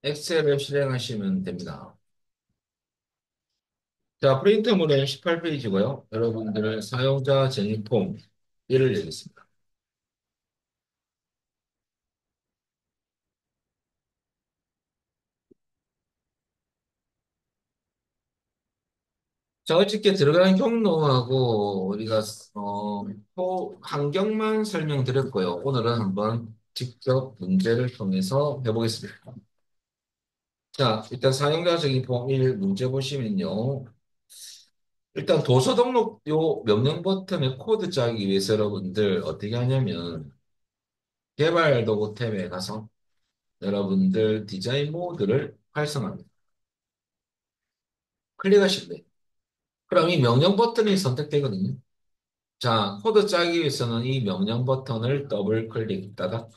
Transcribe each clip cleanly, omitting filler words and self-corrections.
엑셀을 실행하시면 됩니다. 자, 프린트물은 18페이지고요. 여러분들은 사용자 정의 폼 1을 내겠습니다. 자, 어저께 들어간 경로하고 우리가 환경만 설명드렸고요. 오늘은 한번 직접 문제를 통해서 해보겠습니다. 자, 일단 사용자 정의 폼 1 문제 보시면요. 일단 도서 등록 요 명령 버튼에 코드 짜기 위해서 여러분들 어떻게 하냐면 개발 도구 탭에 가서 여러분들 디자인 모드를 활성화합니다. 클릭하시면 돼요. 그럼 이 명령 버튼이 선택되거든요. 자, 코드 짜기 위해서는 이 명령 버튼을 더블 클릭 따닥.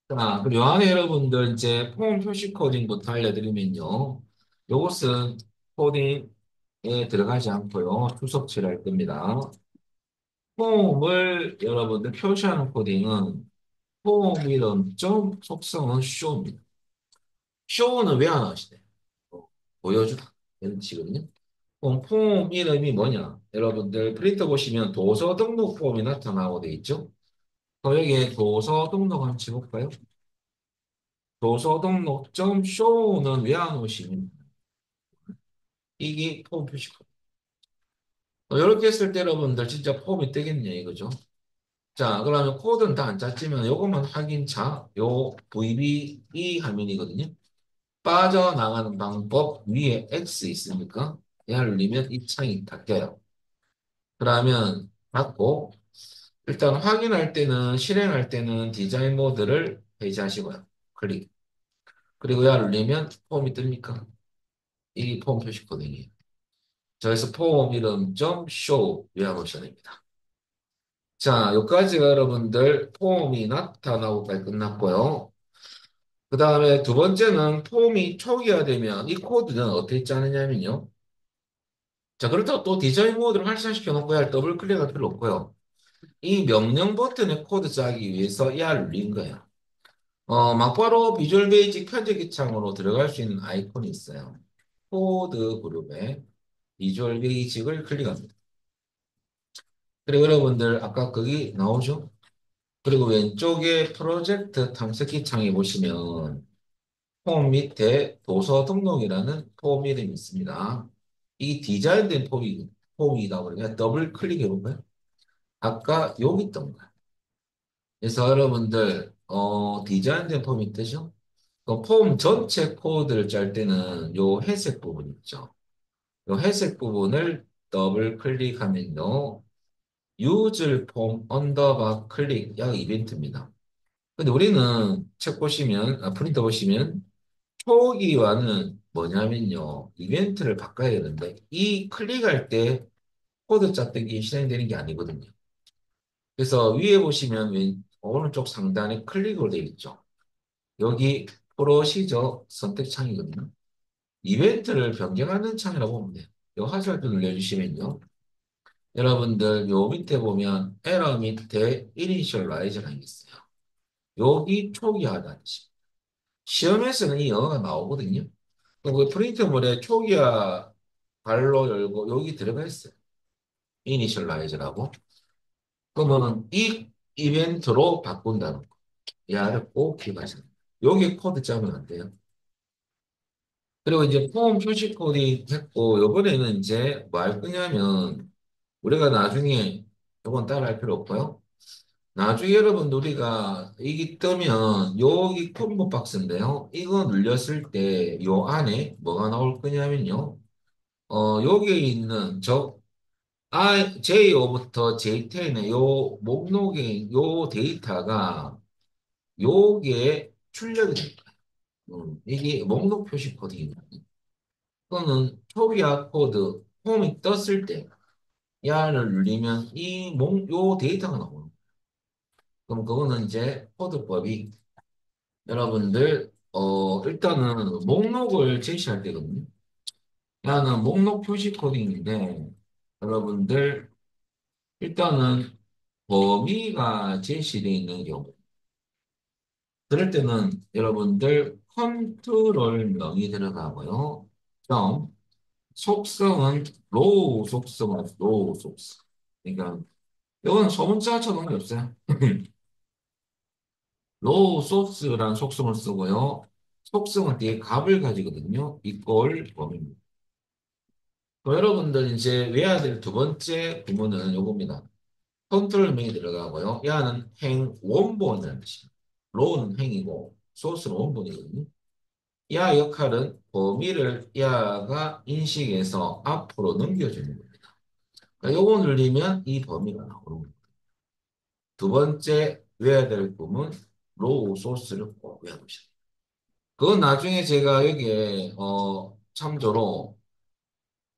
자, 그리고 요 안에 여러분들 이제 폼 표시 코딩부터 알려드리면요. 요것은 코딩에 들어가지 않고요. 추석칠 할 겁니다. 폼을 여러분들 표시하는 코딩은 폼 이름 점 속성은 쇼입니다. 쇼는 왜 안 하시대? 보여주다. 이런 식이거든요. 그럼 폼 이름이 뭐냐? 여러분들 프린터 보시면 도서 등록 폼이 나타나고 돼 있죠? 그럼 여기에 도서 등록 한번 쳐볼까요? 도서 등록 점 쇼는 왜 안 오시면 이게 폼 표시코. 이렇게 했을 때 여러분들 진짜 폼이 뜨겠냐 이거죠? 자, 그러면 코드는 다 안 짰지만 이것만 확인차 요 VB 화면이거든요. 빠져나가는 방법 위에 X 있으니까 얘를 누르면 이 창이 닫혀요. 그러면 닫고 일단 확인할 때는 실행할 때는 디자인 모드를 배제하시고요. 클릭. 그리고 얘를 누르면 폼이 뜹니까? 이 폼 표시코딩이에요. 자, 그래서 폼 이름 점 show 외워놓으셔야 됩니다. 자, 여기까지가 여러분들 폼이 나타나고까지 끝났고요. 그 다음에 두 번째는 폼이 초기화되면 이 코드는 어떻게 짜느냐면요. 자, 그렇다고 또 디자인 모드를 활성시켜 놓고 야 더블 클릭할 필요 없고요. 이 명령 버튼에 코드 짜기 위해서 ER 눌린 거예요. 막바로 비주얼 베이직 편집기 창으로 들어갈 수 있는 아이콘이 있어요. 코드 그룹에 비주얼 베이직을 클릭합니다. 그리고 여러분들 아까 거기 나오죠? 그리고 왼쪽에 프로젝트 탐색기 창에 보시면 폼 밑에 도서 등록이라는 폼 이름이 있습니다. 이 디자인된 폼이다 보니까 더블 클릭해 볼까요? 아까 여기 있던 거예요. 그래서 여러분들 디자인된 폼이 뜨죠? 그 폼 전체 코드를 짤 때는 요 회색 부분 있죠. 요 회색 부분을 더블 클릭하면요. 유즈 폼 언더바 클릭 약 이벤트입니다. 근데 우리는 책 보시면, 프린터 보시면 초기화는 뭐냐면요. 이벤트를 바꿔야 되는데 이 클릭할 때 코드 짰던 게 실행되는 게 아니거든요. 그래서 위에 보시면 오른쪽 상단에 클릭으로 되어 있죠. 여기 프로시저 선택창이거든요. 이벤트를 변경하는 창이라고 보면 돼요. 이 화살표 눌러주시면요. 여러분들 요 밑에 보면 에러 밑에 이니셜라이저가 있어요. 여기 초기화라는 식. 시험에서는 이 영어가 나오거든요. 그 프린트물에 초기화 발로 열고 여기 들어가 있어요. 이니셜라이저라고. 그러면 이 이벤트로 바꾼다는 거. 얘를 꼭 기억하셔야 돼요. 여기 코드 짜면 안 돼요. 그리고 이제 폼 표시 코딩 했고, 요번에는 이제 뭐 할 거냐면, 우리가 나중에, 요건 따라 할 필요 없고요. 나중에 여러분 우리가 이게 뜨면 여기 콤보 박스인데요. 이거 눌렸을 때 요 안에 뭐가 나올 거냐면요. 여기에 있는 J5부터 J10의 요 목록의 요 데이터가 요게 출력이 될 거예요. 이게 목록 표시 코딩입니다. 또는 초기화 코드 홈이 떴을 때 야를 눌리면 요 데이터가 나오는 거예요. 그럼 그거는 이제 코드법이 여러분들 일단은 목록을 제시할 때거든요. 야는 목록 표시 코딩인데 여러분들 일단은 범위가 제시되어 있는 경우 그럴 때는 여러분들 컨트롤명이 들어가고요. 점, 속성은 로우 속성은 로우 속성. 그러니까 이건 소문자 처럼이 없어요. 로우 소스라는 속성을 쓰고요. 속성은 뒤에 값을 가지거든요. 이꼴 범위입니다. 여러분들 이제 외워야 될 두 번째 구문은 요겁니다. 컨트롤명이 들어가고요. 야는 행 원본이라는 뜻입니다. 로우는 행이고 소스는 원본이거든요. 야 역할은 범위를 야가 인식해서 앞으로 넘겨주는 겁니다. 그러니까 요거 눌리면 이 범위가 나오는 거예요. 두 번째 외워야 될 부분 로우 소스를 꼭 외워두시다. 그건 나중에 제가 여기에 참조로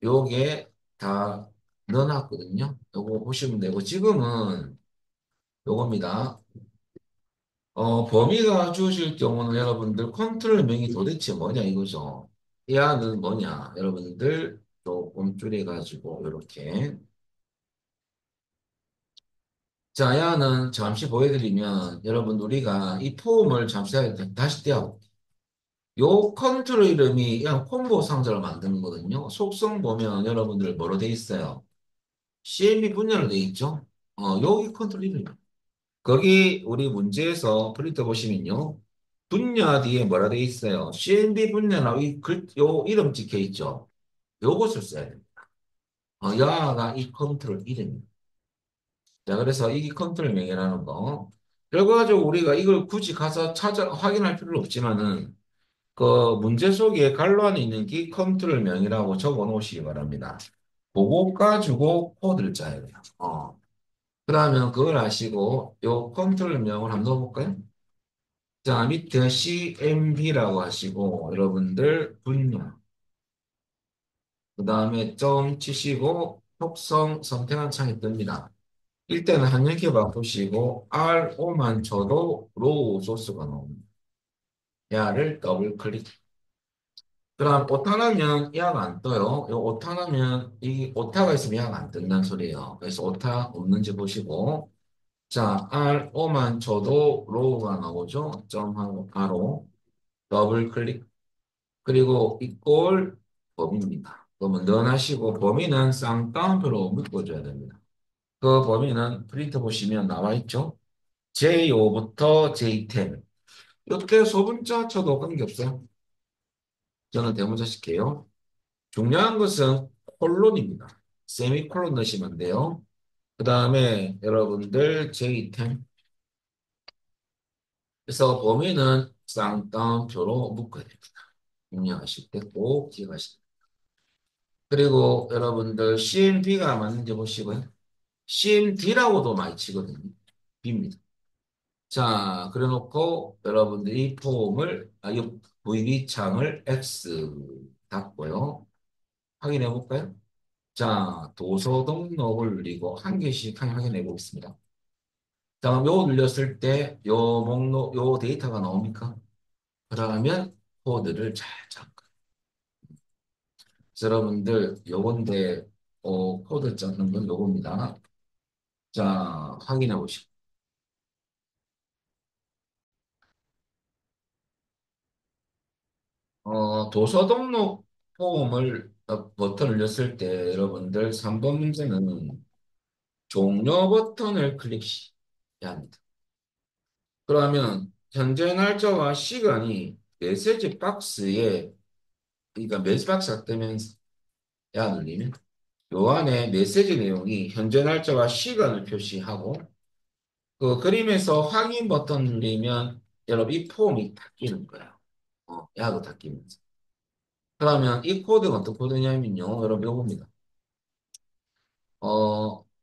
요게 다 넣어놨거든요. 요거 보시면 되고 지금은 요겁니다. 범위가 주어질 경우는 여러분들 컨트롤 명이 도대체 뭐냐 이거죠. 야는 뭐냐 여러분들 조금 줄여가지고 이렇게 자 야는 잠시 보여드리면 여러분 우리가 이 폼을 잠시 다시 떼어볼게요. 요 컨트롤 이름이 그냥 콤보 상자를 만드는 거거든요. 속성 보면 여러분들 뭐로 돼 있어요? CMB 분야로 돼 있죠. 여기 컨트롤 이름이에요. 거기 우리 문제에서 프린트 보시면요. 분야 뒤에 뭐라 돼 있어요? CNB 분야나 요 이름 찍혀 있죠. 요것을 써야 됩니다. 야가 이 컨트롤 이름입니다. 자, 그래서 이 컨트롤 명이라는 거. 결과적으로 우리가 이걸 굳이 가서 찾아 확인할 필요는 없지만은 그 문제 속에 갈로 안에 있는 기 컨트롤 명이라고 적어 놓으시기 바랍니다. 그거 가지고 코드를 짜야 돼요. 그러면 그걸 아시고 요 컨트롤 명을 한번 넣어볼까요? 자, 밑에 CMB라고 하시고, 여러분들 분야. 그 다음에 점 치시고, 속성 선택한 창이 뜹니다. 이때는 한열개 바꾸시고, RO만 쳐도 로우 소스가 나옵니다. 야를 더블 클릭. 그럼 오타나면 야가 안 떠요. 요 오타나면, 이 오타가 있으면 야가 안 뜬다는 소리예요. 그래서 오타 없는지 보시고, 자, RO만 쳐도 로우가 나오죠. 점하고 RO. 더블 클릭. 그리고 이꼴 범위입니다. 그러면 넣어하시고 범위는 쌍따옴표로 묶어줘야 됩니다. 그 범위는 프린트 보시면 나와 있죠. J5부터 J10. 이때 소분자 쳐도 관계없어요. 저는 대문자 칠게요. 중요한 것은 콜론입니다. 세미콜론 넣으시면 돼요. 그 다음에 여러분들 J10. 그래서 범위는 쌍따옴표로 묶어야 됩니다. 입력하실 때 꼭 기억하시기 바랍니다. 그리고 여러분들 CMP가 맞는지 보시고요. CMD라고도 많이 치거든요. B입니다. 자, 그래 놓고 여러분들이 폼을, 이 VB 창을 X 닫고요. 확인해 볼까요? 자, 도서 등록을 누리고 한 개씩 확인해 보겠습니다. 자, 그럼 요 눌렸을 때 요 목록, 요 데이터가 나옵니까? 그러면 코드를 잘 잠깐. 여러분들 요건데 코드 짜는 건 요겁니다. 자, 확인해 보시고. 도서 등록 폼을 버튼을 눌렀을 때 여러분들 3번 문제는 종료 버튼을 클릭해야 합니다. 그러면 현재 날짜와 시간이 메시지 박스에 그러니까 메시지 박스가 뜨면서 야 눌리면 요 안에 메시지 내용이 현재 날짜와 시간을 표시하고 그 그림에서 확인 버튼 누르면 여러분 이 폼이 닫히는 거예요. 야도 닫히면서. 그러면 이 코드가 어떤 코드냐면요. 여러분 요겁니다.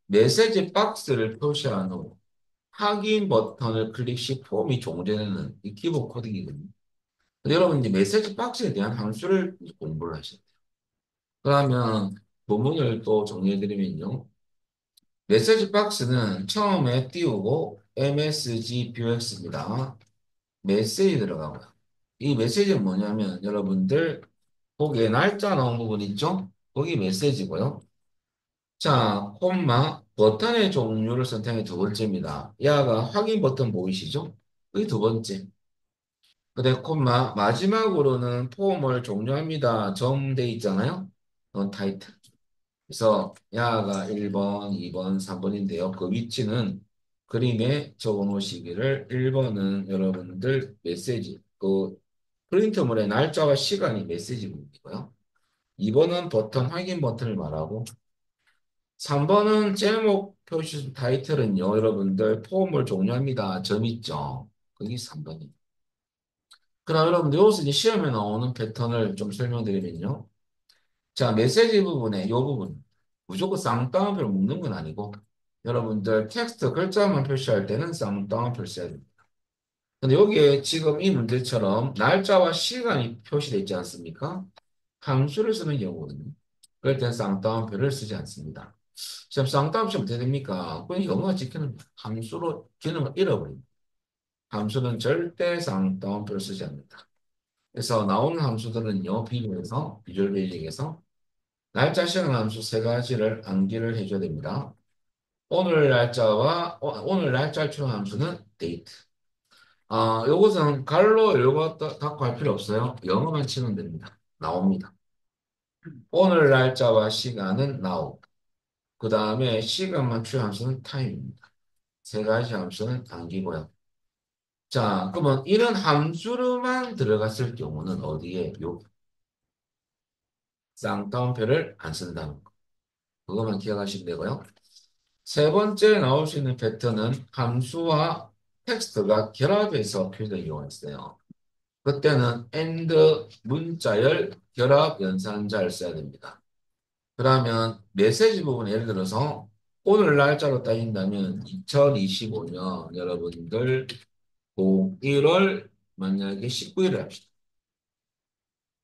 메시지 박스를 표시한 후 확인 버튼을 클릭 시 폼이 종료되는 이 기본 코드이거든요. 근데 여러분 이제 메시지 박스에 대한 함수를 공부를 하셔야 돼요. 그러면 본문을 또 정리해드리면요. 메시지 박스는 처음에 띄우고 MSG 뷰엑스입니다. 메시지 들어가고요. 이 메시지는 뭐냐면 여러분들 거기에 날짜 나온 부분 있죠? 거기 메시지고요. 자, 콤마 버튼의 종류를 선택해 두 번째입니다. 야가 확인 버튼 보이시죠? 그게 두 번째. 근데 콤마 마지막으로는 폼을 종료합니다. 점 돼 있잖아요. 타이틀. 그래서 야가 1번, 2번, 3번인데요. 그 위치는 그림에 적어 놓으시기를 1번은 여러분들 메시지, 그 프린트물의 날짜와 시간이 메시지 부분이고요. 2번은 버튼 확인 버튼을 말하고 3번은 제목 표시 타이틀은요. 여러분들 폼을 종료합니다. 점 있죠. 그게 3번이에요. 그럼 여러분들 여기서 이제 시험에 나오는 패턴을 좀 설명드리면요. 자, 메시지 부분에 이 부분 무조건 쌍따옴표를 묶는 건 아니고 여러분들 텍스트 글자만 표시할 때는 쌍따옴 표시해야 됩니다. 근데 여기에 지금 이 문제처럼 날짜와 시간이 표시되어 있지 않습니까? 함수를 쓰는 경우거든요. 그럴 땐 쌍따옴표를 쓰지 않습니다. 지금 쌍따옴표 쓰면 어떻게 됩니까? 그냥 영어가 지키는 함수로 기능을 잃어버립니다. 함수는 절대 쌍따옴표를 쓰지 않는다. 그래서 나오는 함수들은요, 비교해서, 비주얼 베이직에서 날짜, 시간 함수 세 가지를 암기를 해줘야 됩니다. 오늘 날짜를 추정한 함수는 date. 요것은 갈로 열고 닫고 할 필요 없어요. 영어만 치면 됩니다. 나옵니다. 오늘 날짜와 시간은 now. 그 다음에 시간만 추정한 함수는 time입니다. 세 가지 함수는 암기고요. 자, 그러면 이런 함수로만 들어갔을 경우는 어디에 요 쌍따옴표를 안 쓴다는 거. 그것만 기억하시면 되고요. 세 번째 나올 수 있는 패턴은 함수와 텍스트가 결합해서 표시된 경우가 있어요. 그때는 and 문자열 결합 연산자를 써야 됩니다. 그러면 메시지 부분 예를 들어서 오늘 날짜로 따진다면 2025년 여러분들 1월 만약에 19일을 합시다.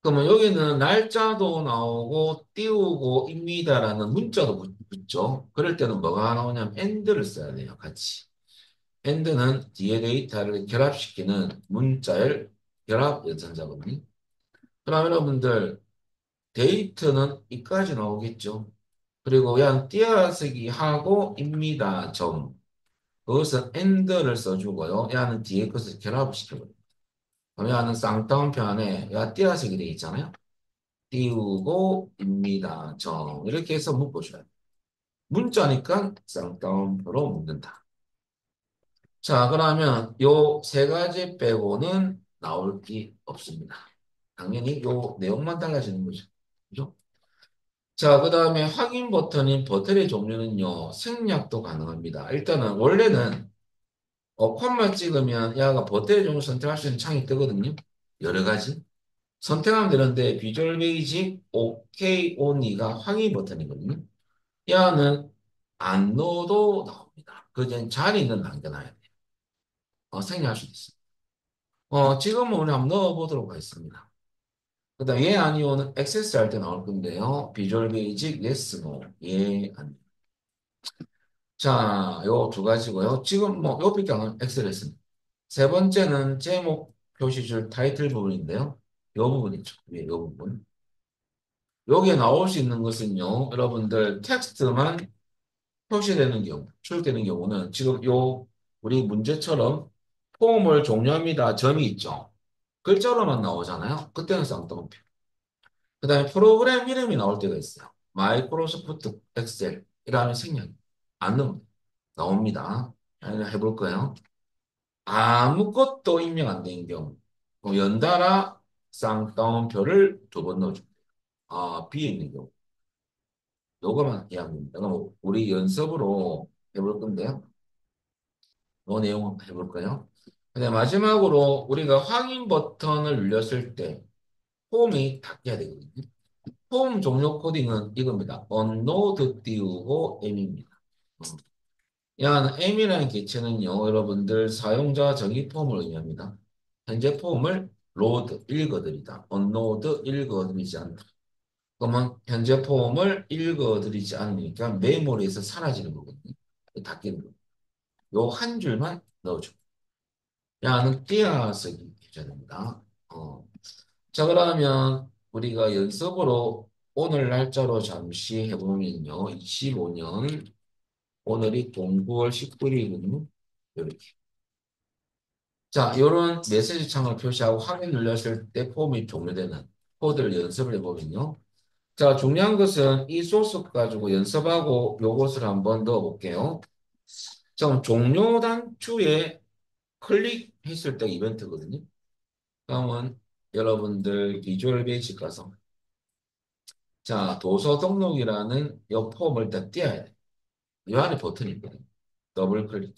그러면 여기는 날짜도 나오고 띄우고 입니다라는 문자도 붙죠. 그럴 때는 뭐가 나오냐면 and를 써야 돼요. 같이. and는 뒤에 데이터를 결합시키는 문자열 결합 연산자거든요. 그럼 여러분들 데이트는 이까지 나오겠죠. 그리고 그냥 띄어쓰기 하고 입니다. 점. 그것은 and를 써주고요. 야는 뒤에 것을 결합을 시켜버려요. 그럼 야는 쌍따옴표 안에 야 띄어쓰기 돼 있잖아요. 띄우고 입니다. 정 이렇게 해서 묶어줘요. 문자니까 쌍따옴표로 묶는다. 자, 그러면 요 세 가지 빼고는 나올 게 없습니다. 당연히 요 내용만 달라지는 거죠. 그죠? 자, 그 다음에 확인 버튼인 버튼의 종류는요, 생략도 가능합니다. 일단은 원래는 콤마 찍으면 야가 버튼의 종류 선택할 수 있는 창이 뜨거든요. 여러 가지. 선택하면 되는데 비주얼 베이직 OK only가 확인 버튼이거든요. 야는 안 넣어도 나옵니다. 그냥 자리는 남겨놔야 돼요. 생략할 수도 있어요. 지금은 우리 한번 넣어보도록 하겠습니다. 그 다음 예 아니오는 액세스 할 때 나올 건데요. 비주얼 베이직 yes no 예 아니. 자, 요 두 가지고요. 지금 뭐 요밖에 안 엑셀 했습니다. 세 번째는 제목 표시줄 타이틀 부분인데요. 요 부분 있죠. 예, 요 부분. 여기에 나올 수 있는 것은요. 여러분들 텍스트만 표시되는 경우, 출력되는 경우는 지금 요 우리 문제처럼 폼을 종료합니다. 점이 있죠. 글자로만 나오잖아요. 그때는 쌍따옴표. 그 다음에 프로그램 이름이 나올 때가 있어요. 마이크로소프트 엑셀이라는 생략. 안 넣으면 나옵니다. 해볼까요? 아무것도 입력 안 된 경우. 연달아 쌍따옴표를 두 번 넣어줍니다. 비어 있는 경우. 요거만 이해합니다. 그럼 우리 연습으로 해볼 건데요. 요 내용 해볼까요? 근데 마지막으로 우리가 확인 버튼을 눌렀을 때 폼이 닫혀야 되거든요. 폼 종료 코딩은 이겁니다. 언로드 띄우고 M입니다. 야, M이라는 개체는요, 여러분들 사용자 정의 폼을 의미합니다. 현재 폼을 로드 읽어드리다, 언로드 읽어드리지 않다. 그러면 현재 폼을 읽어드리지 않으니까 메모리에서 사라지는 거거든요. 닫히는 거. 요 한 줄만 넣어줘. 야는 띄어쓰기 해줘야 됩니다. 자, 그러면 우리가 연습으로 오늘 날짜로 잠시 해보면요. 25년, 오늘이 09월 19일이거든요. 이렇게. 자, 이런 메시지 창을 표시하고 확인 눌렀을 때 폼이 종료되는 코드를 연습을 해보면요. 자, 중요한 것은 이 소스 가지고 연습하고 요것을 한번 넣어볼게요. 자, 종료 단추에 클릭했을 때 이벤트거든요. 그러면 여러분들 비주얼 베이직 가서 자, 도서 등록이라는 이 폼을 딱 띄어야 돼. 이 안에 버튼이 있거든요. 더블 클릭.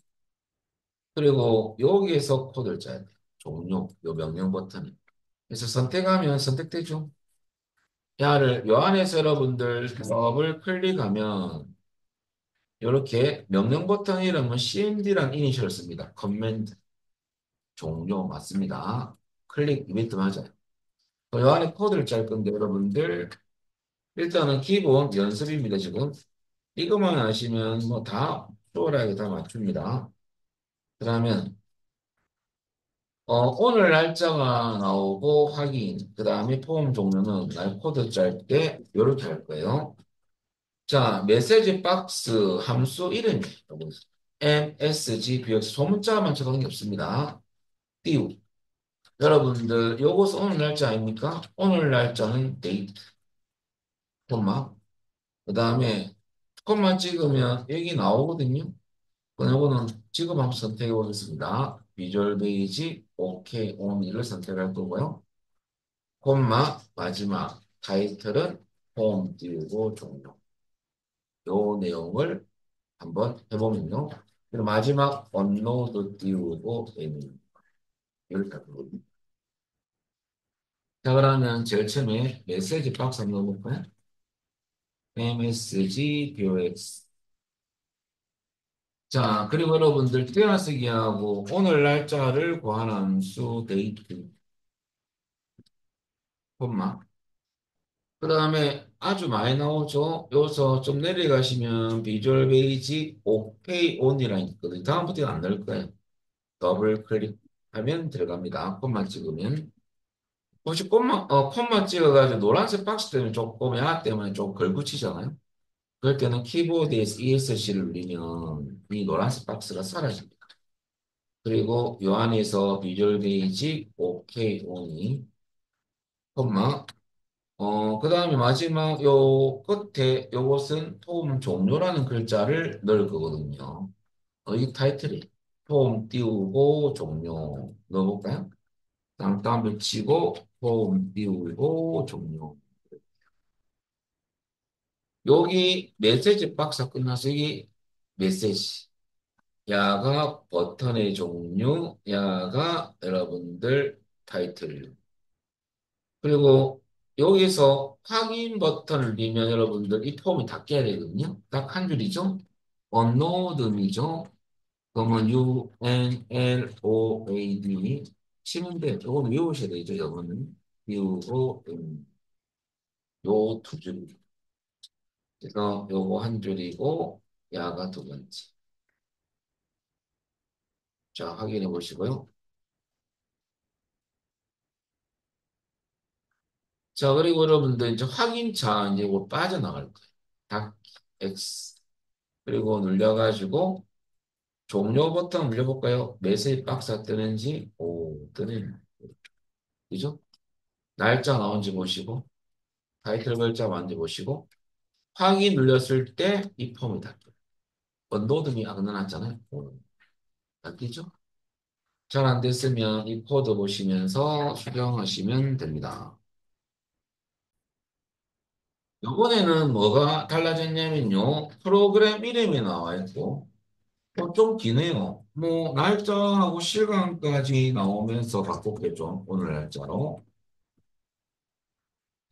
그리고 여기에서 코드를 짜야 돼. 종료, 요 명령 버튼을. 그래서 선택하면 선택되죠. 요 안에서 여러분들 더블 클릭하면 이렇게 명령 버튼 이름은 CMD란 이니셜을 씁니다. 커맨드 종료 맞습니다. 클릭 이벤트 맞아요. 요 안에 코드를 짤 건데 여러분들 일단은 기본 연습입니다. 지금 이것만 아시면 뭐 다 수월하게 다 맞춥니다. 그러면 오늘 날짜가 나오고 확인 그 다음에 폼 종류는 날 코드 짤 때 이렇게 할 거예요. 자, 메시지 박스 함수 이름이 MSG BX 소문자만 쳐놓은 게 없습니다. 띄우. 여러분들 요것은 오늘 날짜 아닙니까? 오늘 날짜는 데이트, 콤마. 그 다음에 콤마 찍으면 여기 나오거든요. 그럼 요거는 지금 한번 선택해 보겠습니다. 비주얼 베이지, 오케이, 온을 선택할 거고요. 콤마, 마지막 타이틀은 홈 띄우고 종료. 요 내용을 한번 해보면요. 그리고 마지막 업로드 띄우고 애니 이렇게 하거든요. 자, 그러면 제일 처음에 메시지 박스 한번 넣어볼까요? MSG BOX. 자, 그리고 여러분들 떼어쓰기하고 오늘 날짜를 구하는 수 데이트 콤마. 그 다음에 아주 많이 나오죠. 여기서 좀 내려가시면 비주얼 베이지 오케이 온이라는 게 있거든요. 다음부터는 안 넣을 거예요. 더블 클릭하면 들어갑니다. 콤마 찍으면. 혹시 콤마 찍어가지고 노란색 박스 때문에 조금 야나 때문에 좀 걸붙이잖아요. 그럴 때는 키보드에서 ESC를 누르면 이 노란색 박스가 사라집니다. 그리고 요 안에서 비주얼 베이직 오케이 오니 콤마 그 다음에 마지막 요 끝에 요것은 폼 종료라는 글자를 넣을 거거든요. 이 타이틀이 폼 띄우고 종료 넣어볼까요? 땅땅 붙이고 폼 띄우고 종료. 여기 메시지 박스 끝나서 여기 메시지. 야가 버튼의 종류, 야가 여러분들 타이틀. 그리고 여기서 확인 버튼을 누르면 여러분들 이 폼이 다 깨야 되거든요. 딱 한 줄이죠. 언로드이죠. 그러면 UNLOAD 치는데 이거는 외우셔야 되죠. 이거는 UON 요 두 줄. 그래서 요거 한 줄이고 야가 두 번째. 자, 확인해 보시고요. 자, 그리고 여러분들 이제 확인차 이제 곧 빠져나갈 거예요. 닫기 X. 그리고 눌려가지고 종료 버튼 눌려볼까요? 메시지 박스가 뜨는지, 오, 뜨네. 그죠? 날짜 나온지 보시고, 타이틀 글자 맞는지 보시고, 확인 눌렸을 때 이 폼이 닫혀요. 언로드미 안 넣어놨잖아요. 닫히죠? 잘 안 됐으면 이 코드 보시면서 수정하시면 됩니다. 이번에는 뭐가 달라졌냐면요. 프로그램 이름이 나와 있고, 좀 기네요. 뭐, 날짜하고 시간까지 나오면서 바꿨겠죠. 오늘 날짜로.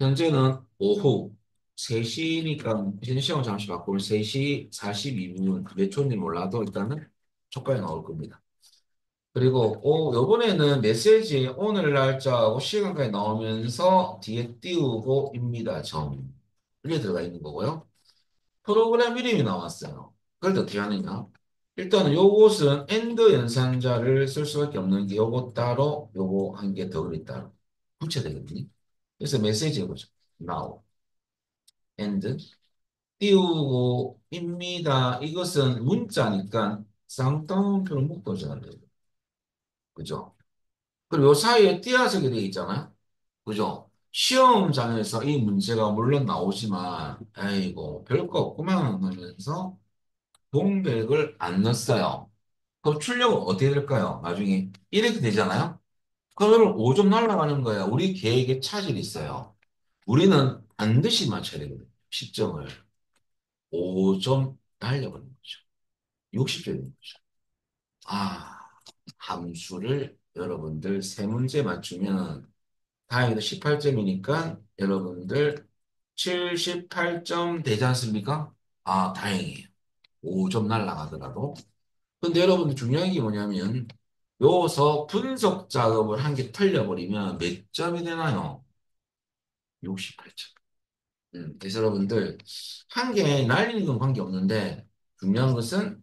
현재는 오후 3시니까, 현재 시간 잠시 바꾸면 3시 42분, 몇 초인지 몰라도 일단은 초까지 나올 겁니다. 그리고, 요번에는 메시지 오늘 날짜하고 시간까지 나오면서 뒤에 띄우고입니다. 점. 이게 들어가 있는 거고요. 프로그램 이름이 나왔어요. 그걸 어떻게 하느냐? 일단은 요것은 엔드 연산자를 쓸 수밖에 없는 게 요거 따로 요거 한 개 더 따로 붙여야 되거든요. 그래서 메시지 해보죠. now 엔드 띄우고 입니다. 이것은 문자니까 쌍따옴표를 묶어줘야 돼요. 그죠? 그리고 요 사이에 띄어쓰기 되어 있잖아요. 그죠? 시험장에서 이 문제가 물론 나오지만, 아이고, 별거 없구만 하면서 공백을 안 넣었어요. 그럼 출력은 어떻게 될까요? 나중에 이렇게 되잖아요. 그러면 5점 날라가는 거야. 우리 계획에 차질이 있어요. 우리는 반드시 맞춰야 되거든요. 시점을 5점 날려버리는 거죠. 60점 되는 거죠. 아, 함수를 여러분들 세 문제 맞추면 다행히도 18점이니까 여러분들 78점 되지 않습니까? 아, 다행이에요. 5점 날라가더라도. 근데 여러분들 중요한 게 뭐냐면 여기서 분석 작업을 한 개 틀려버리면 몇 점이 되나요? 68점. 그래서 여러분들 한 개 날리는 건 관계없는데 중요한 것은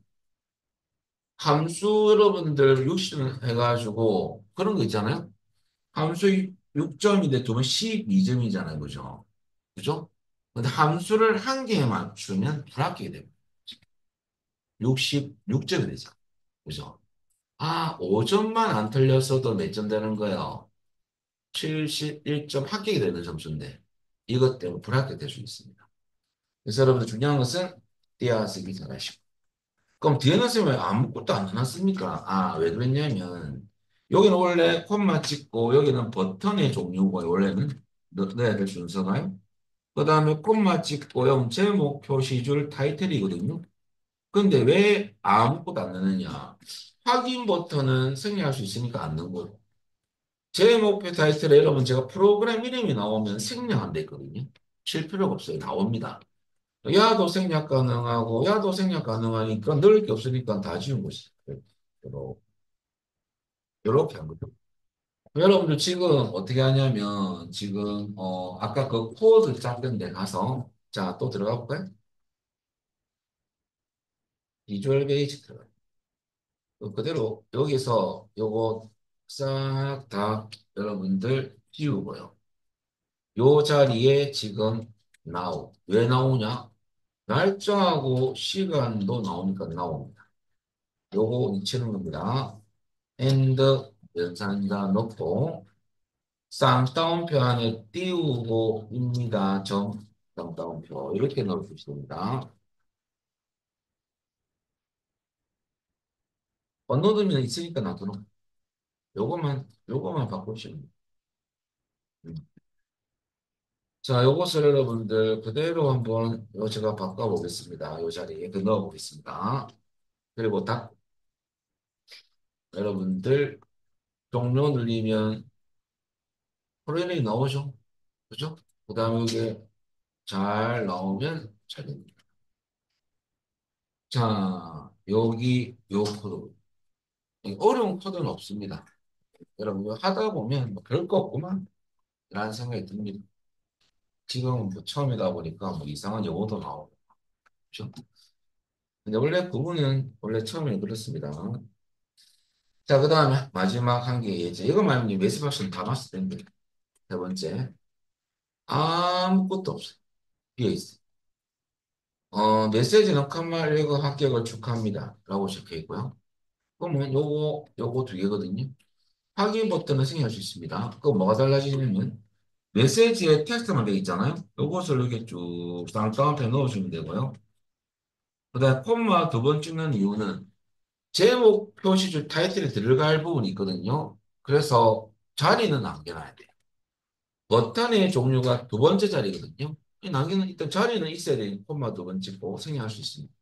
함수 여러분들 60점 해가지고 그런 거 있잖아요. 함수 6점인데 두 번 12점이잖아요. 그죠? 그죠? 근데 함수를 한 개에 맞추면 불합격이 됩니다. 66점이 되죠. 그죠? 아, 5점만 안 틀렸어도 몇 점 되는 거예요? 71점 합격이 되는 점수인데 이것 때문에 불합격될 수 있습니다. 그래서 여러분들 중요한 것은 띄어쓰기 잘하시고. 그럼 뒤에는 왜 아무것도 안 해놨습니까? 아, 왜 그랬냐면 여기는 원래 콤마 찍고 여기는 버튼의 종류고 원래는 넣어야 될 순서가요. 그 다음에 콤마 찍고 영 제목 표시줄 타이틀이거든요. 근데 왜 아무것도 안 넣느냐? 확인 버튼은 생략할 수 있으니까 안 넣은 거고. 제목표 타이틀에 여러분 제가 프로그램 이름이 나오면 생략 안 됐거든요. 칠 필요가 없어요. 나옵니다. 야도 생략 가능하고 야도 생략 가능하니까 넣을 게 없으니까 다 지운 것이. 이렇게 한 거죠. 여러분들 지금 어떻게 하냐면 지금 아까 그 코드 짰던 데 가서 자 또 들어가 볼까요? 비주얼 베이직 들어가요. 그대로 여기서 요거 싹 다 여러분들 지우고요. 요 자리에 지금 now. 왜 나오냐? 날짜하고 시간도 나오니까 나옵니다. 요거 잊히는 겁니다. and 연산자 넣고 쌍따옴표 안에 띄우고 입니다. 점 쌍따옴표 이렇게 넣을 수 있습니다. 언어들면 있으니까 놔두는 요것만 바꾸시면 돼요. 음. 자, 요것을 여러분들 그대로 한번 요 제가 바꿔보겠습니다. 요 자리에 그 넣어보겠습니다. 그리고 딱 여러분들 종료 눌리면 프로그램이 나오죠. 그죠? 그 다음에 이게 잘 나오면 잘 됩니다. 자, 여기 요 코드. 어려운 코드는 없습니다. 여러분 이거 하다 보면 뭐 별거 없구만 라는 생각이 듭니다. 지금은 뭐 처음이다 보니까 뭐 이상한 용어도 나오고 그죠? 근데 원래 그분은 원래 처음에 그렇습니다. 자, 그 다음에 마지막 한 개 예제. 이거 말면 메시박스는 다 봤을 텐데. 세 번째. 아무것도 없어요. 비어있어요. 메시지는 칸말 읽어 합격을 축하합니다. 라고 적혀 있고요. 그러면 요거 두 개거든요. 확인 버튼을 생략할 수 있습니다. 그거 뭐가 달라지냐면 메시지에 텍스트만 되어 있잖아요. 요것을 이렇게 쭉 쌍따옴표 넣어주면 되고요. 그 다음에 콤마 두 번 찍는 이유는 제목 표시줄 타이틀에 들어갈 부분이 있거든요. 그래서 자리는 남겨놔야 돼요. 버튼의 종류가 두 번째 자리거든요. 이 남기는 일단 자리는 있어야 되니 콤마 두 번 찍고 생략할 수 있습니다.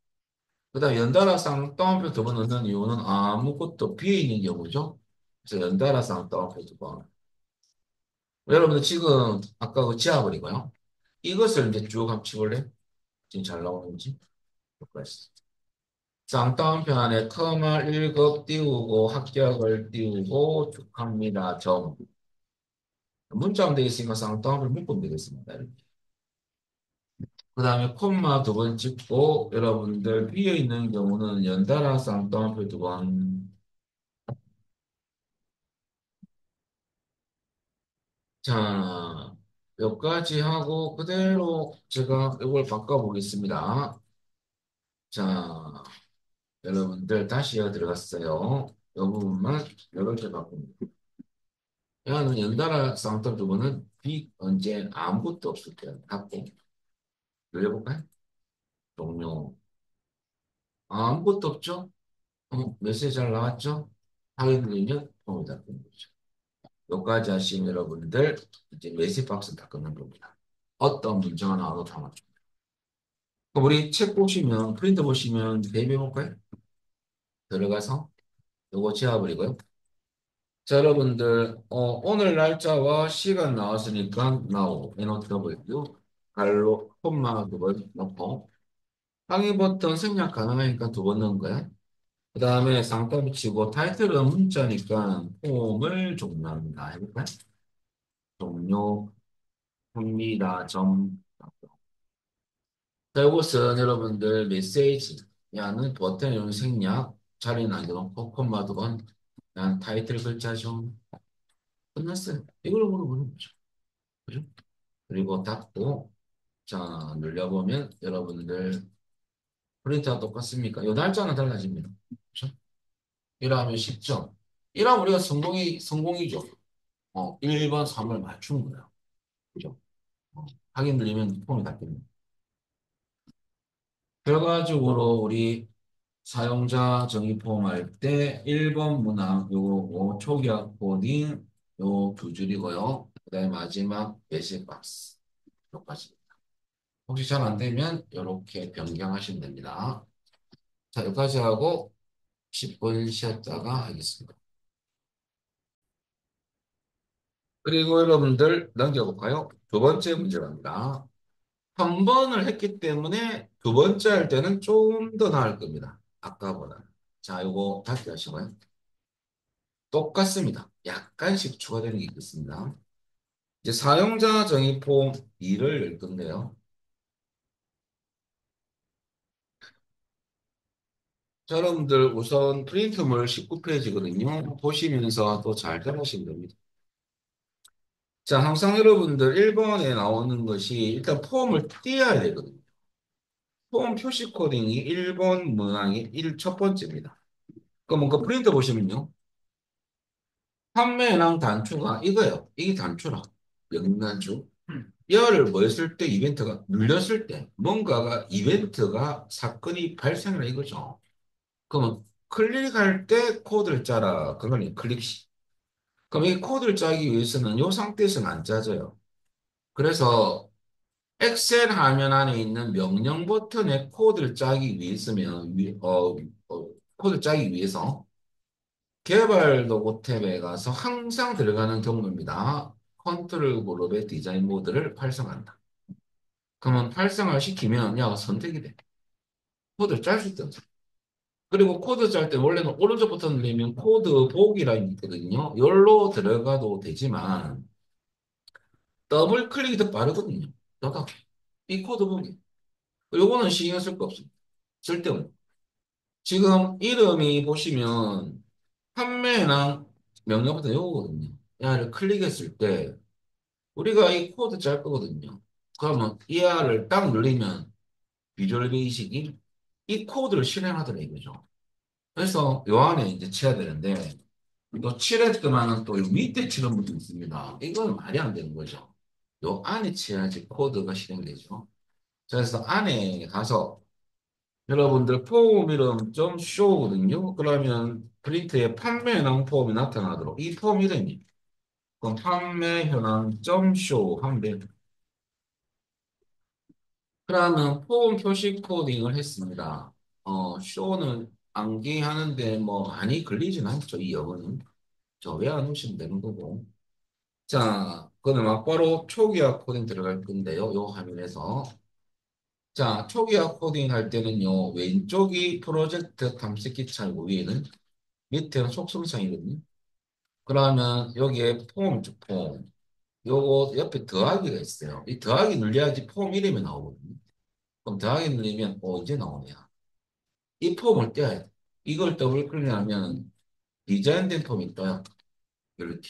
그 다음 연달아 쌍따옴표 두 번 넣는 이유는 아무것도 비어있는 경우죠. 그래서 연달아 쌍따옴표 두 번. 여러분들 지금 아까 그 지워버리고요. 이것을 이제 쭉 한번 치볼래? 지금 잘 나오는지. 볼까요? 쌍따옴표 안에 커마 1급 띄우고 합격을 띄우고 축하합니다. 점. 문자음 되어 있으니까 쌍따옴표 묶으면 되겠습니다. 이렇게. 그 다음에 콤마 두 번 찍고 여러분들 비어 있는 경우는 연달아 쌍따옴표 두 번. 자, 여기까지 하고 그대로 제가 이걸 바꿔보겠습니다. 자, 여러분들 다시 들어갔어요. 이 부분만 이렇게 바꿉니다. 야는 연달아 쌍따 두번은 비 언제 아무것도 없을 때야. 닫고 늘려볼까요? 종료. 아무것도 없죠? 메시지 잘 나왔죠? 확인 누르면 폼이 닫는 거죠. 여기까지 하시면 여러분들 이제 메시지 박스 닫는 겁니다. 어떤 문제가 나와도 다 맞죠. 그럼 우리 책 보시면 프린트 보시면 대비해 볼까요? 들어가서 요거 지워버리고요. 자, 여러분들, 오늘 날짜와 시간 나왔으니까 now, NOW, 갈로, 콤마 두 번 넣고, 항의 버튼 생략 가능하니까 두 번 넣은 거야. 그 다음에 쌍따 붙이고, 타이틀은 문자니까 폼을 종료합니다. 해볼까요? 종료합니다. 자, 이것은 여러분들 메시지, 야는 버튼 이용 생략, 자리 남겨놓고, 콤마 두 번, 난 타이틀 글자 좀 끝났어요. 이걸로 물어보는 거죠. 그죠? 그리고 닫고, 자, 눌려보면 여러분들 프린트와 똑같습니까? 요 날짜는 달라집니다. 그렇죠? 이러면 10점. 이러면 우리가 성공이죠. 1번, 3을 맞춘 거예요. 그죠? 확인 눌리면 폼이 닫힙니다. 결과적으로 우리 사용자 정의 폼 할 때 1번 문항 요거 초기화 코딩 요 두 줄이고요. 그다음에 마지막 예시 박스 요까지. 혹시 잘 안 되면 이렇게 변경하시면 됩니다. 자, 여기까지 하고 10분 쉬었다가 하겠습니다. 그리고 여러분들 넘겨볼까요? 두 번째 문제 갑니다. 한 번을 했기 때문에 두 번째 할 때는 좀 더 나을 겁니다. 아까보다. 자, 요거 다시 하시고요. 똑같습니다. 약간씩 추가되는 게 있습니다. 이제 사용자 정의 폼 2를 열 건데요. 자, 여러분들 우선 프린트물 19페이지거든요. 보시면서 또 잘 따라하시면 됩니다. 자, 항상 여러분들 1번에 나오는 것이 일단 폼을 띄어야 되거든요. 폼 표시 코딩이 1번 문항이 첫 번째입니다. 그럼 그 프린터 보시면요. 판매량 단추가 이거예요. 이게 단추라. 명단추. 이거를 뭐 했을 때 이벤트가 눌렸을 때 뭔가가 이벤트가 사건이 발생을 이거죠. 그러면 클릭할 때 코드를 짜라. 그거는 클릭시. 그럼 이 코드를 짜기 위해서는 이 상태에서는 안 짜져요. 그래서 엑셀 화면 안에 있는 명령 버튼에 코드를 짜기 위해서면 코드를 짜기 위해서 개발 로고 탭에 가서 항상 들어가는 경로입니다. 컨트롤 그룹의 디자인 모드를 활성화한다. 그러면 활성화 시키면 야 선택이 돼. 코드를 짤 수 있다. 그리고 코드 짤 때 원래는 오른쪽 버튼 누르면 코드 보기 라인 있거든요. 여기로 들어가도 되지만 더블 클릭이 더 빠르거든요. 너가 이 코드 보기. 요거는 신경 쓸 거 없습니다. 쓸데없는. 지금 이름이 보시면 판매랑 명령부터 요거거든요. 얘를 클릭했을 때 우리가 이 코드 짤 거거든요. 그러면 ER을 딱 누르면 비주얼 베이직이 이 코드를 실행하더라 이거죠. 그래서 요 안에 이제 쳐야 되는데 또 칠했더만은 또 밑에 치는 분도 있습니다. 이건 말이 안 되는 거죠. 요 안에 쳐야지 코드가 실행되죠. 그래서 안에 가서 여러분들 폼 이름 좀 쇼거든요. 그러면 프린트에 판매 현황 폼이 나타나도록 이 폼 이름이 그럼 판매 현황 점쇼 하면 돼요. 그러면 폼 표시 코딩을 했습니다. 쇼는 암기하는데 뭐 많이 걸리진 않죠. 이 영어는. 저 외워놓으시면 되는 거고. 자, 그러면 막바로 초기화 코딩 들어갈 건데요. 요 화면에서. 자, 초기화 코딩 할 때는요. 왼쪽이 프로젝트 탐색기 창이고 위에는 밑에는 속성창이거든요. 그러면 여기에 폼 있죠, 폼. 요거 옆에 더하기가 있어요. 이 더하기 눌려야지 폼 이름이 나오거든요. 그럼 더하기 누르면 이제 나오네요. 이 폼을 떼야 돼. 이걸 더블 클릭하면 디자인된 폼이 떠요. 이렇게.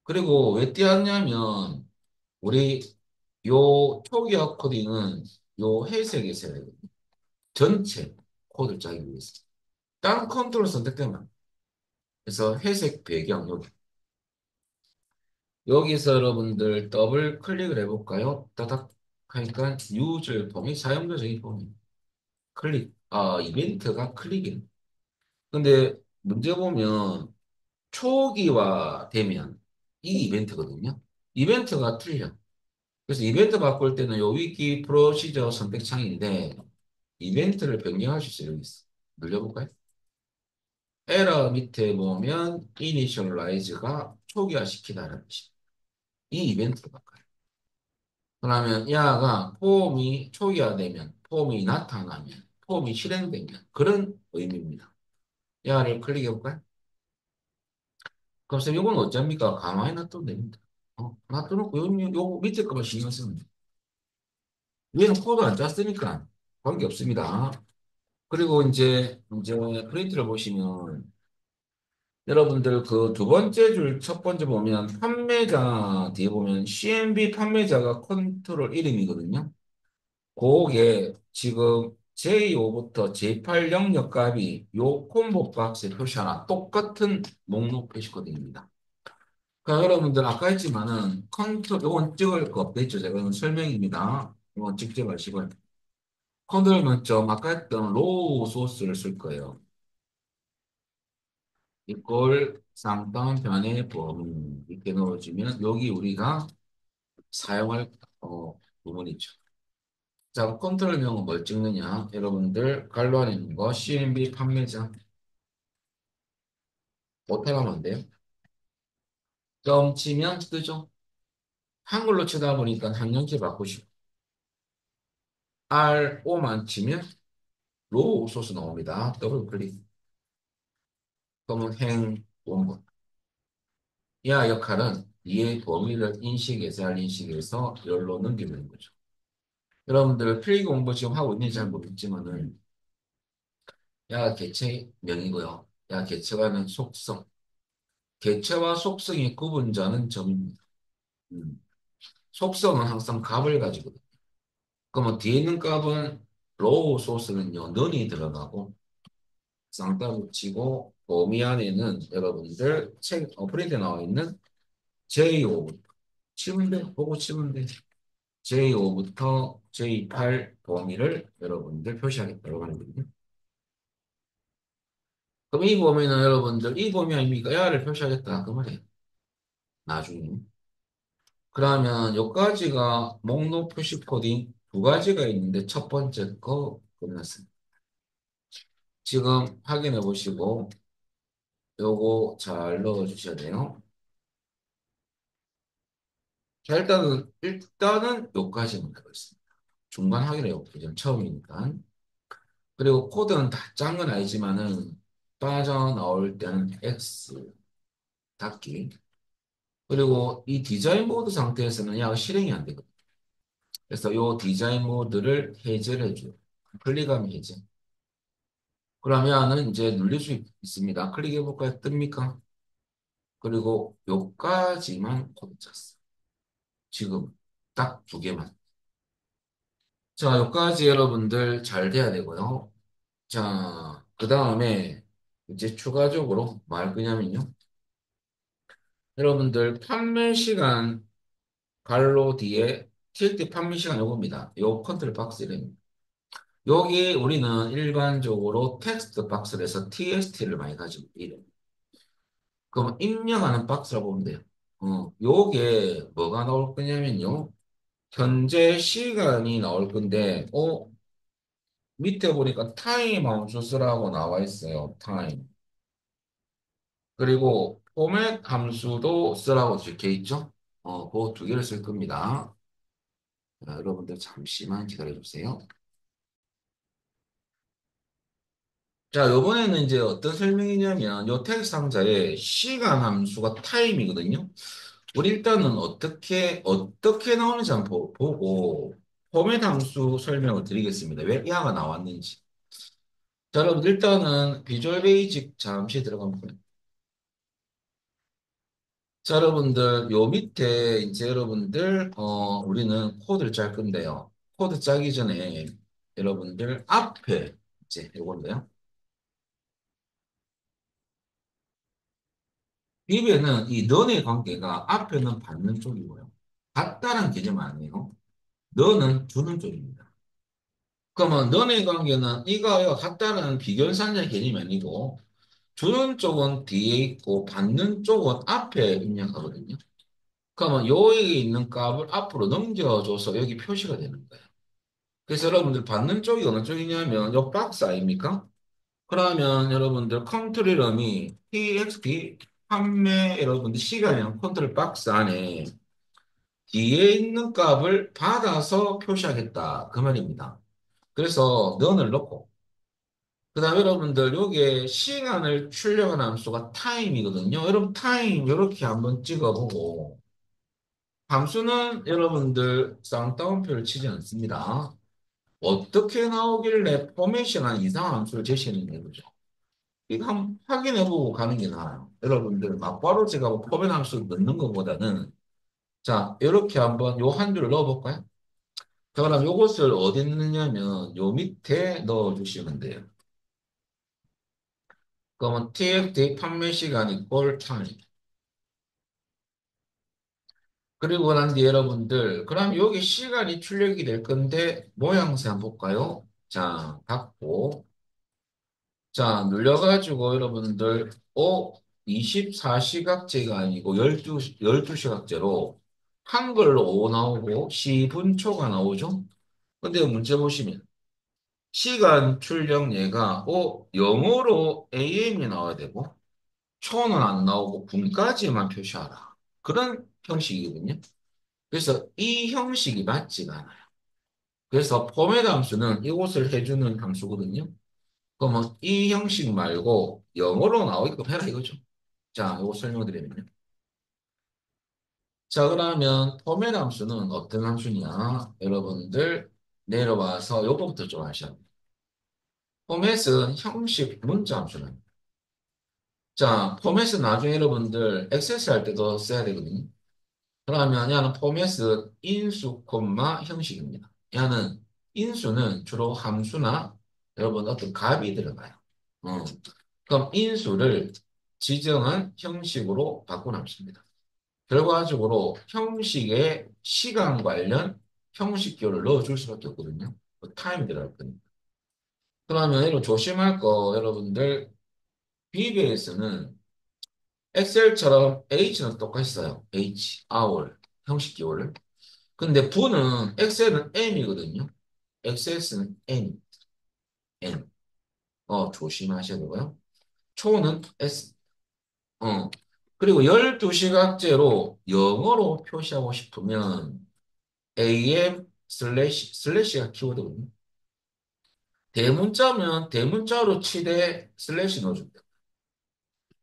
그리고 왜 띄었냐면 우리 요 초기화 코딩은 요 회색에 있어야 되거든요. 전체 코드를 짜기 위해서. 다른 컨트롤 선택되면 그래서 회색 배경 여기. 여기서 여러분들 더블 클릭을 해볼까요? 따닥 하니까 유저 범위, 사용자 정의 범위. 클릭. 아, 이벤트가 클릭이네. 근데 문제 보면 초기화 되면 이 이벤트거든요. 이벤트가 틀려. 그래서 이벤트 바꿀 때는 요 위키 프로시저 선택창인데 이벤트를 변경할 수 있어요. 여기 있어. 눌러볼까요? 에러 밑에 보면 이니셜라이즈가 초기화 시키다라는 뜻이. 이 이벤트를 바꿔요. 그러면 야가 폼이 초기화되면, 폼이 나타나면, 폼이 실행되면 그런 의미입니다. 야를 클릭해볼까요? 그럼 쌤 이건 어쩝니까? 가만히 놔두면 됩니다. 놔두놓고 요 밑에 거만 신경 쓰면 돼요. 위에는 코드 안 짰으니까 관계없습니다. 그리고 이제 프린트를 보시면 여러분들 그 두 번째 줄 첫 번째 보면 판매자 뒤에 보면 CMB 판매자가 컨트롤 이름이거든요. 그게 지금 J5부터 J8 영역 값이 요 콤보 박스에 표시하나 똑같은 목록 표시 코딩입니다. 그러니까 여러분들 아까 했지만은 컨트롤 요건 찍을 거 없겠죠. 제가 이건 설명입니다. 이건 찍지 마시고요. 컨트롤 명점 아까 했던 로우 소스를 쓸 거예요. 이걸 쌍따옴 변의 범위 이렇게 넣어주면 여기 우리가 사용할 부분이죠. 자, 컨트롤명은 뭘 찍느냐? 여러분들 갈로 안에 있는 거 CMB 판매자 오타가면 안 돼요? 점 치면 뜨죠? 한글로 치다 보니까 한영키 바꾸시고 RO만 치면 로우 소스 나옵니다. 더블 클릭. 그러면 행 원본. 야 역할은 이의 범위를 인식해서 인식해서 열로 넘기는 거죠. 여러분들 필기 공부 지금 하고 있는지 잘 모르겠지만은 야 개체명이고요. 야 개체와는 속성. 개체와 속성의 구분자는 점입니다. 음. 속성은 항상 값을 가지거든요. 그러면 뒤에 있는 값은 로우 소스는요, 넌이 들어가고 쌍따 붙이고 범위 안에는 여러분들 책 프린트에 나와 있는 J5 치면 돼. 보고 치면 돼. J5부터 J8 범위를 여러분들 표시하겠다고 하는 거거든요. 그럼 이 범위는 여러분들 이 범위 아닙니까? 야를 표시하겠다 그 말이에요. 나중에. 그러면 여기까지가 목록 표시 코딩 두 가지가 있는데 첫 번째 거 끝났습니다. 지금 확인해 보시고 요거 잘 넣어 주셔야 돼요. 자, 일단은 요까지만 하고 있습니다. 중간 확인해 볼게요. 처음이니까. 그리고 코드는 다 짠 건 아니지만은 빠져나올 때는 X 닫기. 그리고 이 디자인 모드 상태에서는 야 실행이 안 되거든요. 그래서 요 디자인 모드를 해제를 해줘요. 클릭하면 해제. 그러면은 이제 눌릴 수 있습니다. 클릭해 볼까요? 뜹니까? 그리고 요까지만 코드 짰어. 지금 딱 두 개만. 자, 요까지 여러분들 잘 돼야 되고요. 자, 그 다음에 이제 추가적으로 뭐 할 거냐면요. 여러분들 판매 시간 갈로 뒤에 TLT 판매 시간 요겁니다. 요 컨트롤 박스 이름. 여기 우리는 일반적으로 텍스트 박스를 해서 TST를 많이 가지고 이름. 그럼 입력하는 박스라고 보면 돼요. 요게 뭐가 나올 거냐면요. 현재 시간이 나올 건데, 밑에 보니까 타임 함수쓰라고 나와 있어요. 타임. 그리고 포맷 함수도 쓰라고 적혀 있죠. 그 두 개를 쓸 겁니다. 자, 여러분들 잠시만 기다려 주세요. 자, 요번에는 이제 어떤 설명이냐면, 요 텍스트 상자에 시간 함수가 타임이거든요. 우리 일단은 어떻게 나오는지 한번 보고, 포맷 함수 설명을 드리겠습니다. 왜 이하가 나왔는지. 자, 여러분, 일단은 비주얼 베이직 잠시 들어가면 자, 여러분들, 요 밑에 이제 여러분들, 우리는 코드를 짤 건데요. 코드 짜기 전에 여러분들 앞에 이제 요건데요. 입에는 이 너네 관계가 앞에는 받는 쪽이고요. 받다는 개념 아니에요. 너는 주는 쪽입니다. 그러면 너네 관계는 이거와 같다는 비견산의 개념이 아니고 주는 쪽은 뒤에 있고 받는 쪽은 앞에 입력하거든요. 그러면 여기 있는 값을 앞으로 넘겨줘서 여기 표시가 되는 거예요. 그래서 여러분들 받는 쪽이 어느 쪽이냐면 이 박스 아닙니까? 그러면 여러분들 컨트롤럼이 txt 판매 여러분들 시간이랑 컨트롤 박스 안에 뒤에 있는 값을 받아서 표시하겠다 그 말입니다. 그래서 넌을 넣고 그다음에 여러분들 요게 시간을 출력한 함수가 타임이거든요. 여러분 타임 이렇게 한번 찍어보고 함수는 여러분들 쌍따옴표를 치지 않습니다. 어떻게 나오길래 포메이션한 이상한 함수를 제시했는지 보죠. 이거 한번 확인해보고 가는 게 나아요. 여러분들 막바로 제가 뭐 포맷 함수 넣는 것보다는 자 이렇게 한번 요 한 줄을 넣어볼까요? 자 그럼 요것을 어디 넣느냐면 요 밑에 넣어주시면 돼요. 그러면 TFT 판매 시간 이꼴 타임. 그리고 난 뒤에 여러분들 그럼 여기 시간이 출력이 될 건데 모양새 한번 볼까요? 자 받고 자 눌려가지고 여러분들 24시각제가 아니고 12시각제로 한글로 5 나오고 시분초가 나오죠? 근데 문제 보시면 시간 출력예가 영어로 AM이 나와야 되고 초는 안 나오고 분까지만 표시하라. 그런 형식이거든요. 그래서 이 형식이 맞지가 않아요. 그래서 포맷 함수는 이것을 해주는 함수거든요. 그러면 이 형식 말고 영어로 나오게끔 해라 이거죠. 자, 이거 설명드리면요. 자, 그러면 포맷 함수는 어떤 함수냐? 여러분들 내려와서 요거부터 좀 아셔야 돼요. 포맷은 형식 문자 함수는. 자, 포맷은 나중에 여러분들 액세스 할 때도 써야 되거든요. 그러면 얘는 포맷은 인수, 콤마 형식입니다. 얘는 인수는 주로 함수나 여러분 어떤 값이 들어가요. 어. 그럼 인수를 지정한 형식으로 바꿔놨습니다. 결과적으로 형식에 시간 관련 형식교를 넣어줄 수밖에 없거든요. 그 타임이 들어갈 겁니다. 그러면 여러분 조심할 거 여러분들 VBS는 엑셀처럼 H는 똑같이 써요. H, hour, 형식기호를. 근데 분은 엑셀은 M이거든요. XS는 N, N. 조심하셔야 되고요. 초는 S. 어. 그리고 12시각제로 영어로 표시하고 싶으면 AM 슬래시가 키워드거든요. 대문자면 대문자로 치되 슬래시 넣어줍니다.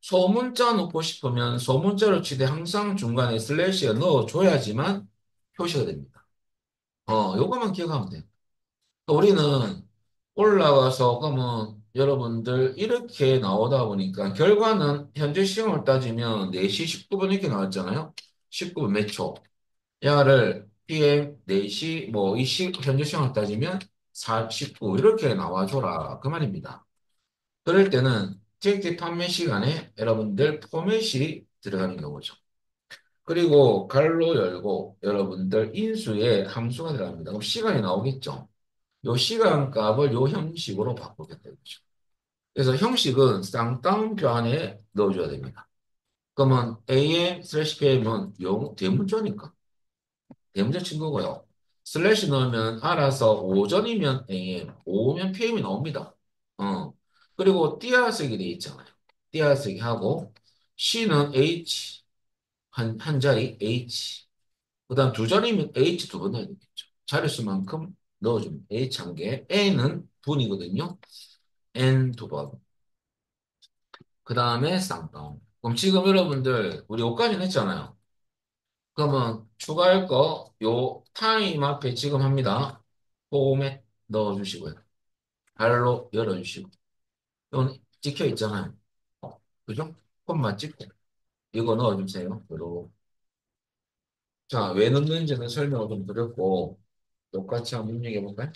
소문자 넣고 싶으면 소문자로 치되 항상 중간에 슬래시를 넣어줘야지만 표시가 됩니다. 요거만 기억하면 돼요. 우리는 올라가서 그러면 여러분들 이렇게 나오다 보니까 결과는 현재 시험을 따지면 4시 19분 이렇게 나왔잖아요. 19분 몇 초? 야를 PM 4시 뭐 현재 시험을 따지면 49 이렇게 나와줘라 그 말입니다. 그럴 때는 TXT 판매 시간에 여러분들 포맷이 들어가는 경우죠. 그리고 갈로 열고 여러분들 인수에 함수가 들어갑니다. 그럼 시간이 나오겠죠. 요 시간 값을 요 형식으로 바꾸겠다 이거죠. 그래서 형식은 쌍따옴표 안에 넣어줘야 됩니다. 그러면 AM/PM은 대문자니까 대문자 친구고요. 슬래시 넣으면 알아서 오전이면 AM, 오후면 PM이 나옵니다. 어. 그리고 띄어쓰기 돼 있잖아요. 띄어쓰기 하고 C는 H 한 자리 H 그다음 두 자리면 H 두 번 넣어야 되겠죠. 자릿수만큼 넣어줍니다. H 한 개. N은 분이거든요. N 두 번. 그 다음에 쌍따옴. 그럼 지금 여러분들 우리 여기까지는 했잖아요. 그러면 추가할 거 요 타임 앞에 지금 합니다. 포맷 넣어주시고요. 발로 열어주시고. 이건 찍혀 있잖아요. 그죠? 콤마 찍고 이거 넣어주세요. 그리고 자, 왜 넣는지는 설명을 좀 드렸고 똑같이 한번 입력해 볼까요?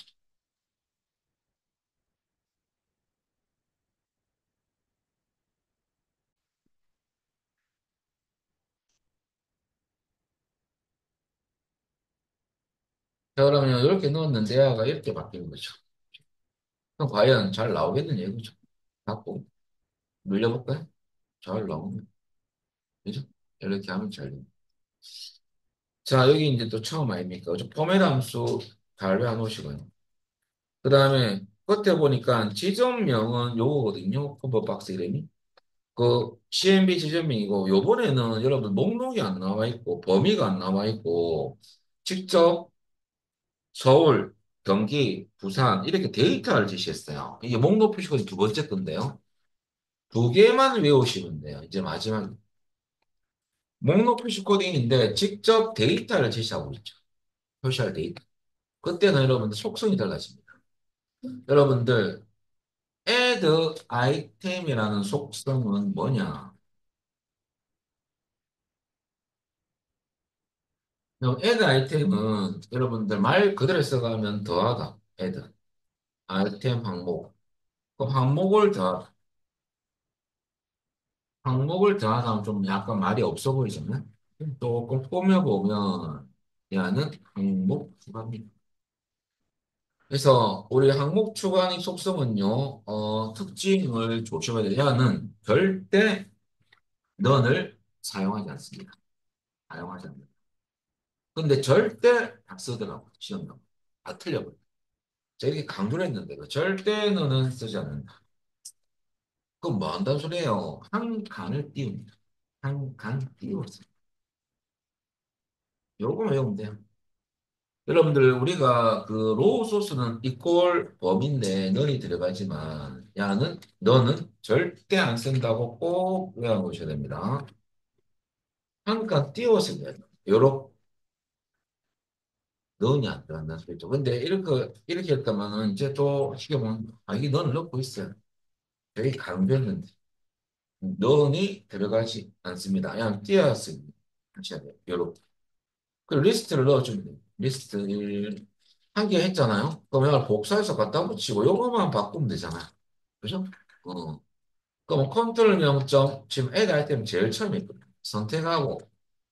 자, 그러면 이렇게 넣었는데 얘가 이렇게 바뀌는 거죠. 그럼 과연 잘 나오겠느냐 이거죠. 갖고 눌려볼까요? 잘 나오네. 그죠? 이렇게 하면 잘 돼요. 자, 여기 이제 또 처음 아닙니까? 그죠? 포맷 함수 발효해 놓으시고요. 그 다음에 끝에 보니까 지점명은 요거거든요. 컴버박스 이름이. 그 CMB 지점명이고 요번에는 여러분 목록이 안 나와 있고 범위가 안 나와 있고 직접 서울, 경기, 부산 이렇게 데이터를 제시했어요. 이게 목록 표시코드 두 번째 건데요. 두 개만 외우시면 돼요. 이제 마지막 목록 표시 코딩인데 직접 데이터를 제시하고 있죠. 표시할 데이터. 그때는 여러분들 속성이 달라집니다. 여러분들 add item이라는 속성은 뭐냐? 그럼 add item은 여러분들 말 그대로 써가면 더하다. add item 항목. 그 항목을 더하다 하면 좀 약간 말이 없어 보이잖아요. 조금 꾸며보면 얘는 항목 추가입니다. 그래서 우리 항목 추가하는 속성은요, 특징을 조심해야 돼요. 얘는 절대 넌을 사용하지 않습니다. 사용하지 않는다. 근데 절대 다 쓰더라고, 시험용. 다 틀려버려. 제가 이렇게 강조를 했는데, 절대 너는 쓰지 않는다. 그럼 뭐 한다는 소리예요? 한 간을 띄웁니다. 한 간 띄워서. 요거만 외우면 돼요. 여러분들, 우리가 그 로우 소스는 이퀄 범인데 넌이 들어가지만, 야는, 너는 절대 안 쓴다고 꼭 외워놓으셔야 됩니다. 한 칸 띄워서 돼요. 요렇게 넌이 안 들어간다는 소리죠. 근데 이렇게 했다면은 이제 또 어떻게 보면, 아, 이게 넌을 넣고 있어요. 되게 강조했는데. 넌이 들어가지 않습니다. 그냥 띄어서 하셔야 돼요. 요렇게. 그 리스트를 넣어주면 돼요. 리스트 한 개 했잖아요. 그럼 이걸 복사해서 갖다 붙이고 요거만 바꾸면 되잖아요. 그죠? 어. 그럼 컨트롤 0점 지금 add 아이템 제일 처음에 있거든요. 선택하고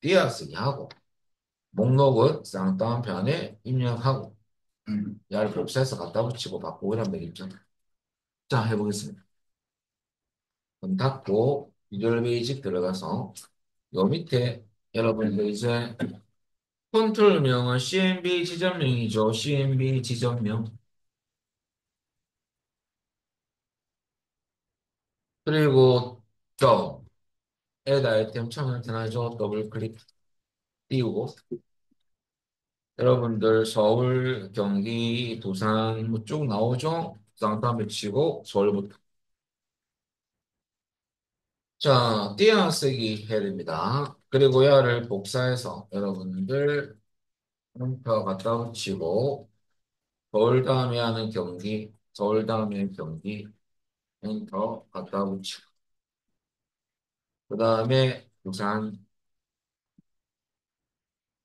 띄어쓰기 하고 목록은 쌍따옴편에 입력하고 야를 복사해서 갖다 붙이고 바꾸고 이러면 되겠죠. 자, 해보겠습니다. 그럼 닫고 비주얼 베이직 들어가서 요 밑에 여러분들 이제 컨트롤명은 CMB 지점명이죠. CMB 지점명. 그리고 점 add 아이템 처음에 나타나죠. 더블 클릭 띄우고 여러분들 서울, 경기, 부산 뭐 쭉 나오죠? 쌍따옴 치고 서울부터. 자, 띄어쓰기 해야 됩니다. 그리고 얘를 복사해서 여러분들 홈표 갖다 붙이고 서울 다음에 하는 경기, 서울 다음에 경기 엔터 갖다 붙이고 그 다음에 부산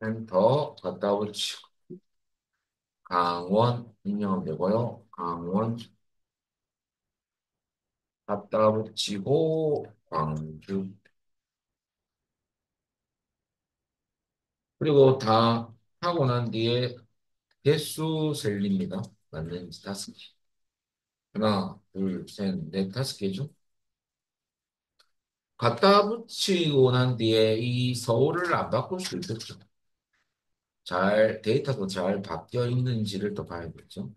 엔터 갖다 붙이고 강원 입력하면 되고요. 강원 갖다 붙이고 광주 그리고 다 하고 난 뒤에 개수 셀입니다. 맞는지 다섯 개. 하나, 둘, 셋, 넷, 다섯 개죠. 갖다 붙이고 난 뒤에 이 서울을 안 바꿀 수 있겠죠. 데이터도 잘 바뀌어 있는지를 또 봐야겠죠.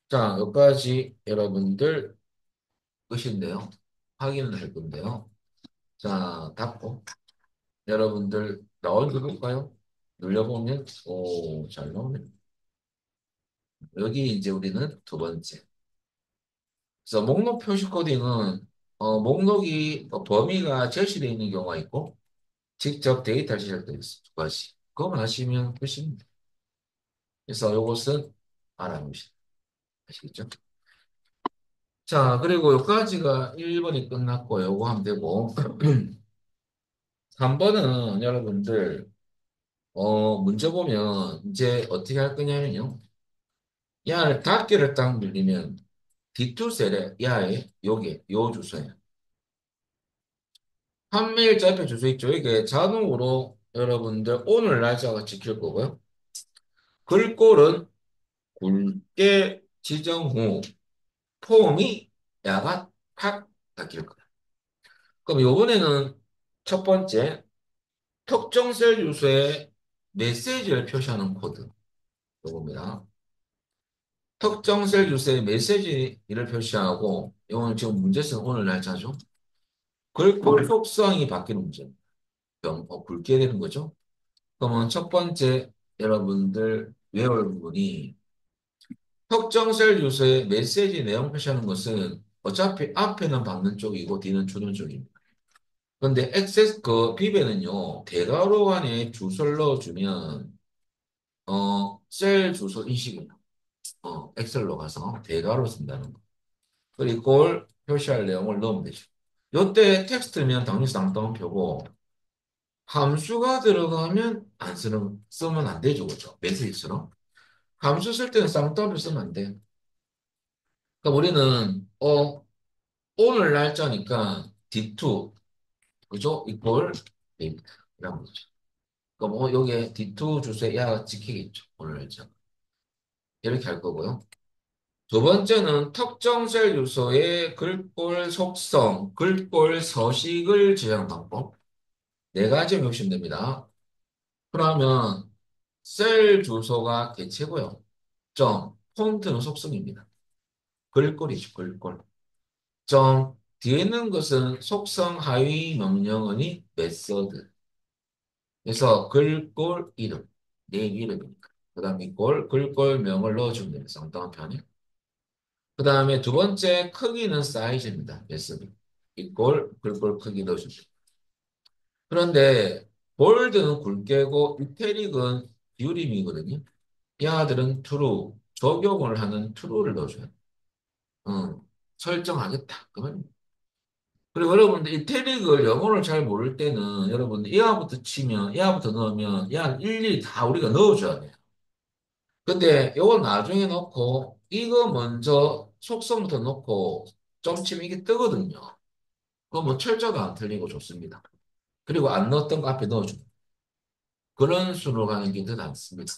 자, 여기까지 여러분들 끝인데요. 확인을 할 건데요. 자, 닫고 여러분들 나오는 거 볼까요? 눌러보면 오, 잘 나오네. 여기 이제 우리는 두 번째. 그래서 목록 표시 코딩은 목록이 범위가 제시되어 있는 경우가 있고 직접 데이터를 제시할 때 있어. 두 가지. 그거만 하시면 끝입니다. 그래서 이것은 알아보시죠. 아시겠죠? 자, 그리고 여기까지가 1번이 끝났고 요거 하면 되고 3번은 여러분들 문제 보면 이제 어떻게 할 거냐면요. 야를 닫기를 딱 누르면 D2셀에 야의 요게 요 주소예요. 판매일자 앞에 주소 있죠. 이게 자동으로 여러분들 오늘 날짜가 찍힐 거고요. 글꼴은 굵게 지정 후 폼이 야가 팍 닫힐 거야. 그럼 요번에는 첫 번째 특정 셀 주소에 메시지를 표시하는 코드 요겁니다. 특정 셀 주소에 메시지를 표시하고 이거는 지금 문제 쓴 오늘 날짜죠. 글꼴 속성이 바뀌는 문제. 굵게 되는 거죠. 그러면 첫 번째 여러분들 외울 부분이 특정 셀 주소에 메시지 내용 표시하는 것은 어차피 앞에는 받는 쪽이고 뒤는 주는 쪽입니다. 그런데 비배는요, 대괄호 안에 주소를 넣어주면, 셀 주소 인식이에요. 엑셀로 가서 대괄호 쓴다는 거. 그리고 그걸 표시할 내용을 넣으면 되죠. 요때 텍스트면 당연히 쌍따옴표고, 함수가 들어가면 쓰면 안 되죠. 그죠? 메시지처럼. 함수 쓸 때는 쌍따옴표 쓰면 안 돼. 그러니까 우리는, 오늘 날짜니까 D2, 그죠? 이걸 데이트. 이라는 거죠. 그럼 여기에 D2 주소에 야가 찍히겠죠. 오늘 날짜. 이렇게 할 거고요. 두 번째는 특정 셀 주소의 글꼴 속성, 글꼴 서식을 제한 방법. 네 가지 외우시면 됩니다. 그러면 셀 주소가 개체고요. 폰트는 속성입니다. 글꼴이죠, 글꼴. 뒤에 있는 것은 속성 하위 명령어니 메서드. 그래서 글꼴 이름, 내 이름이니까. 그 다음에 글꼴명을 넣어주면 됩니다. 쌍따옴 편에. 그 다음에 두 번째 크기는 사이즈입니다. 메서드. 글꼴 크기 넣어주면 됩니다. 그런데 볼드는 굵게고 이태릭은 비울임이거든요. 이 아들은 true, 적용을 하는 true를 넣어줘요. 설정하겠다. 그러면 그리고 여러분들 이 태릭을 영어를 잘 모를 때는 여러분들 이하부터 치면 이하부터 넣으면 야 일일이 다 우리가 넣어줘야 돼요. 근데 이걸 나중에 넣고 이거 먼저 속성부터 넣고 점 치면 이게 뜨거든요. 그거 뭐 철자도 안 틀리고 좋습니다. 그리고 안 넣었던 거 앞에 넣어주고 그런 수로 가는 게 더 낫습니다.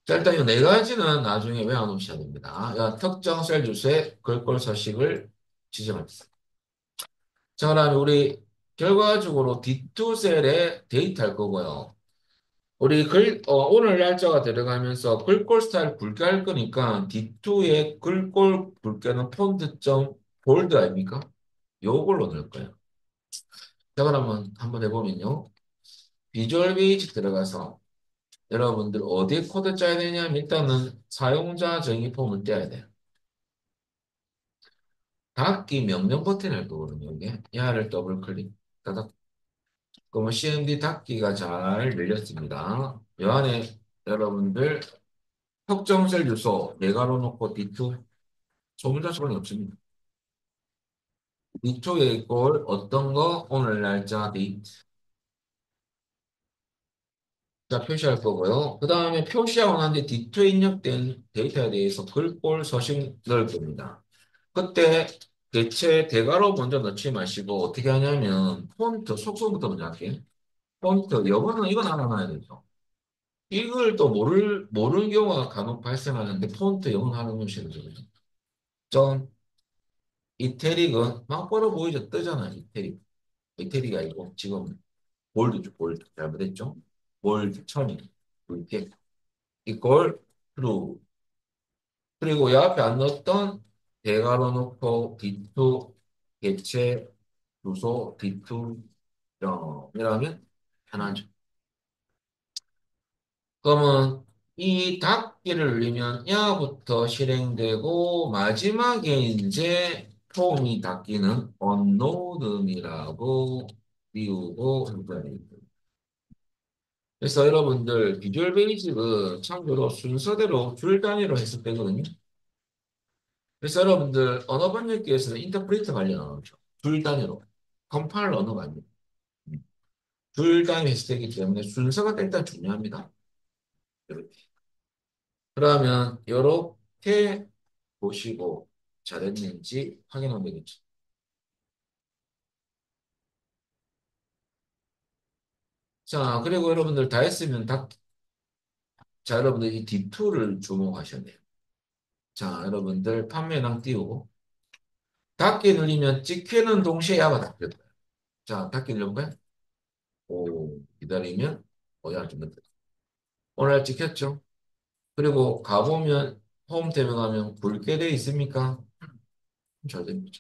자, 일단 이 네 가지는 나중에 외워놓으셔야 됩니다. 특정 셀 주소에 글꼴 서식을 지정합니다. 자, 그다음에 우리 결과적으로 D2 셀에 데이트 할 거고요. 우리 오늘 날짜가 들어가면서 글꼴 스타일 굵게 할 거니까 D2의 글꼴 굵게는 폰트.점 볼드 아닙니까? 요걸로 넣을 거예요. 자, 그러면 한번 해보면요. 비주얼 베이직 들어가서 여러분들 어디에 코드 짜야 되냐면 일단은 사용자 정의 폼을 떼야 돼요. 닫기 명령 버튼 할 거거든요. 이게 야를 더블 클릭. 따닥. 그러면 CMD 닫기가 잘 열렸습니다. 이 안에 여러분들 특정 셀 주소 내가로 놓고 D2 소문자 수반이 없습니다. D2에 있고 어떤 거 오늘 날짜 데이트 자 표시할 거고요. 그 다음에 표시하고 난 뒤에 D2에 입력된 데이터에 대해서 글꼴 서식 넣을 겁니다. 그때 대체 대괄호 먼저 넣지 마시고 어떻게 하냐면 폰트 속성부터 먼저 할게요. 폰트 영어는 이건 알아놔야 되죠. 이걸 또 모르는 경우가 간혹 발생하는데 폰트 영어 하는 것이 되죠. 점 이태릭은 막 벌어 보이죠? 뜨잖아, 이태릭. 이태릭이 아니고 지금 볼드죠, 볼드. 잘못했죠? 볼드 천이 이렇게 이걸 true. 그리고 이 앞에 안 넣었던 대괄호 놓고 D2 개체 주소 D2 이라면 편하죠. 그러면 이 닫기를 누르면 야부터 실행되고 마지막에 이제 폼이 닫기는 언로드이라고 띄우고 해줍니다. 그래서 여러분들 비주얼 베이직은 참고로 순서대로 줄 단위로 했을 때거든요. 그래서 여러분들 언어 번역기에서는 인터프리터 관련 언어죠. 줄 단위로. 컴파일러 언어가 아닙니다. 줄 단위 했을 때이기 때문에 순서가 일단 중요합니다. 이렇게. 그러면 이렇게 보시고 잘했는지 확인하면 되겠죠. 자, 그리고 여러분들 다 했으면 닫기. 자, 여러분들 이 D2를 주목하셔야 돼요. 자, 여러분들 판매량 띄우고 닫기 눌리면 찍히는 동시에 야가 닫혀요. 자, 닫기 눌러볼까요? 오, 기다리면 야, 좀 늦다. 오늘 찍혔죠? 그리고 가보면 홈 탭에 가면 굵게 돼 있습니까? 잘 됩니다.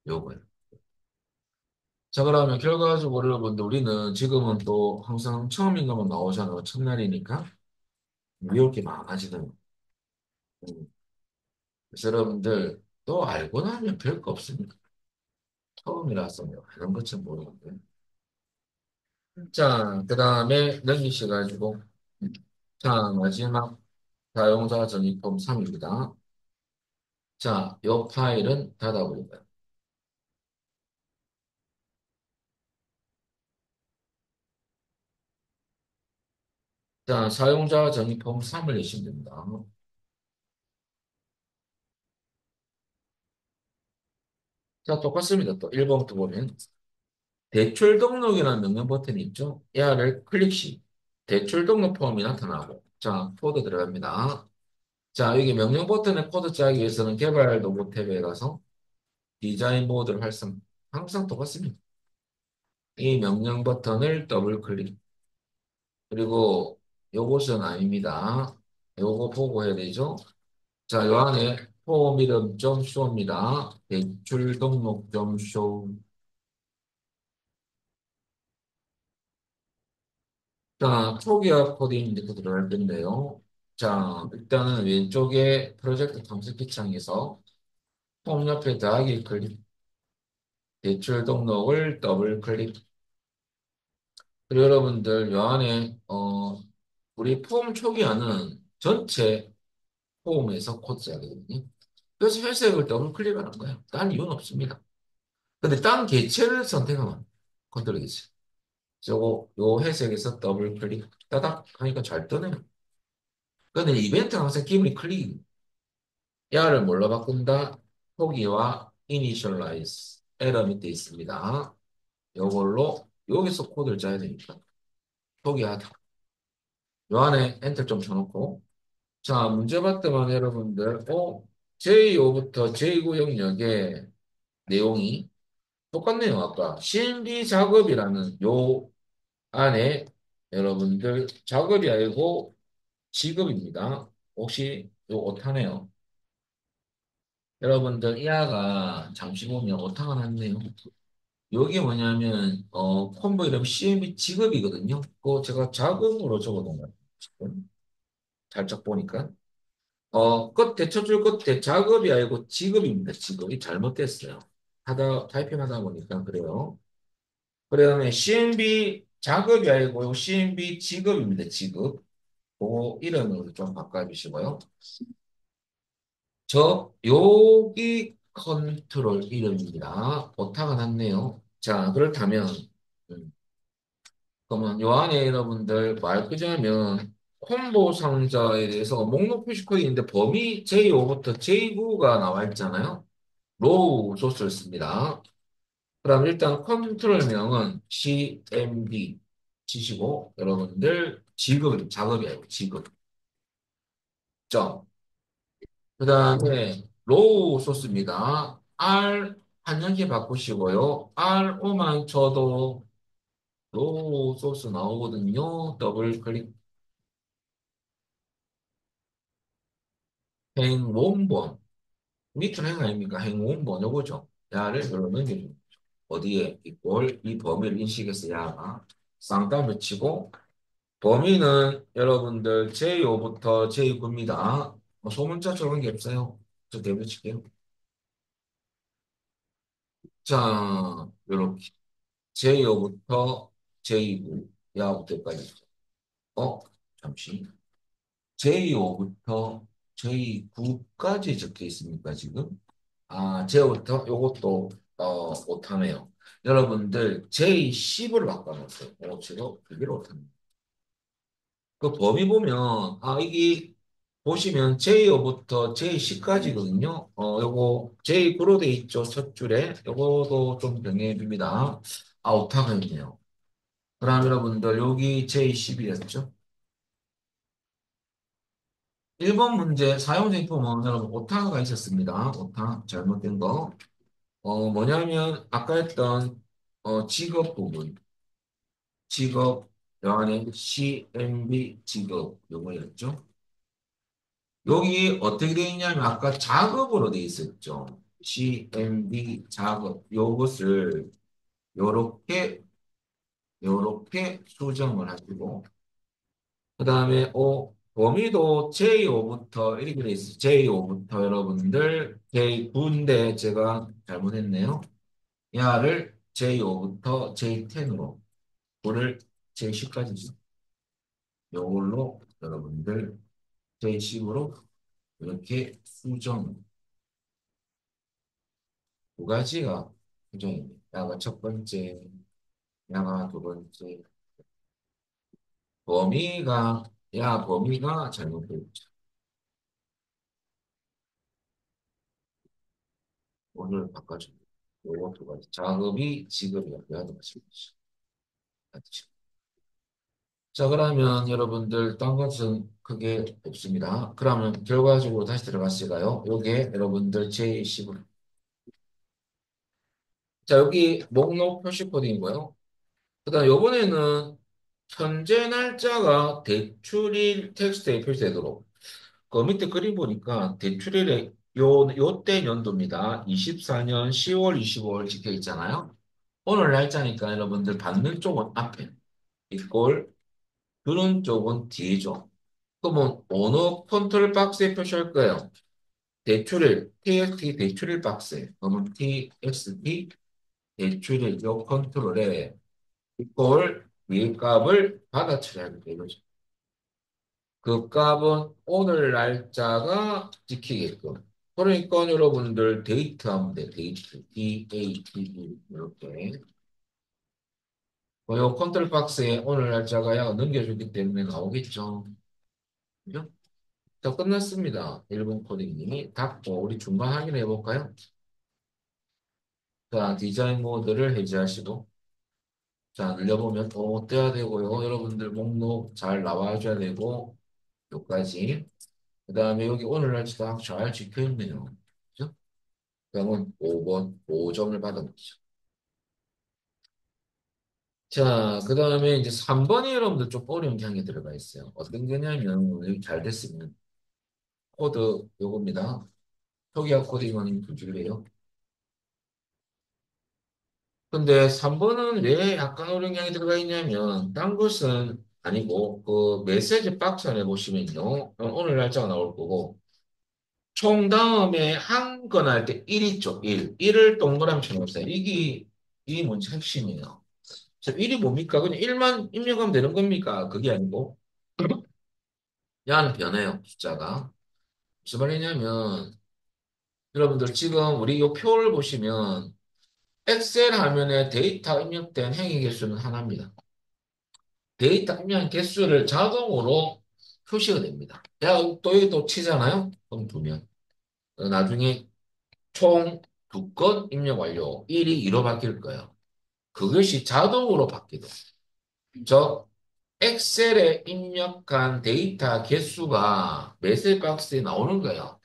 요거예요. 자, 그러면 결과적으로 여러분들 우리는 지금은 또 항상 처음인 것만 나오잖아요. 첫날이니까. 미울 게 많아지는. 음. 그래서 여러분들 또 알고 나면 별거 없습니다. 처음이라서 뭐 이런 것좀 모르는데. 자, 그 다음에 넘기셔가지고. 자, 마지막 사용자 전입 폼 3입니다. 자, 이 파일은 닫아버립니다. 자, 사용자 전입 폼 3을 내시면 됩니다. 자, 똑같습니다. 또 1번부터 보면 대출 등록이라는 명령 버튼이 있죠. 얘를 클릭 시 대출 등록 폼이 나타나고 자, 코드 들어갑니다. 자, 여기 명령 버튼에 코드 짜기 위해서는 개발 도구 탭에 가서 디자인 모드를 활성. 항상 똑같습니다. 이 명령 버튼을 더블 클릭. 그리고 요것은 아닙니다. 요거 보고 해야 되죠. 자, 요 안에 폼 이름 좀 쇼입니다. 대출 등록 좀 쇼. 자, 초기화 코딩 이렇게 들어갈 텐데요. 자, 일단은 왼쪽에 프로젝트 탐색기 창에서 폼 옆에 더하기 클릭, 대출 등록을 더블 클릭. 그리고 여러분들 요 안에 우리 폼 초기화는 전체 폼에서 코드 짜야 되거든요. 그래서 회색을 더블 클릭하는 거예요. 딴 이유는 없습니다. 근데 딴 개체를 선택하면 컨트롤 개체. 저거 요 회색에서 더블 클릭 따닥 하니까 잘 뜨네요. 근데 이벤트는 항상 기본이 클릭. 야를 뭘로 바꾼다? 포기와 initialize 에러 밑에 있습니다. 요걸로 여기서 코드를 짜야 되니까 포기하다. 요 안에 엔터 좀 쳐놓고 자 문제 봤더만 여러분들 J5부터 J9 영역의 내용이 똑같네요. 아까 CND 작업이라는 요 안에 여러분들 작업이 아니고 지급입니다. 혹시 요 오타네요. 여러분들 이하가 잠시 보면 오타가 났네요. 여기 뭐냐면 콤보 이름 CMB 지급이거든요. 그거 제가 자금으로 적어놓은 거예요. 지금 살짝 보니까 끝 대처줄 끝에 작업이 아니고 지급입니다. 지급이 잘못됐어요. 타이핑하다 보니까 그래요. 그다음에 CMB 작업이 아니고 CMB 지급입니다. 지급. 그 이름을 좀 바꿔주시고요. 여기 컨트롤 이름입니다. 오타가 났네요. 자, 그렇다면, 음, 그러면 요 안에 여러분들 말 그자면 콤보 상자에 대해서 목록 표시 코드인데 범위 J5부터 J9가 나와 있잖아요. 로우 소스를 씁니다. 그럼 일단 컨트롤명은 CMD 치시고 여러분들 지급, 작업이 아니고 지급. 점. 그 다음에 로우 소스입니다. R 한영기 바꾸시고요. RO만 쳐도 로우 소스 나오거든요. 더블 클릭 행원본. 밑으로 행 아닙니까? 행원본 요거죠. 야를 눌러 넘겨줍니다. 어디에 이걸 이 범위를 인식해서 야가 쌍따옴을 치고 범위는 여러분들 J5부터 J9입니다. 소문자 적은 게 없어요. 저 대표 칠게요. 자, 요렇게. J5부터 J9, 야부터까지. 어, 잠시. J5부터 J9까지 적혀 있습니까, 지금? 아, J부터 요것도, 못하네요. 여러분들, J10을 바꿔놨어요. 제가 그게 못합니다. 그 범위 보면, 이게, 보시면 J5부터 J10까지거든요. 요거 J9로 돼 있죠, 첫 줄에. 요거도 좀 병행해 줍니다. 오타가 있네요. 그럼 여러분들 여기 J10이었죠? 1번 문제 사용제품은 여러분 오타가 있었습니다. 오타 잘못된 거. 뭐냐면 아까 했던 직업 부분, 직업 요 안에 CMB 직업 요거였죠. 여기 어떻게 되어 있냐면 아까 작업으로 되어 있었죠. CMB 작업 요것을 요렇게 요렇게 수정을 하시고 그다음에 범위도 J5부터 이렇게 돼 있어요. J5부터 여러분들 J9인데 제가 잘못했네요. 야를 J5부터 J10으로 를 J10까지 요걸로 여러분들 J10으로 이렇게 수정 두 가지가 수정입니다. 야가 첫 번째, 야가 두 번째. 범위가 범위가 잘못되어 있죠. 오늘 바꿔줍니다. 요거 두 가지. 작업이 직업이었고요. 하는 것이죠. 자, 그러면 여러분들 딴 것은 크게 없습니다. 그러면 결과적으로 다시 들어갔을까요? 요게 여러분들 J10. 자, 여기 목록 표시 코딩이고요. 그다음 요번에는 현재 날짜가 대출일 텍스트에 표시되도록 그 밑에 그림 보니까 대출일에 요때 연도입니다. 24년 10월 25일 찍혀 있잖아요. 오늘 날짜니까 여러분들 받는 쪽은 앞에 있고 들은 쪽은 뒤죠. 그러면 어느 컨트롤 박스에 표시할 거예요? 대출일, TXT 대출일 박스에. 그러면 TXT 대출일 요 컨트롤에 이걸 위값을 받아쳐야 합니다. 이거죠. 그 값은 오늘 날짜가 찍히게끔. 그러니까 여러분들 데이트 하면 돼. 데이트. DATE. 이렇게. 요 컨트롤 박스에 오늘 날짜가 약 넘겨주기 때문에 나오겠죠. 그죠? 자, 끝났습니다. 1번 코딩님이 닫고 우리 중간 확인해 볼까요? 자, 디자인 모드를 해제하시고 자, 늘려보면 떼야 되고요. 여러분들 목록 잘 나와줘야 되고 여기까지. 그 다음에 여기 오늘 날짜 잘 찍혀 있네요. 그죠? 그러면 5번, 5점을 받아보죠. 자, 그 다음에 이제 3번이 여러분들 좀 어려운 게 한 개 들어가 있어요. 어떤 게냐면 여기 잘 됐으면 코드 요겁니다. 표기화 코딩은 두 줄이에요. 근데 3번은 왜 약간 어려운 게 들어가 있냐면 딴 것은 아니고 그 메시지 박스 안에 보시면요. 오늘 날짜가 나올 거고 총 다음에 한 건 할 때 1 있죠. 1. 1을 동그라미 쳐놓으세요. 이 문제 핵심이에요. 자, 1이 뭡니까? 그냥 1만 입력하면 되는 겁니까? 그게 아니고 야는 변해요. 숫자가. 무슨 말이냐면 여러분들 지금 우리 이 표를 보시면 엑셀 화면에 데이터 입력된 행위 개수는 하나입니다. 데이터 입력 개수를 자동으로 표시가 됩니다. 야, 또 여기 또 치잖아요? 그럼 두면. 나중에 총 두 건 입력 완료. 1이 2로 바뀔 거예요. 그것이 자동으로 바뀌도. 저 엑셀에 입력한 데이터 개수가 메시지 박스에 나오는 거예요.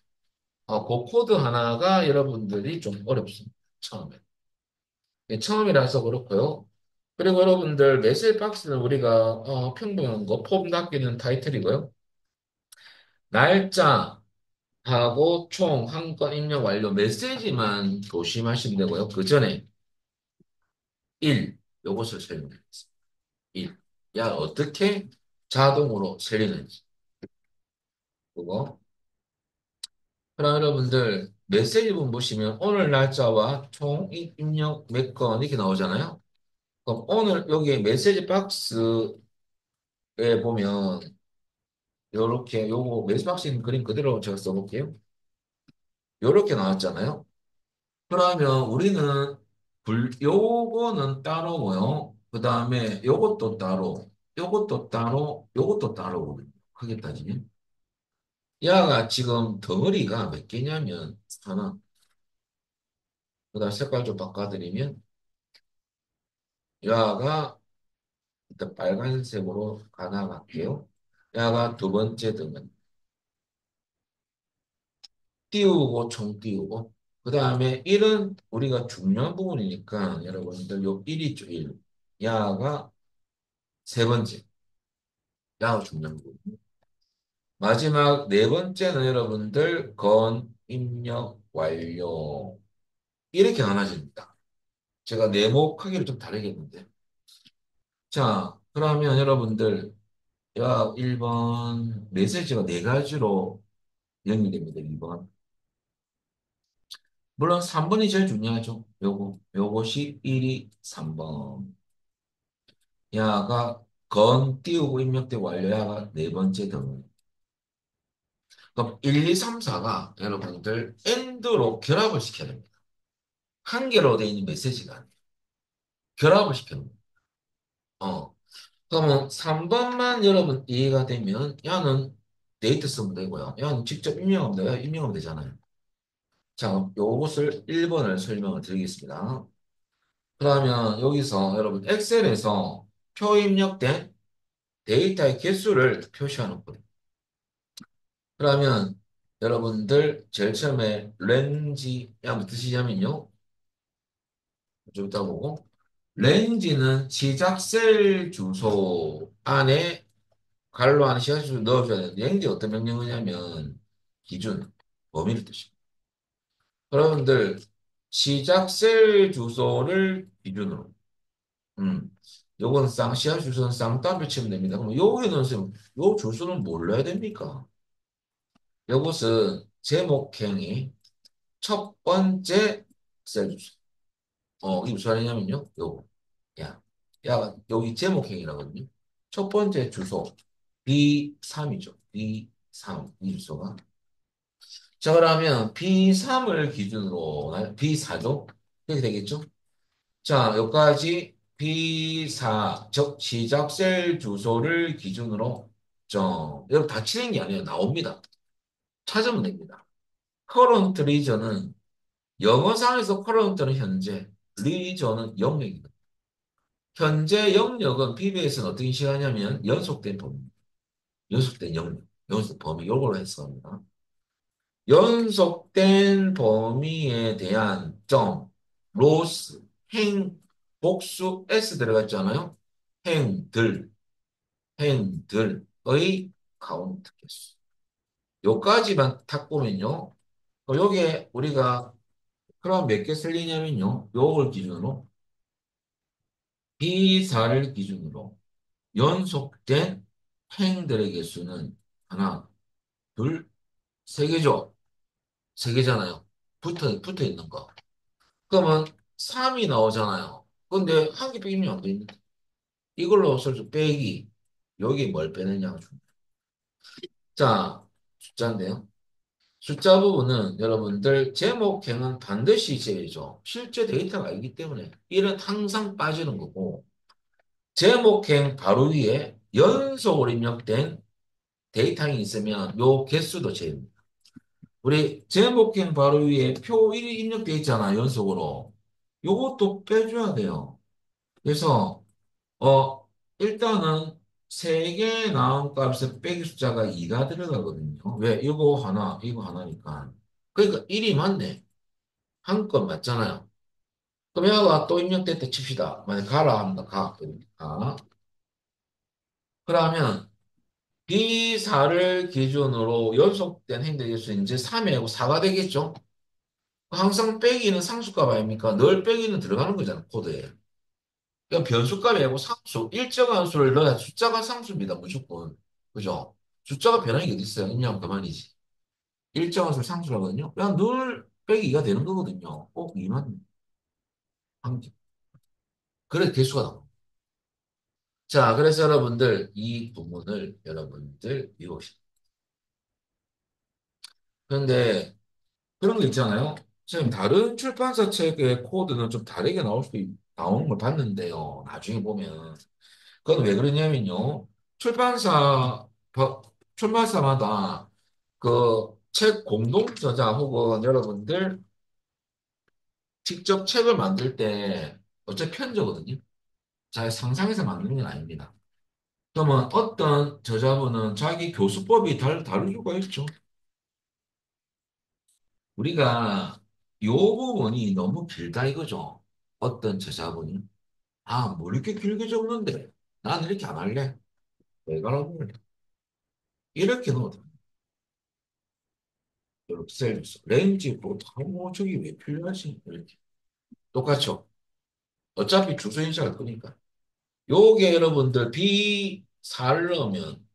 그 코드 하나가 여러분들이 좀 어렵습니다. 처음에. 처음이라서 그렇고요. 그리고 여러분들 메시지 박스는 우리가 평범한 거 폼 낚이는 타이틀이고요. 날짜하고 총 한 건 입력 완료 메시지만 조심하시면 되고요. 그 전에 1 요것을 설명드리겠습니다. 1. 야 어떻게 자동으로 세리는지 그거. 그럼 여러분들 메시지분 보시면 오늘 날짜와 총 입력 몇 건 이렇게 나오잖아요. 그럼 오늘 여기 메시지 박스에 보면 요렇게 요거 메시지 박스 있는 그림 그대로 제가 써볼게요. 요렇게 나왔잖아요. 그러면 우리는 요거는 따로고요. 그 다음에 요것도 따로, 요것도 따로, 요것도 따로거든요. 크게 따지면. 야가 지금 덩어리가 몇 개냐면 하나. 그 다음 색깔 좀 바꿔드리면 야가 일단 빨간색으로 하나 갈게요. 야가 두 번째 덩어리. 띄우고 총 띄우고 그 다음에 1은 우리가 중요한 부분이니까 여러분들 요 1이 있죠 1. 야가 세 번째 야가 중요한 부분. 마지막 네 번째는 여러분들 건 입력 완료 이렇게 나눠집니다. 제가 네모하기를 좀 다르게 했는데 자 그러면 여러분들 야 1번 메시지가 네 가지로 연결됩니다. 2번 물론 3번이 제일 중요하죠. 요것이 1이 3번 야가 건 띄우고 입력되고 완료야가 네 번째 등 그럼 1, 2, 3, 4가 여러분들 엔드로 결합을 시켜야 됩니다. 한 개로 되어 있는 메시지가 아니에요. 결합을 시켜야 됩니다. 어. 그러면 3번만 여러분 이해가 되면 야는 데이트 쓰면 되고요. 야는 직접 입력하면 돼요. 입력하면 되잖아요. 자, 그럼 요것을 1번을 설명을 드리겠습니다. 그러면 여기서 여러분 엑셀에서 표 입력된 데이터의 개수를 표시하는 거예요. 그러면 여러분들 제일 처음에 렌지 무슨 뜻이냐면요. 좀 이따 보고 렌지는 시작 셀 주소 안에 갈로 안에 시작 주소 넣어줘야 되는데 렌지 어떤 명령이냐면 기준 범위를 뜻입니다. 여러분들 시작 셀 주소를 기준으로 요건 시작 주소는 쌍따블 치면 됩니다. 그럼 여기는 선생님 요 주소는 뭘 넣어야 됩니까? 요것은 제목행이 첫 번째 셀 주소. 이게 무슨 말이냐면요. 요거. 야, 여기 제목행이라거든요. 첫 번째 주소 B3이죠. B3 이 주소가. 자, 그러면 B3을 기준으로 B4죠. 이렇게 되겠죠? 자, 여기까지 B4 즉 시작 셀 주소를 기준으로 여러분 다 치는 게 아니에요. 나옵니다. 찾으면 됩니다. 커런트 리전은 영어상에서 커런트는 현재, 리전은 영역입니다. 현재 영역은 PBS는 어떻게 시하냐면 연속된 범위, 연속된 영역, 연속 범위 요걸로 해석합니다. 연속된 범위에 대한 점, 로스, 행, 복수, S 들어갔잖아요. 행들, 행들의 카운트 개수. 요까지만 딱 보면요. 요게 우리가 그럼 몇 개 쓸리냐면요. 요걸 기준으로 B4를 기준으로 연속된 행들의 개수는 하나, 둘, 세 개죠. 세 개잖아요. 붙어 있는 거. 그러면 3이 나오잖아요. 근데 한 개 빼기면 안 되는데. 이걸로 쓸수 빼기. 여기 뭘 빼느냐. 자, 숫자인데요. 숫자 부분은 여러분들 제목행은 반드시 제외죠. 실제 데이터가 있기 때문에 1은 항상 빠지는 거고 제목행 바로 위에 연속으로 입력된 데이터가 있으면 요 개수도 제외입니다. 우리 제목행 바로 위에 표 1이 입력돼 있잖아 연속으로. 요것도 빼줘야 돼요. 그래서 일단은 3개 나온 값에 빼기 숫자가 2가 들어가거든요. 왜? 이거 하나니까. 그러니까 1이 맞네. 한 건 맞잖아요. 그럼 얘가 또 입력됐다 칩시다. 만약 가라 합니다. 가. 그러면 B4를 기준으로 연속된 행동의 수 이제 3이 아니고 4가 되겠죠? 항상 빼기는 상수값 아닙니까? 늘 빼기는 들어가는 거잖아, 코드에. 그러니까 변수값이 아니고 상수, 일정한 수를 넣어야 숫자가 상수입니다, 무조건. 그죠? 숫자가 변하는 게 어디 있어요? 입력하면 그만이지. 일정한 수를 상수라거든요. 그냥 늘 빼기 2가 되는 거거든요. 꼭 2만 한 개. 그래, 개수가 나와. 자, 그래서 여러분들, 이 부분을 여러분들 외우시 그런데 그런 거 있잖아요. 지금 다른 출판사 책의 코드는 좀 다르게 나오는 걸 봤는데요. 나중에 보면. 그건 왜 그러냐면요. 출판사, 출판사마다 그 책 공동 저자 혹은 여러분들 직접 책을 만들 때 어차피 편저거든요. 잘 상상해서 만드는 건 아닙니다. 그러면 어떤 저자분은 자기 교수법이 다를 수가 있죠. 우리가 요 부분이 너무 길다 이거죠. 어떤 저자분이. 아, 뭐 이렇게 길게 적는데. 나는 이렇게 안 할래. 왜 가라고 그래. 이렇게 넣어도 이렇게 셀수 렌즈 뭐 저기 왜 필요하지? 이렇게. 똑같죠. 어차피 주소 인식할 거니까. 요게 여러분들 B4를 넣으면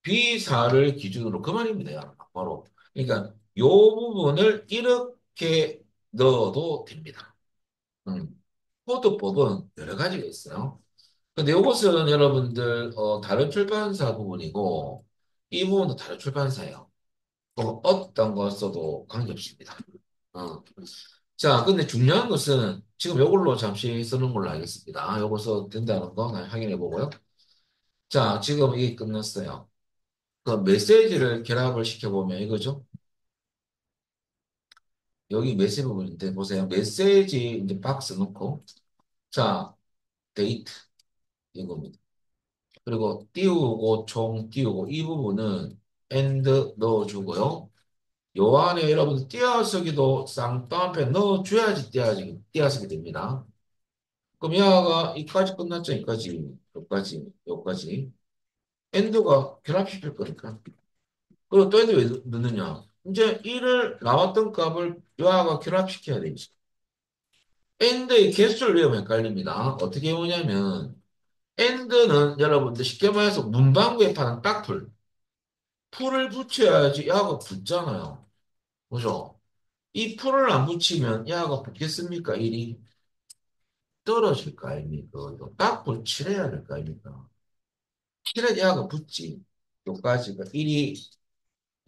B4를 기준으로 그만입니다. 바로. 그러니까 요 부분을 이렇게 넣어도 됩니다. 음. 코드법은 여러 가지가 있어요. 근데 이것은 여러분들 다른 출판사 부분이고 이 부분도 다른 출판사예요. 어떤 거 써도 관계없습니다. 어. 자, 근데 중요한 것은 지금 이걸로 잠시 쓰는 걸로 알겠습니다. 이거 써도 된다는 거 확인해 보고요. 자, 지금 이게 끝났어요. 그 메시지를 결합을 시켜보면 이거죠. 여기 메시지 부분인데 보세요. 메시지 이제 박스 넣고 자, 데이트 이겁니다. 그리고 띄우고 총 띄우고 이 부분은 엔드 넣어주고요. 요 안에 여러분들 띄어쓰기도 쌍따옴표 넣어줘야지 띄어쓰기 됩니다. 그럼 야가 이까지 끝났죠? 이까지 여기까지 여기까지 엔드가 결합시킬 거니까. 그리고 또 엔드 왜 넣느냐? 이제 1을 나왔던 값을 야가 결합시켜야 되지. 엔드의 개수를 외우면 헷갈립니다. 어떻게 외우냐면 엔드는 여러분들 쉽게 말해서 문방구에 파는 딱풀. 풀을 붙여야지 야가 붙잖아요. 그죠? 이 풀을 안 붙이면 야가 붙겠습니까? 일이 떨어질 거 아닙니까? 이거 딱 칠해야 될 거 아닙니까? 칠해야 야가 붙지. 요까지가 일이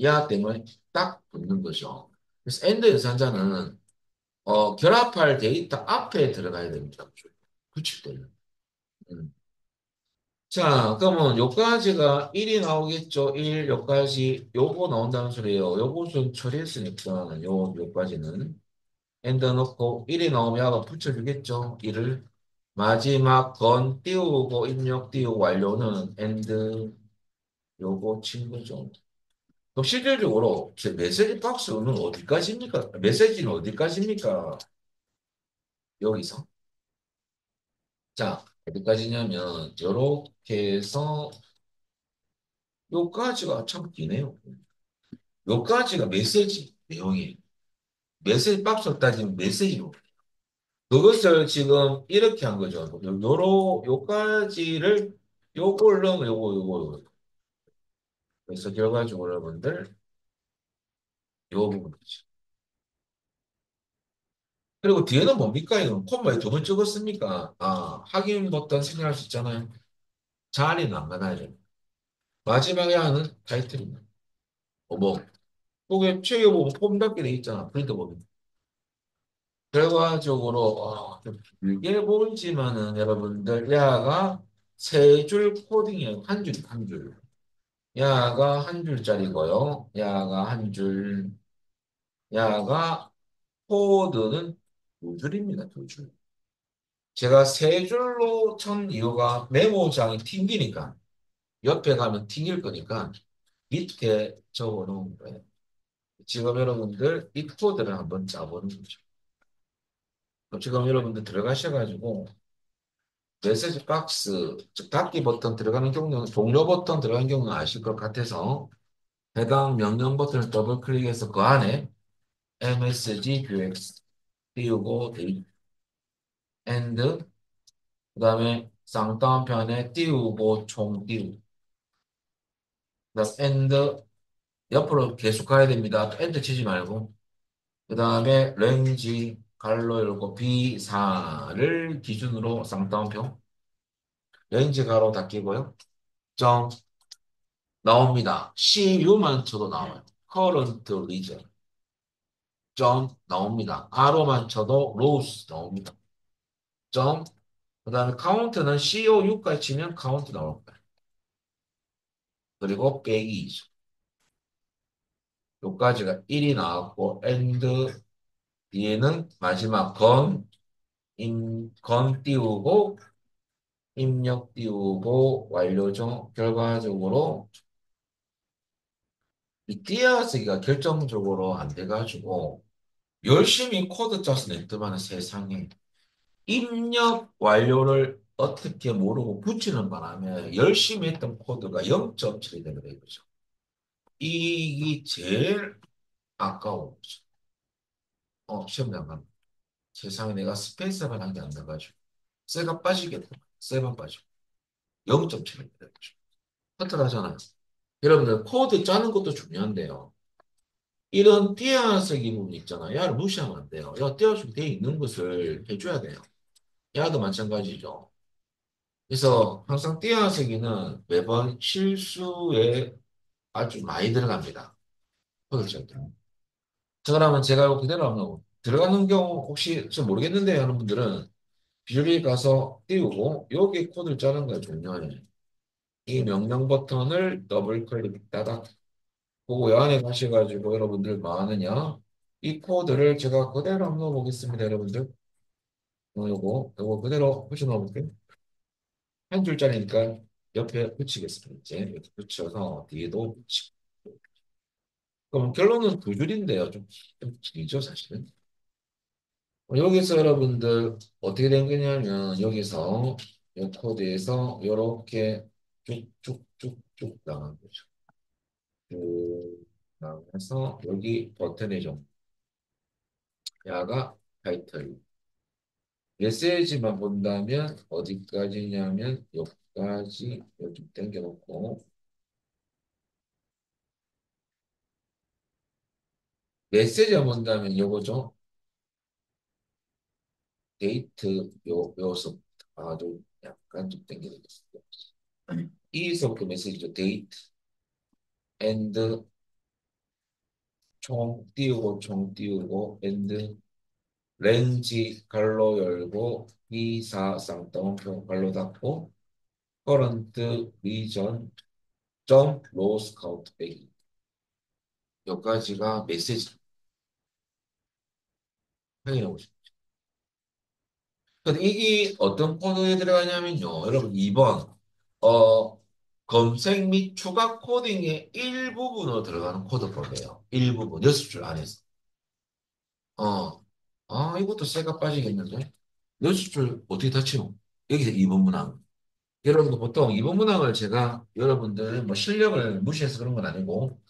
야 때문에 딱 붙는 거죠. 그래서 엔드 연산자는 결합할 데이터 앞에 들어가야 됩니다. 붙일 때는. 음. 자, 그러면 요까지가 1이 나오겠죠? 1, 요까지, 요거 나온다는 소리예요. 요거 좀 처리했으니까, 요까지는. 엔더 넣고 1이 나오면 야가 붙여주겠죠? 1을. 마지막 건 띄우고 입력 띄우고 완료는 엔드 요거 친 거죠. 그럼 실질적으로 제 메시지 박스는 어디까지입니까? 메시지는 어디까지입니까? 여기서. 자, 어디까지냐면, 요렇게 해서 요까지가 참 기네요. 요까지가 메시지 내용이 메시지 박스로 따지면 메시지로 그것을 지금 이렇게 한 거죠. 요까지를 요걸 넣으면 요거 그래서 결과적으로 여러분들 요 부분이죠. 그리고 뒤에는 뭡니까? 이건 콤마에 두 번 찍었습니까? 아, 확인 버튼 생략할 수 있잖아요. 자리는 안 가나요? 마지막에 하는 타이틀입니다. 뭐, 그게 책에 보면 폼 닫게 돼 있잖아. 프린터 보면. 결과적으로 좀 길게 보이지만은 여러분들 야가 세 줄 코딩이에요. 한 줄, 한 줄. 야가 한 줄짜리고요. 야가 한 줄. 야가 코드는 두 줄입니다. 두 줄. 제가 세 줄로 천 이유가 메모장이 튕기니까 옆에 가면 튕길 거니까 밑에 적어 놓은 거예요. 지금 여러분들 이 코드를 한번 짜보는 거죠. 지금 여러분들 들어가셔가지고 메시지 박스, 즉 닫기 버튼 들어가는 경우는 종료 버튼 들어가는 경우는 아실 것 같아서 해당 명령 버튼을 더블 클릭해서 그 안에 MSG QX 띄우고 and 그다음에 쌍따옴편에 띄우고 총 띄우고 그다음 and 옆으로 계속 가야 됩니다. 엔터 치지 말고 그다음에 렌지 가로 열고 B4를 기준으로 쌍따옴표 렌지 가로 닫히고요. 점 나옵니다. CU만 쳐도 나와요. current region. 점 나옵니다. arrow만 쳐도 rows 나옵니다. 점. 그다음에 count는 COU까지 치면 count 나올 거예요. 그리고 빼기죠. 요까지가 1이 나왔고 and 뒤에는 마지막 건 띄우고 입력 띄우고 완료죠. 결과적으로 이 띄어쓰기가 결정적으로 안 돼가지고 열심히 코드 짜서 냈더만 세상에 입력 완료를 어떻게 모르고 붙이는 바람에 열심히 했던 코드가 0.7이 되는 거죠. 이게 제일 아까운 거죠. 시험장 가면 세상에 내가 스페이스만 한 게 안 나가지고 쇠가 빠지겠다. 쇠만 빠지고 0.7이 되는 거죠. 허탈하잖아요. 여러분들 코드 짜는 것도 중요한데요. 이런 띄어쓰기 부분 있잖아요. 야를 무시하면 안 돼요. 야, 띄어쓰기 돼 있는 것을 해줘야 돼요. 야도 마찬가지죠. 그래서 항상 띄어쓰기는 매번 실수에 아주 많이 들어갑니다. 코드 짤 때. 자, 그러면 제가 이거 그대로 한번 들어가는 경우 혹시 좀 모르겠는데 하는 분들은 비주얼리 가서 띄우고 여기 코드를 짜는 거에 중요해요. 이 명령 버튼을 더블 클릭 따닥 보고 요 안에 가셔가지고 여러분들 뭐 하느냐 이 코드를 제가 그대로 한번 넣어보겠습니다 여러분들. 요거 그대로 붙여 넣어볼게요. 한 줄짜리니까 옆에 붙이겠습니다. 이제 이렇게 붙여서 뒤에도 붙이고. 그럼 결론은 두 줄인데요. 좀 길죠, 사실은. 여기서 여러분들 어떻게 된 거냐면 여기서 이 코드에서 이렇게 쭉쭉쭉쭉 나간 거죠. 쭉 나가서 여기 버튼의 종 야가 타이틀. 메시지만 본다면 어디까지냐면 여기까지 여기 당겨놓고 메시지만 본다면 요거죠. 데이트 요소 아주 약간 좀 당겨놓겠습니다. 이서부터 메시지죠. 데이트 앤드 총 띄우고 앤드 렌지 갈로 열고 이사 쌍따옴표 갈로 닫고 커런트 리전 점 로스 카운트 빼기 여기까지가 메시지 확인해 보시죠. 근데 이게 어떤 코드에 들어가냐면요. 여러분 2번 검색 및 추가 코딩의 일부분으로 들어가는 코드 거예요. 일부분 6줄 안에서. 어, 이것도 쇠가 빠지겠는데? 6줄 어떻게 다 치노? 여기서 2번 문항. 여러분도 보통 2번 문항을 제가 여러분들 뭐 실력을 무시해서 그런 건 아니고,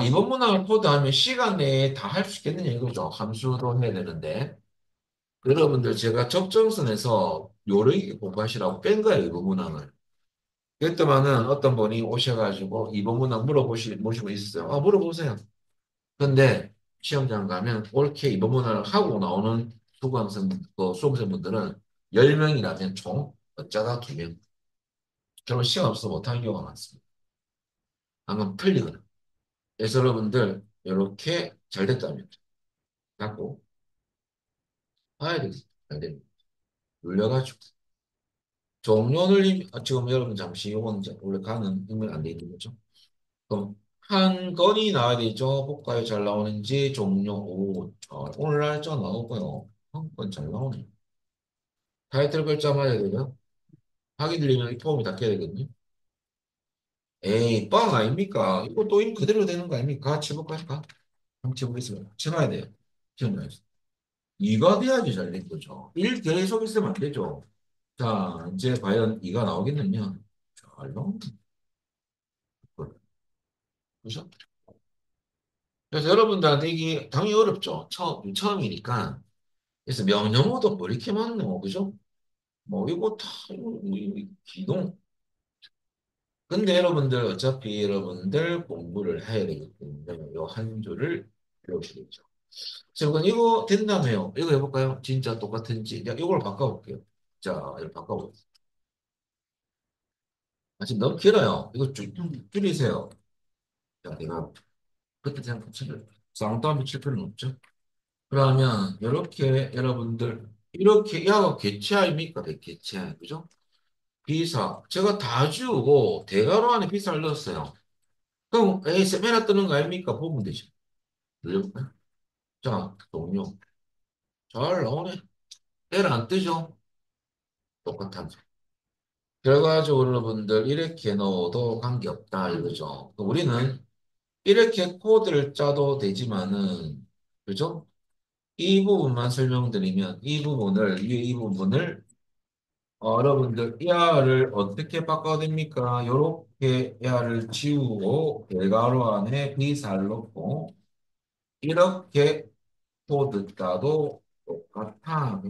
2번 문항을 코드하면 시간 내에 다 할 수 있겠느냐 이거죠. 함수도 해야 되는데. 여러분들 제가 적정선에서 요령 있게 공부하시라고 뺀 거예요, 2번 문항을. 그랬더만은 어떤 분이 오셔가지고 2번 문항 모시고 있었어요. 물어보세요. 근데 시험장 가면 옳게 2번 문항을 하고 나오는 수험생분들은 10명이라면 총 어쩌다 2명. 결국 시간 없어서 못하는 경우가 많습니다. 방금 틀리거든. 그래서 여러분들 이렇게 잘 됐다면 갖고 봐야 되겠다. 잘 됩니다. 눌려가지고 종료를 지금 여러분 잠시 요건 이제 원래 가는 의미가 안 돼 있는 거죠. 그럼 한 건이 나와야 되죠. 볼까요? 잘 나오는지 종료. 오늘 날짜 나오고요. 한 건 잘 나오네. 타이틀 글자 맞아야 되고요. 하기 들리면 이 폼이 닫혀야 되거든요. 에이, 빵 아닙니까? 이거 또 이미 그대로 되는 거 아닙니까? 같이 볼까? 한번 쳐보겠습니다. 쳐봐야 돼요. 쳐봐야지. 이가 돼야지 잘 된 거죠. 일 계속 있으면 안 되죠. 자, 이제 과연 이가 나오겠느냐? 잘 나오는 걸. 그죠? 그래서 여러분들한테 이게 당연히 어렵죠. 처음이니까. 그래서 명령어도 뭐 이렇게 많노, 그죠? 뭐 이거 다 이거 기동. 근데 여러분들 어차피 여러분들 공부를 해야 되기 때문에 요 한 줄을 배우시겠죠. 자, 그럼 이거 된다며요. 이거 해볼까요? 진짜 똑같은지. 야, 이걸 바꿔볼게요. 자, 이걸 바꿔볼게요. 지금 너무 길어요. 이거 줄이세요. 자, 내가 그때 생각 쌍따옴 칠 필요는 없죠. 그러면 이렇게 여러분들 이렇게 야가 개체아입니까? 개체아, 그죠? 비사. 제가 다 지우고 대괄호 안에 비사를 넣었어요. 그럼 에이 세메라 뜨는 거 아닙니까? 보면 되죠. 늘려볼까요? 자, 동료. 잘 나오네. 에러 안 뜨죠? 똑같은. 결과적으로 여러분들 이렇게 넣어도 관계없다 이거죠. 우리는 이렇게 코드를 짜도 되지만은 그죠? 이 부분만 설명드리면 이 부분을 여러분들 야를 어떻게 바꿔야 됩니까? 요렇게 야를 지우고 결과로 안에 B살 넣고 이렇게 코드 따도 똑같아.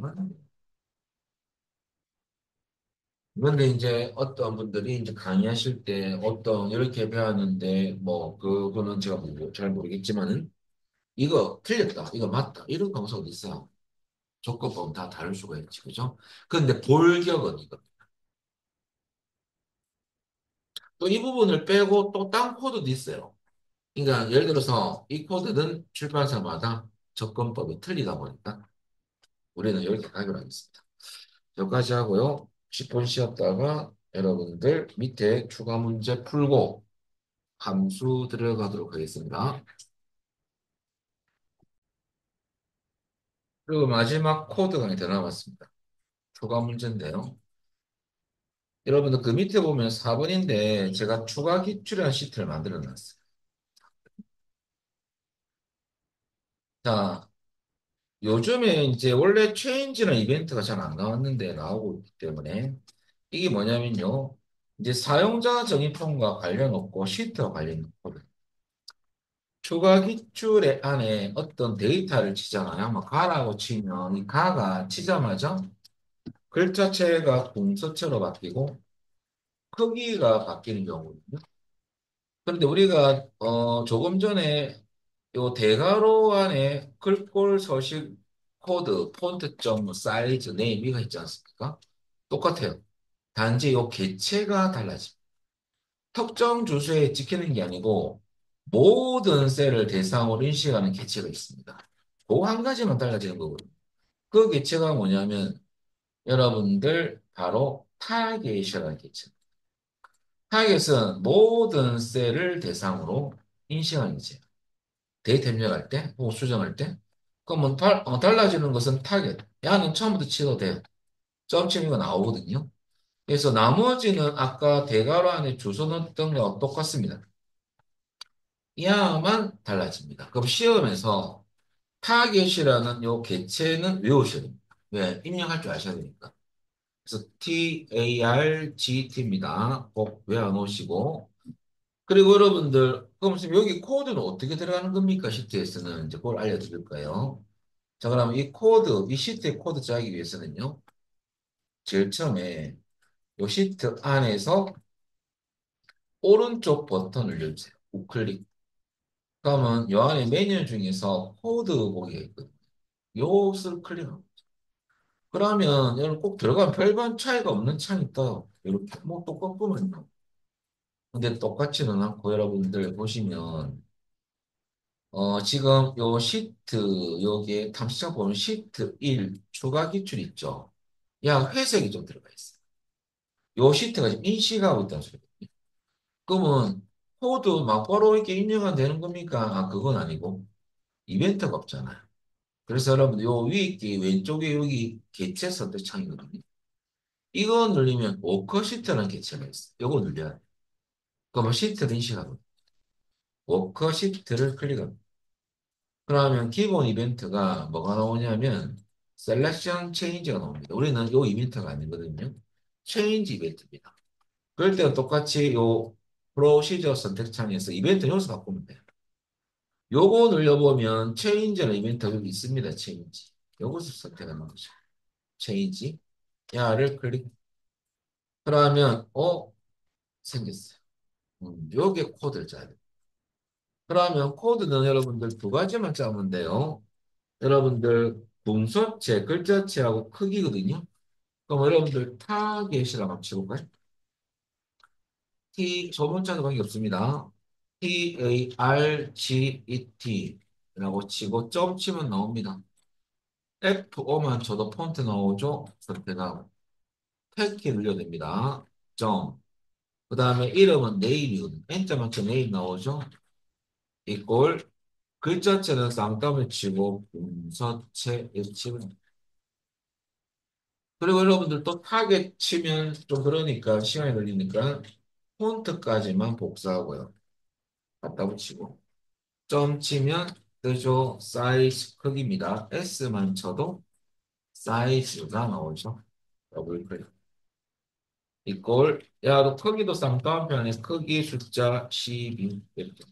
그런데 이제 어떤 분들이 이제 강의하실 때 어떤 이렇게 배웠는데 뭐 그거는 제가 잘 모르겠지만은 이거 틀렸다, 이거 맞다 이런 감성도 있어요. 조건법은 다 다를 수가 있지, 그죠? 근데 볼격은 이거. 또 이 부분을 빼고 또 딴 코드도 있어요. 그러니까 예를 들어서 이 코드는 출판사마다 접근법이 틀리다 보니까 우리는 이렇게 가기로 하겠습니다. 여기까지 하고요. 10분 쉬었다가 여러분들 밑에 추가 문제 풀고 함수 들어가도록 하겠습니다. 그리고 마지막 코드가 하나 더 남았습니다. 추가 문제인데요. 여러분들 그 밑에 보면 4번인데 제가 추가 기출이라는 시트를 만들어 놨어요. 자, 요즘에 이제 원래 체인지나 이벤트가 잘 안 나왔는데 나오고 있기 때문에 이게 뭐냐면요. 이제 사용자 정의편과 관련 없고 시트와 관련 있거든요. 추가 기출의 안에 어떤 데이터를 치잖아요. 뭐 가라고 치면 이 가가 치자마자 글자체가 동서체로 바뀌고 크기가 바뀌는 경우거든요. 그런데 우리가 조금 전에 요 대괄호 안에 글꼴 서식 코드, 폰트점, 뭐 사이즈, 네이비가 있지 않습니까? 똑같아요. 단지 요 개체가 달라집니다. 특정 주소에 찍히는 게 아니고 모든 셀을 대상으로 인식하는 개체가 있습니다. 그 한 가지만 달라지는 거거든요. 그 개체가 뭐냐면 여러분들 바로 타겟이라는 개체. 타겟은 모든 셀을 대상으로 인식하는 개체. 데이터 입력할 때, 혹은 수정할 때. 그러면 달라지는 것은 타겟. 야는 처음부터 치도 돼요. 점 치는 거 나오거든요. 그래서 나머지는 아까 대괄호 안에 주소 넣었던 거와 똑같습니다. 야만 달라집니다. 그럼 시험에서 타겟이라는 요 개체는 외우셔야 됩니다. 왜? 입력할 줄 아셔야 되니까. 그래서 TARGT입니다. 꼭 외워놓으시고. 그리고 여러분들, 그럼 지금 여기 코드는 어떻게 들어가는 겁니까? 시트에서는 이제 그걸 알려드릴까요? 자, 그러면 이 코드, 이 시트의 코드 짜기 위해서는요, 제일 처음에 이 시트 안에서 오른쪽 버튼을 눌러주세요. 우클릭. 그러면 이 안에 메뉴 중에서 코드 보기가 있거든요. 요것을 클릭하고. 그러면 여러분 꼭 들어가면 별반 차이가 없는 창이 떠요. 이렇게 뭐 똑같구만요. 근데 똑같지는 않고 여러분들 보시면 지금 요 시트 여기에 탐색창 보면 시트 1 추가 기출 있죠. 야 회색이 좀 들어가 있어요. 요 시트가 지금 인식하고 있다는 소리거든요. 그러면 코드 막바로 이렇게 입력은 되는 겁니까? 아 그건 아니고 이벤트가 없잖아요. 그래서 여러분 요 위에 게 왼쪽에 여기 개체 선택 창이거든요. 이거 누르면 워커 시트라는 개체가 있어요. 이거 눌려야 돼요. 그러면 시트를 인식하고 워커 시트를 클릭합니다. 그러면 기본 이벤트가 뭐가 나오냐면 셀렉션 체인지가 나옵니다. 우리는 이 이벤트가 아니거든요. 체인지 이벤트입니다. 그럴 때는 똑같이 요 프로시저 선택창에서 이벤트 요소 바꾸면 돼요. 요거 눌러보면 체인지라는 이벤트가 여기 있습니다. 체인지. 요것을 선택하는 거죠. 체인지. 야를 클릭. 그러면 생겼어요. 요게 코드를 짜야 돼요. 그러면 코드는 여러분들 두 가지만 짜면 돼요. 여러분들 문서체, 글자체하고 크기거든요. 그럼 여러분들 타겟이라고 한번 쳐볼까요? 소문자도 관계 없습니다. TARGET 라고 치고 점 치면 나옵니다. F5만 쳐도 폰트 나오죠? 선택하고 탭키 눌려야 됩니다. 점. 그 다음에 이름은 네임이거든요. 엔터만 치면 네임 나오죠? 이꼴 글자체는 쌍따블 치고 문서체 이렇게 치면 그리고 여러분들 또 타겟 치면 좀 그러니까 시간이 걸리니까 폰트까지만 복사하고요. 갖다 붙이고 점 치면 뜨죠? 사이즈 크기입니다. S만 쳐도 사이즈가 나오죠. 더블 클릭. 이꼴 야, 너 크기도 쌍따옴표네. 크기 숫자 12 이렇게.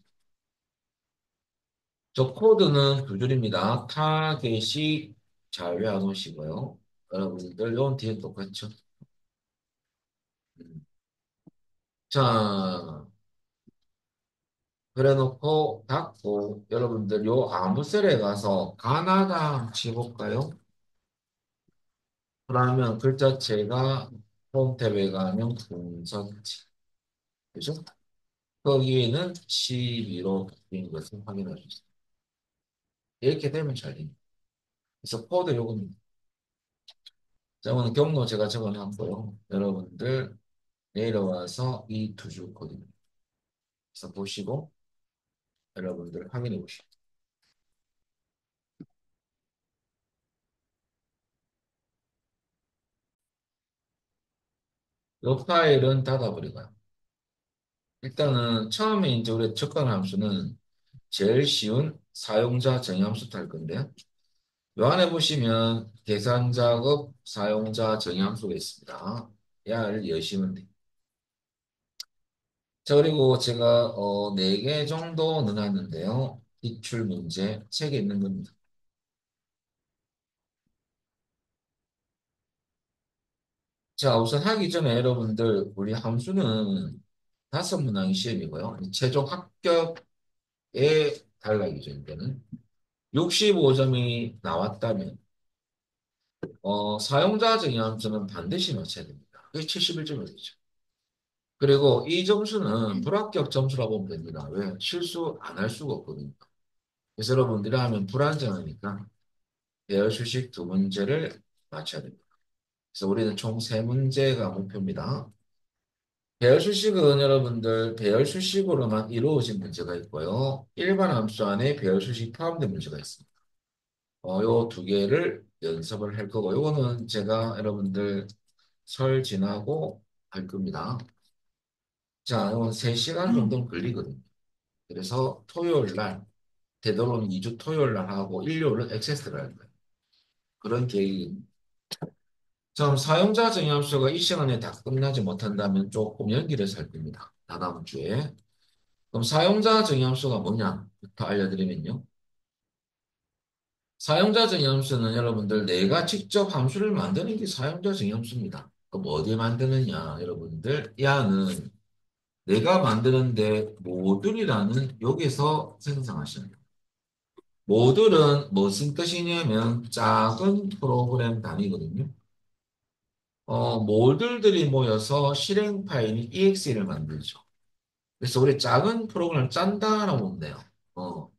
저 코드는 두 줄입니다. 타겟이 잘 외워놓으시고요. 여러분들 요 뒤에 똑같죠? 음. 자, 그래놓고 닫고 여러분들 요 아무셀에 가서 가나다 치볼까요? 그러면 글자체가 홈 탭에 가면 분선치. 그죠? 거기에는 12로 바뀐 것을 확인할 수 있습니다. 이렇게 되면 잘 됩니다. 그래서 코드 요겁니다. 자, 오늘 경로 제가 적어놨고요. 여러분들 내려와서 이 두 줄 코드입니다. 그래서 보시고 여러분들 확인해 보시고. 이 파일은 닫아버리고요. 일단은 처음에 이제 우리 접근 함수는 제일 쉬운 사용자 정의함수 탈 건데요. 요 안에 보시면 계산 작업 사용자 정의함수가 있습니다. 얘를 여시면 돼요. 자, 그리고 제가 4개 정도 넣어놨는데요. 기출 문제 3개 있는 겁니다. 자, 우선 하기 전에 여러분들 우리 함수는 5문항 시험이고요. 최종 합격에 달라기죠, 이제는. 65점이 나왔다면 사용자 정의함수는 반드시 맞춰야 됩니다. 그게 71점이 되죠. 그리고 이 점수는 불합격 점수라고 보면 됩니다. 왜? 실수 안 할 수가 없거든요. 그래서 여러분들이 하면 불안정하니까 배열 수식 두 문제를 맞춰야 됩니다. 그래서 우리는 총 세 문제가 목표입니다. 배열 수식은 여러분들 배열 수식으로만 이루어진 문제가 있고요. 일반 함수 안에 배열 수식 포함된 문제가 있습니다. 요 두 개를 연습을 할 거고, 요거는 제가 여러분들 설 지나고 할 겁니다. 자, 이건 3시간 정도 걸리거든요. 그래서 토요일 날, 되도록 2주 토요일 날 하고 일요일은 액세스를 할 거예요. 그런 계획입니다. 좀 사용자 정의함수가 이 시간에 다 끝나지 못한다면 조금 연기를 살 겁니다. 다다음 주에. 그럼 사용자 정의함수가 뭐냐부터 알려드리면요. 사용자 정의함수는 여러분들 내가 직접 함수를 만드는 게 사용자 정의함수입니다. 그럼 어디에 만드느냐, 여러분들. 이 안은 내가 만드는데 모듈이라는 여기서 생성하시는 거예요. 모듈은 무슨 뜻이냐면 작은 프로그램 단위거든요. 모듈들이 모여서 실행 파일인 EXE를 만들죠. 그래서 우리 작은 프로그램을 짠다라고 보면 돼요.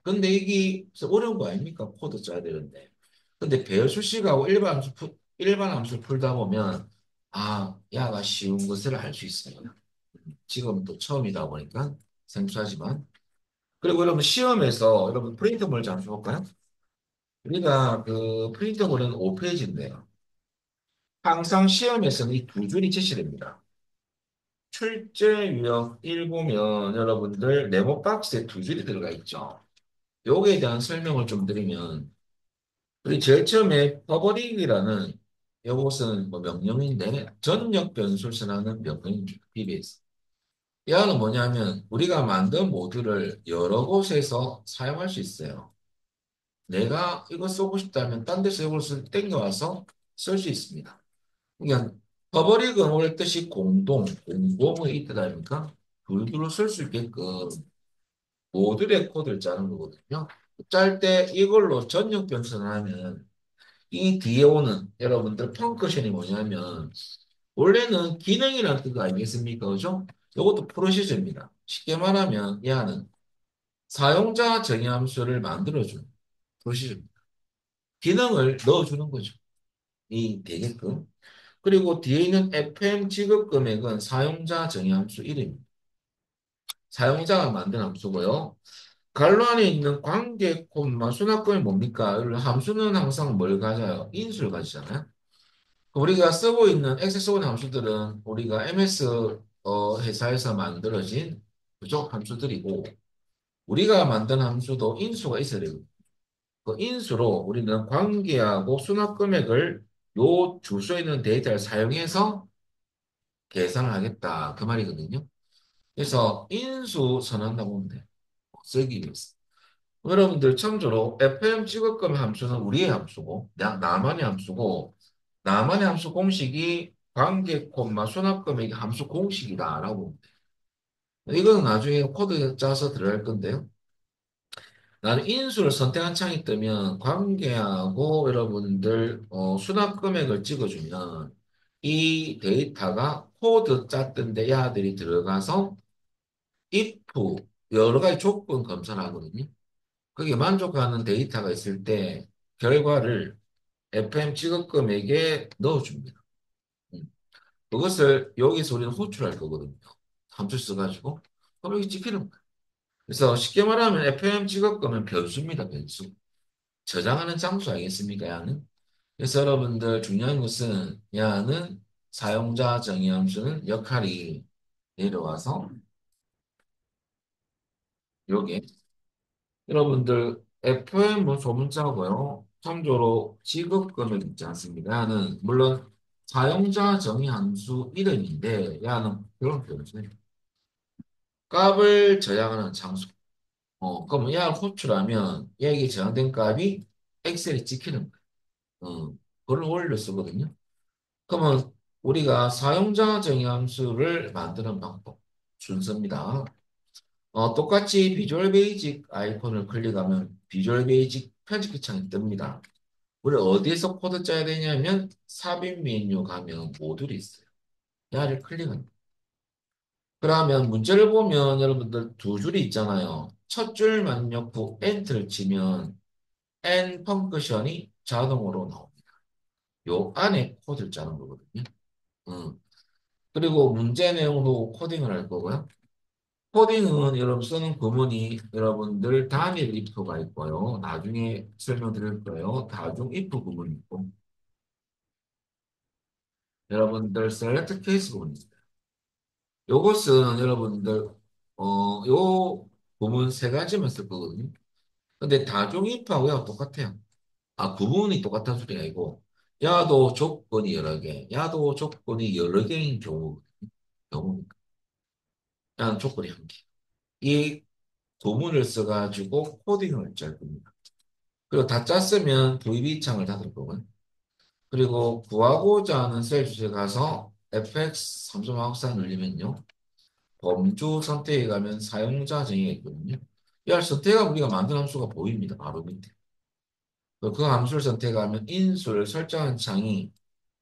근데 이게 어려운 거 아닙니까? 코드 짜야 되는데. 근데 배열 수식하고 일반 함수 풀다 보면, 아, 야가 쉬운 것을 알 수 있어요. 지금 또 처음이다 보니까 생소하지만. 그리고 여러분 시험에서 여러분 프린터물 잠시 볼까요? 우리가 그 프린터물은 5페이지인데요. 항상 시험에서는 이 두 줄이 제시됩니다. 출제 유형 1 보면 여러분들 네모 박스에 두 줄이 들어가 있죠. 요거에 대한 설명을 좀 드리면 우리 제일 처음에 퍼버릭이라는 요것은 뭐 명령인데 전역 변수를 선하는 명령입니다. PBS. 이거는 뭐냐면 우리가 만든 모듈을 여러 곳에서 사용할 수 있어요. 내가 이거 쓰고 싶다면 딴 데서 이것을 땡겨와서 쓸 수 있습니다. 그러니까 퍼블릭은 원래 뜻이 공동의 뜻 아닙니까? 둘둘로 쓸 수 있게끔 모듈의 코드를 짜는 거거든요. 짤 때 이걸로 전역 변수를 하면 이 뒤에 오는 여러분들 펑크션이 뭐냐면 원래는 기능이라는 뜻 아니겠습니까? 그죠? 이것도 프로시저입니다. 쉽게 말하면 얘는 사용자 정의함수를 만들어주는 프로시저입니다. 기능을 넣어주는 거죠. 이 되게끔. 그리고 뒤에 있는 FM 지급 금액은 사용자 정의함수 이름입니다. 사용자가 만든 함수고요. 괄호 안에 있는 관계 콤마 수납금이 뭡니까? 함수는 항상 뭘 가져요? 인수를 가지잖아요. 우리가 쓰고 있는 엑셀 쓰고 있는 함수들은 우리가 MS 회사에서 만들어진 부족 함수들이고 우리가 만든 함수도 인수가 있어야 되고 그 인수로 우리는 관계하고 수납 금액을 요 주소에 있는 데이터를 사용해서 계산을 하겠다. 그 말이거든요. 그래서 인수 선언한다고 보면 돼. 쓰기 위해서. 여러분들 참조로 FM 찍을거면 함수는 우리의 함수고, 나만의 함수고, 나만의 함수 공식이 관계 콤마 수납금액의 함수 공식이다라고 보면 돼. 이거는 나중에 코드 짜서 들어갈 건데요. 나는 인수를 선택한 창이 뜨면 관계하고 여러분들 수납 금액을 찍어주면 이 데이터가 코드 짰던데 야들이 들어가서 if 여러 가지 조건 검사를 하거든요. 그게 만족하는 데이터가 있을 때 결과를 FM 지급금액에 넣어줍니다. 음. 그것을 여기서 우리는 호출할 거거든요. 함수 써가지고. 그럼 여기 찍히는 거예요. 그래서 쉽게 말하면 FM 지급금은 변수입니다. 변수. 저장하는 장소 알겠습니까? 야는. 그래서 여러분들 중요한 것은 야는 사용자 정의함수는 역할이 내려와서 여기 여러분들 FM은 소문자고요. 참조로 지급금액 있지 않습니까? 야는 물론 사용자 정의함수 이름인데 야는 그런 표현이에요. 값을 저장하는 장소. 그러면 야를 호출하면 여기 저장된 값이 엑셀에 찍히는 거예요. 그걸 원리로 쓰거든요. 그러면 우리가 사용자 정의함수를 만드는 방법 순서입니다. 똑같이 비주얼 베이직 아이콘을 클릭하면 비주얼 베이직 편집기 창이 뜹니다. 우리 어디에서 코드 짜야 되냐면 삽입 메뉴 가면 모듈이 있어요. 야를 클릭합니다. 그러면 문제를 보면 여러분들 두 줄이 있잖아요. 첫 줄 만력 후 엔터를 치면 n 펑크션이 자동으로 나옵니다. 요 안에 코드를 짜는 거거든요. 음. 그리고 문제 내용도 코딩을 할 거고요. 코딩은 여러분 쓰는 구문이 여러분들 단일 if가 있고요. 나중에 설명드릴 거예요. 다중 if 구문이 있고 여러분들 select case 구문이 있어요. 요것은 여러분들 요 구문 세 가지만 쓸 거거든요. 근데 다중 if하고요 똑같아요. 구문이 똑같다는 소리가 아니고 야도 조건이 여러 개, 야도 조건이 여러 개인 경우니까 야는 조건이 한 개. 이 도문을 써가지고 코딩을 짤 겁니다. 그리고 다 짰으면 VB 창을 닫을 거고요. 그리고 구하고자 하는 셀 주제 가서 fx 삼성항상 눌리면요. 범주 선택에 가면 사용자 정의가 있거든요. 이 선택하면 우리가 만든 함수가 보입니다. 바로 밑에. 그 함수를 선택하면 인수를 설정한 창이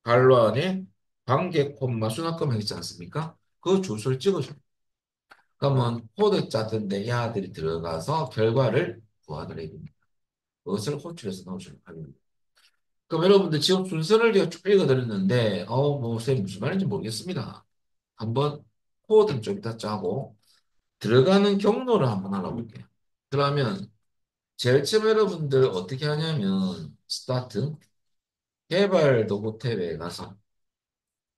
괄호 안에 관계 콤마 수납금 있지 않습니까? 그 주소를 찍어줘요. 그러면 코드 짰던데 야들이 들어가서 결과를 구하더라 이겁니다. 그것을 호출해서 넣어주는 합니다. 그럼 여러분들 지금 순서를 제가 쭉 읽어드렸는데, 선생님 무슨 말인지 모르겠습니다. 한번 코드는 좀 이따 짜고, 들어가는 경로를 한번 알아볼게요. 그러면 제일 처음 여러분들 어떻게 하냐면, 스타트, 개발 도구 탭에 가서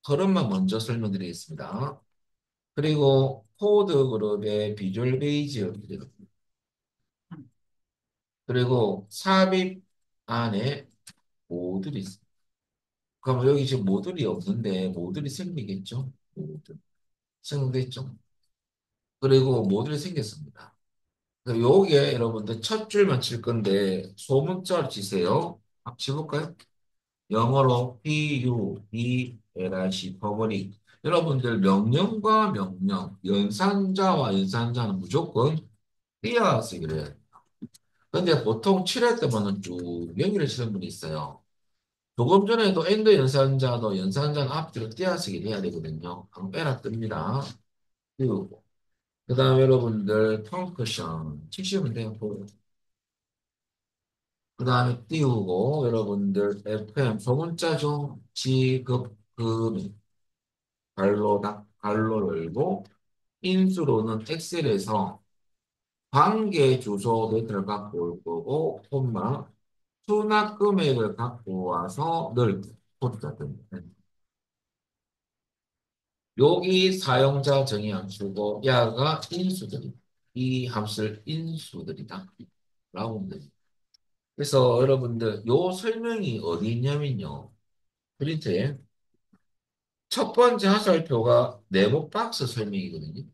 흐름만 먼저 설명드리겠습니다. 그리고 코드 그룹의 비주얼 베이지어 그리고 삽입 안에 모듈이 있습니다. 그럼 여기 지금 모듈이 없는데 모듈이 생기겠죠? 모듈. 생성됐죠? 그리고 모듈이 생겼습니다. 그리고 여기에 여러분들 첫 줄만 칠 건데 소문자를 치세요. 한번 치볼까요? 영어로 PUBLIC 퍼블릭. 여러분들 명령과 명령, 연산자와 연산자는 무조건 띄어쓰기를 해요. 근데 보통 7회 때만은 쭉 명의를 치는 분이 있어요. 조금 전에도 엔드 연산자도 연산자는 앞뒤로 띄어쓰기를 해야 되거든요. 한번 빼라 뜹니다. 띄우고. 그 다음에 여러분들 펑크션 치시면 돼요. 그 다음에 띄우고 여러분들 FM 소문자죠. 지급 금액 갈로 열고 인수로는 엑셀에서 관계 주소 데이터를 갖고 올 거고 콤마 수납 금액을 갖고 와서 넣을 코드가 됩니다. 여기 사용자 정의 함수고 야가 인수들이 이 함수를 인수들이다 라고 보면 됩니다. 그래서 여러분들 요 설명이 어디 있냐면요. 프린트에 첫 번째 하살표가 네모 박스 설명이거든요.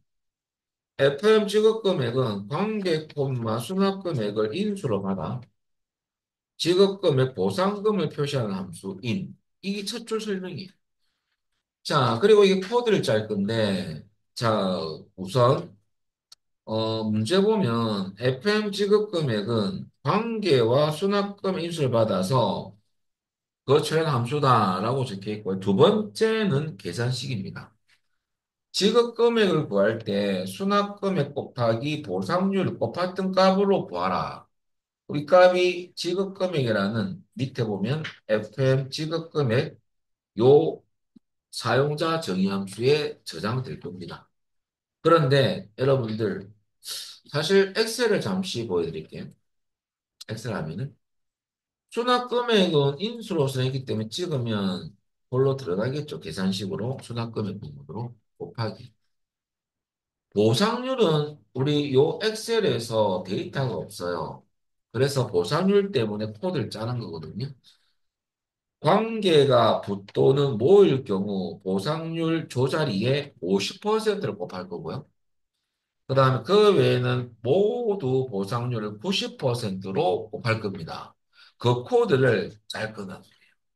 FM 지급 금액은 관객 콤마 수납 금액을 인수로 받아 지급 금액 보상금을 표시하는 함수 인. 이게 첫 줄 설명이에요. 자, 그리고 이게 코드를 짤 건데, 자, 우선 문제 보면 FM 지급 금액은 관계와 수납금 인수를 받아서 거쳐낸 함수다라고 적혀 있고요. 두 번째는 계산식입니다. 지급 금액을 구할 때 수납 금액 곱하기 보상률 곱했던 값으로 구하라. 우리 값이 지급 금액이라는 밑에 보면 FM 지급 금액 요 사용자 정의 함수에 저장될 겁니다. 그런데 여러분들 사실 엑셀을 잠시 보여드릴게요. 엑셀 하면은 수납 금액은 인수로 써있기 때문에 찍으면 볼로 들어가겠죠. 계산식으로 수납 금액 부분으로 곱하기. 보상률은 우리 요 엑셀에서 데이터가 없어요. 그래서 보상률 때문에 코드를 짜는 거거든요. 관계가 붙도는 모일 경우 보상률 조자리에 50%를 곱할 거고요. 그 다음에 그 외에는 모두 보상률을 90%로 곱할 겁니다. 그 코드를 짤 거다.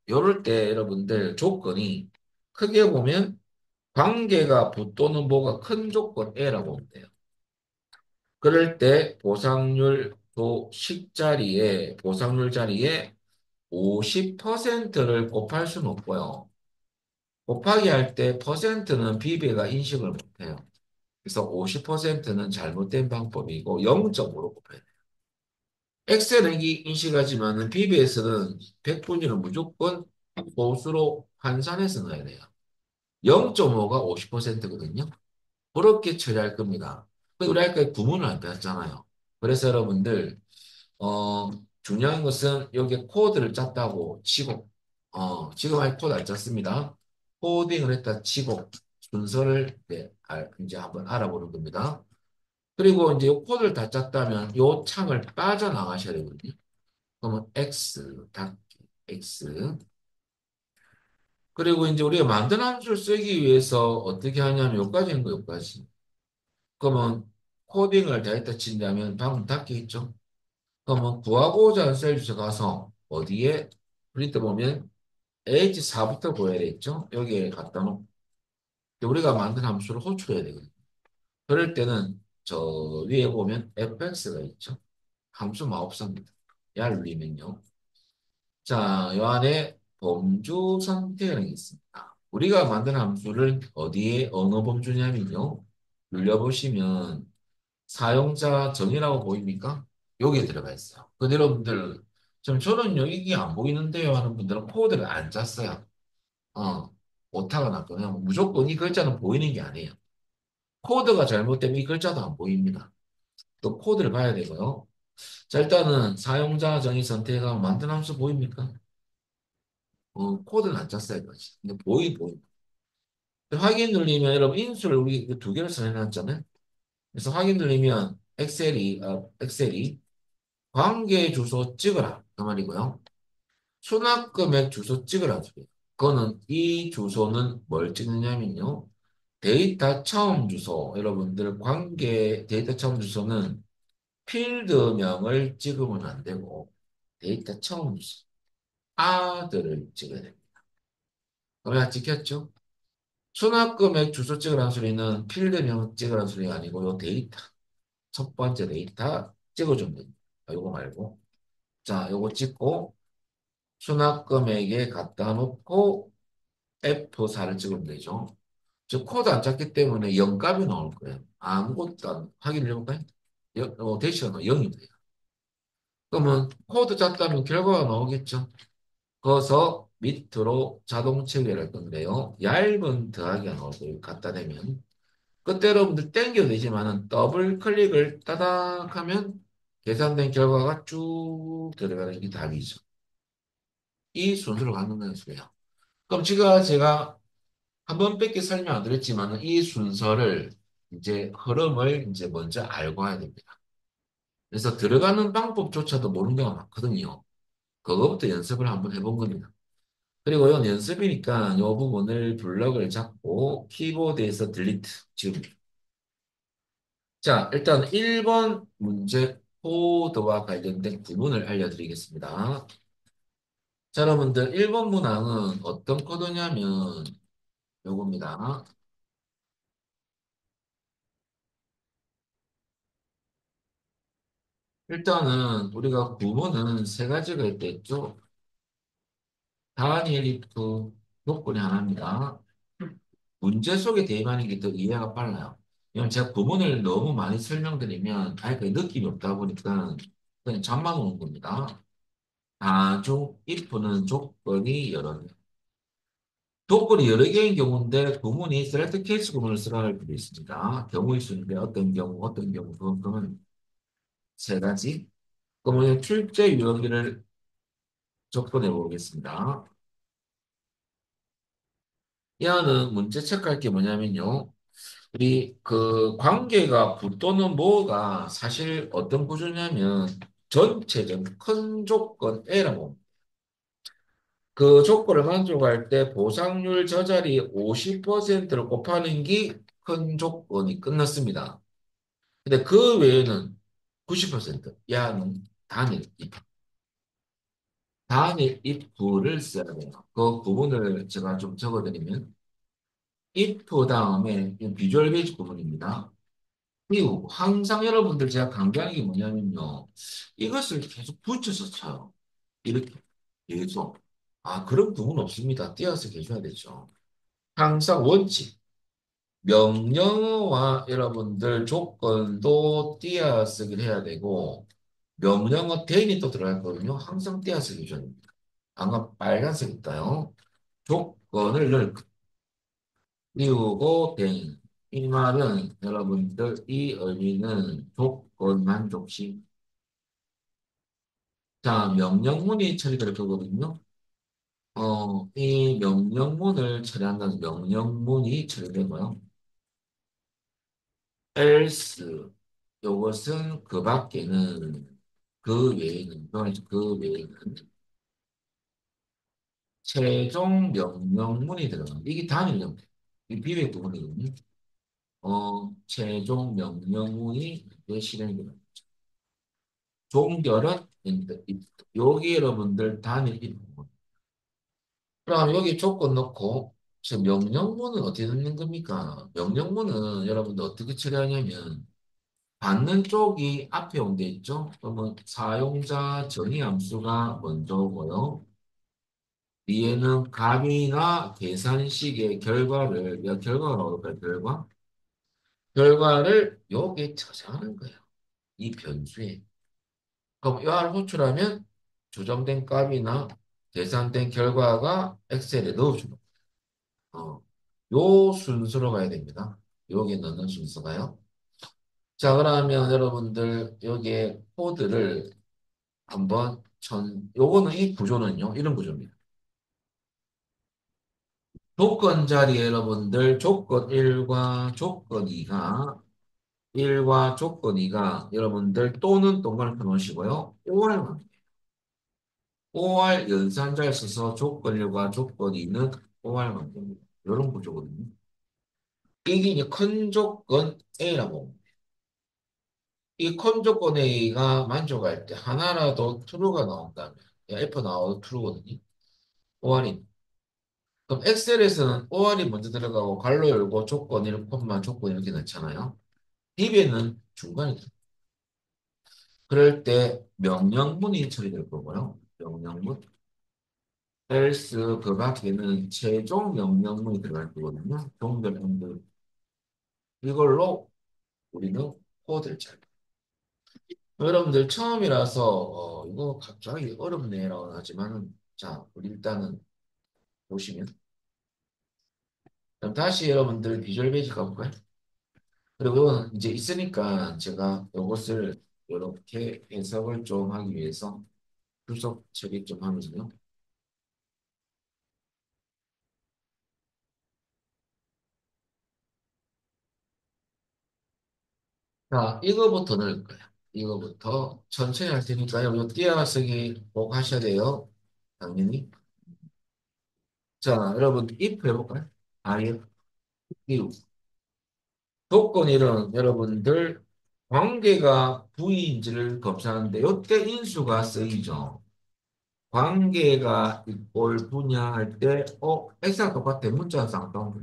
이럴 때 여러분들 조건이 크게 보면 관계가 붙도는 뭐가 큰 조건 A라고 보면 돼요. 그럴 때 보상률 자리에 50%를 곱할 수는 없고요. 곱하기 할 때 퍼센트는 비비가 인식을 못해요. 그래서 50%는 잘못된 방법이고 0.5로 곱해야 돼요. 엑셀은 인식하지만은 BBS는 100분위를 무조건 보수로 환산해서 넣어야 돼요. 0.5가 50%거든요. 그렇게 처리할 겁니다. 우리 아까 구문을 안 배웠잖아요. 그래서 여러분들 중요한 것은 여기 코드를 짰다고 치고 지금 아직 코드 안 짰습니다. 코딩을 했다 치고 순서를 네, 이제 한번 알아보는 겁니다. 그리고 이제 요 코드를 다 짰다면 요 창을 빠져나가셔야 되거든요. 그러면 X, 닫기, X. 그리고 이제 우리가 만든 함수를 쓰기 위해서 어떻게 하냐면 요까지인 거, 요까지. 그러면 코딩을 다 했다 친다면 방금 닫기 있죠? 그러면 구하고자 하는 셀 주소 가서 어디에 프린트 보면 H4부터 구해야 되겠죠? 여기에 갖다 놓고 우리가 만든 함수를 호출해야 되거든요. 그럴 때는 저 위에 보면 fx가 있죠? 함수 마법사입니다. 얄리면요. 자, 요 안에 범주 선택이라는 게 있습니다. 우리가 만든 함수를 어디에 어느 범주냐면요. 눌려보시면 사용자 정의라고 보입니까? 여기에 들어가 있어요. 근데 여러분들 지금 저는요 이게 안 보이는데요 하는 분들은 코드를 안 짰어요. 어, 오타가 났거든요. 무조건 이 글자는 보이는 게 아니에요. 코드가 잘못되면 이 글자도 안 보입니다. 또 코드를 봐야 되고요. 자, 일단은 사용자 정의 선택하고 만든 함수 보입니까? 코드는 안 짰어요, 이거지. 근데 보이. 확인 누르면 여러분 인수를 우리 두 개를 써내놨잖아요. 그래서 확인 누르면 엑셀이 관계 주소 찍어라. 그 말이고요. 수납 금액 주소 찍으라. 소리예요. 그거는 이 주소는 뭘 찍느냐면요. 데이터 처음 주소. 여러분들 관계 데이터 처음 주소는 필드명을 찍으면 안 되고 데이터 처음 주소. 아들을 찍어야 됩니다. 그러면 찍혔죠? 수납금액 주소 찍으라는 소리는 필드명 찍으라는 소리가 아니고 요 데이터. 첫 번째 데이터 찍어주면 됩니다. 요거 말고. 자, 요거 찍고 수납금액에 갖다 놓고 F4를 찍으면 되죠. 즉 코드 안 짰기 때문에 0값이 나올 거예요. 아무것도 안 확인을 해볼까요? 대시가 0입니다. 그러면 코드 짰다면 결과가 나오겠죠. 거기서 밑으로 자동 체결할 건데요. 얇은 더하기가 나올 거예요. 갖다 대면. 그때 여러분들 땡겨도 되지만은 더블 클릭을 따닥 하면 계산된 결과가 쭉 들어가는 게 답이죠. 이 순서로 가는 거예요. 그럼 지금 제가 한 번밖에 설명 안 드렸지만 이 순서를 이제 흐름을 이제 먼저 알고 해야 됩니다. 그래서 들어가는 방법조차도 모르는 경우가 많거든요. 그거부터 연습을 한번 해본 겁니다. 그리고 이건 연습이니까 이 부분을 블럭을 잡고 키보드에서 딜리트 지금. 자, 일단 1번 문제 코드와 관련된 구문을 알려드리겠습니다. 자, 여러분들 1번 문항은 어떤 코드냐면 요겁니다. 일단은 우리가 구문은 세 가지가 있겠죠. 다니엘 리프 조건이 하나입니다. 문제 속에 대입하는 게 더 이해가 빨라요. 왜냐면 제가 구문을 너무 많이 설명드리면 아예 그 느낌이 없다 보니까 그냥 잠만 오는 겁니다. 다중 if는 조건이 여러 개. 조건이 여러 개인 경우인데 구문이 셀렉트 케이스 구문을 쓰라 할 수도 있습니다. 경우일 수 있는데 어떤 경우, 그건 세 가지. 그러면 출제 유형을 접근해 보겠습니다. 이하는 문제 체크할 게 뭐냐면요. 우리 그 관계가 붙도는 뭐가 사실 어떤 구조냐면 전체적 큰 조건 A라고. 그 조건을 만족할 때 보상률 저자리 50%를 곱하는 게 큰 조건이 끝났습니다. 근데 그 외에는 90% 야는 단일 if를 써야 돼요. 그 부분을 제가 좀 적어드리면 if 다음에 비주얼 베이직 부분입니다. 그리고 항상 여러분들 제가 강조하는 게 뭐냐면요. 이것을 계속 붙여서 쳐요. 이렇게 계속. 아, 그런 부분 없습니다. 띄어서 해줘야 되죠. 항상 원칙. 명령어와 여러분들 조건도 띄어쓰기를 해야 되고 명령어 대인이 또 들어갔거든요. 항상 띄어쓰기 해줘야 됩니다. 아까 빨간색 있다요. 조건을 넣을 띄우고 대인. 이 말은 여러분들 이 의미는 조건 만족식. 자, 명령문이 처리될 거거든요. 이 명령문을 처리한다는 명령문이 처리되고요. else 요것은 그 밖에는 그 외에는 그 외에는 최종 명령문이 들어갑니다. 이게 단일 명령. 이 비백 부분이거든요. 최종 명령문이 왜 실행이 됩니다. 종결은 여기 여러분들 단일 이 부분. 그럼 여기 조건 넣고 지금 명령문은 어떻게 넣는 겁니까? 명령문은 여러분들 어떻게 처리하냐면 받는 쪽이 앞에 온 데 있죠? 그러면 사용자 전이 함수가 먼저 오고요. 뒤에는 값이나 계산식의 결과를, 결과가 나올까요? 결과를 여기에 저장하는 거예요. 이 변수에. 그럼 이를 호출하면 조정된 값이나 계산된 결과가 엑셀에 넣어주는 어, 요 순서로 가야 됩니다. 여기에 넣는 순서가요. 자, 그러면 여러분들 여기에 코드를 한번 요거는 이 구조는요, 이런 구조입니다. 조건 자리에 여러분들 조건 1과 조건 2가 여러분들 또는 동그라미 펴놓으시고요. 5월 연산자를 써서 조건 1과 조건 2는 5월 만듭니다. 이런 구조거든요. 이게 이제 큰 조건 A라고. 이 큰 조건 A가 만족할 때 하나라도 true가 나온다면 F 나와도 true거든요. 5월이. 그럼 엑셀에서는 5월이 먼저 들어가고 괄호 열고 조건 1, 조건 이렇게 넣잖아요. DB에는 중간에 그럴 때 명령문이 처리될 거고요. 명령문. else 그 밖에는 최종 명령문이 들어갈 거거든요. 종별 행들. 이걸로 우리는 코드를 잘. 여러분들 처음이라서 이거 갑자기 어렵네라고 하지만은 자, 우리 일단은 보시면 그럼 다시 여러분들 비주얼 베이직 가볼까요? 그리고 이건 이제 있으니까 제가 이것을 이렇게 해석을 좀 하기 위해서 출석 처리 좀 하면서요. 자, 이거부터 넣을 거예요. 이거부터 천천히 할 테니까요. 요 띄어쓰기 꼭 하셔야 돼요. 당연히. 자, 여러분, if 해볼까요? if, if. 조건이론 여러분들 관계가 부위인지를 검사하는데 요때 인수가 쓰이죠. 관계가 이꼴 분야할 때, x랑 똑같아. 문자가 쌍따옴.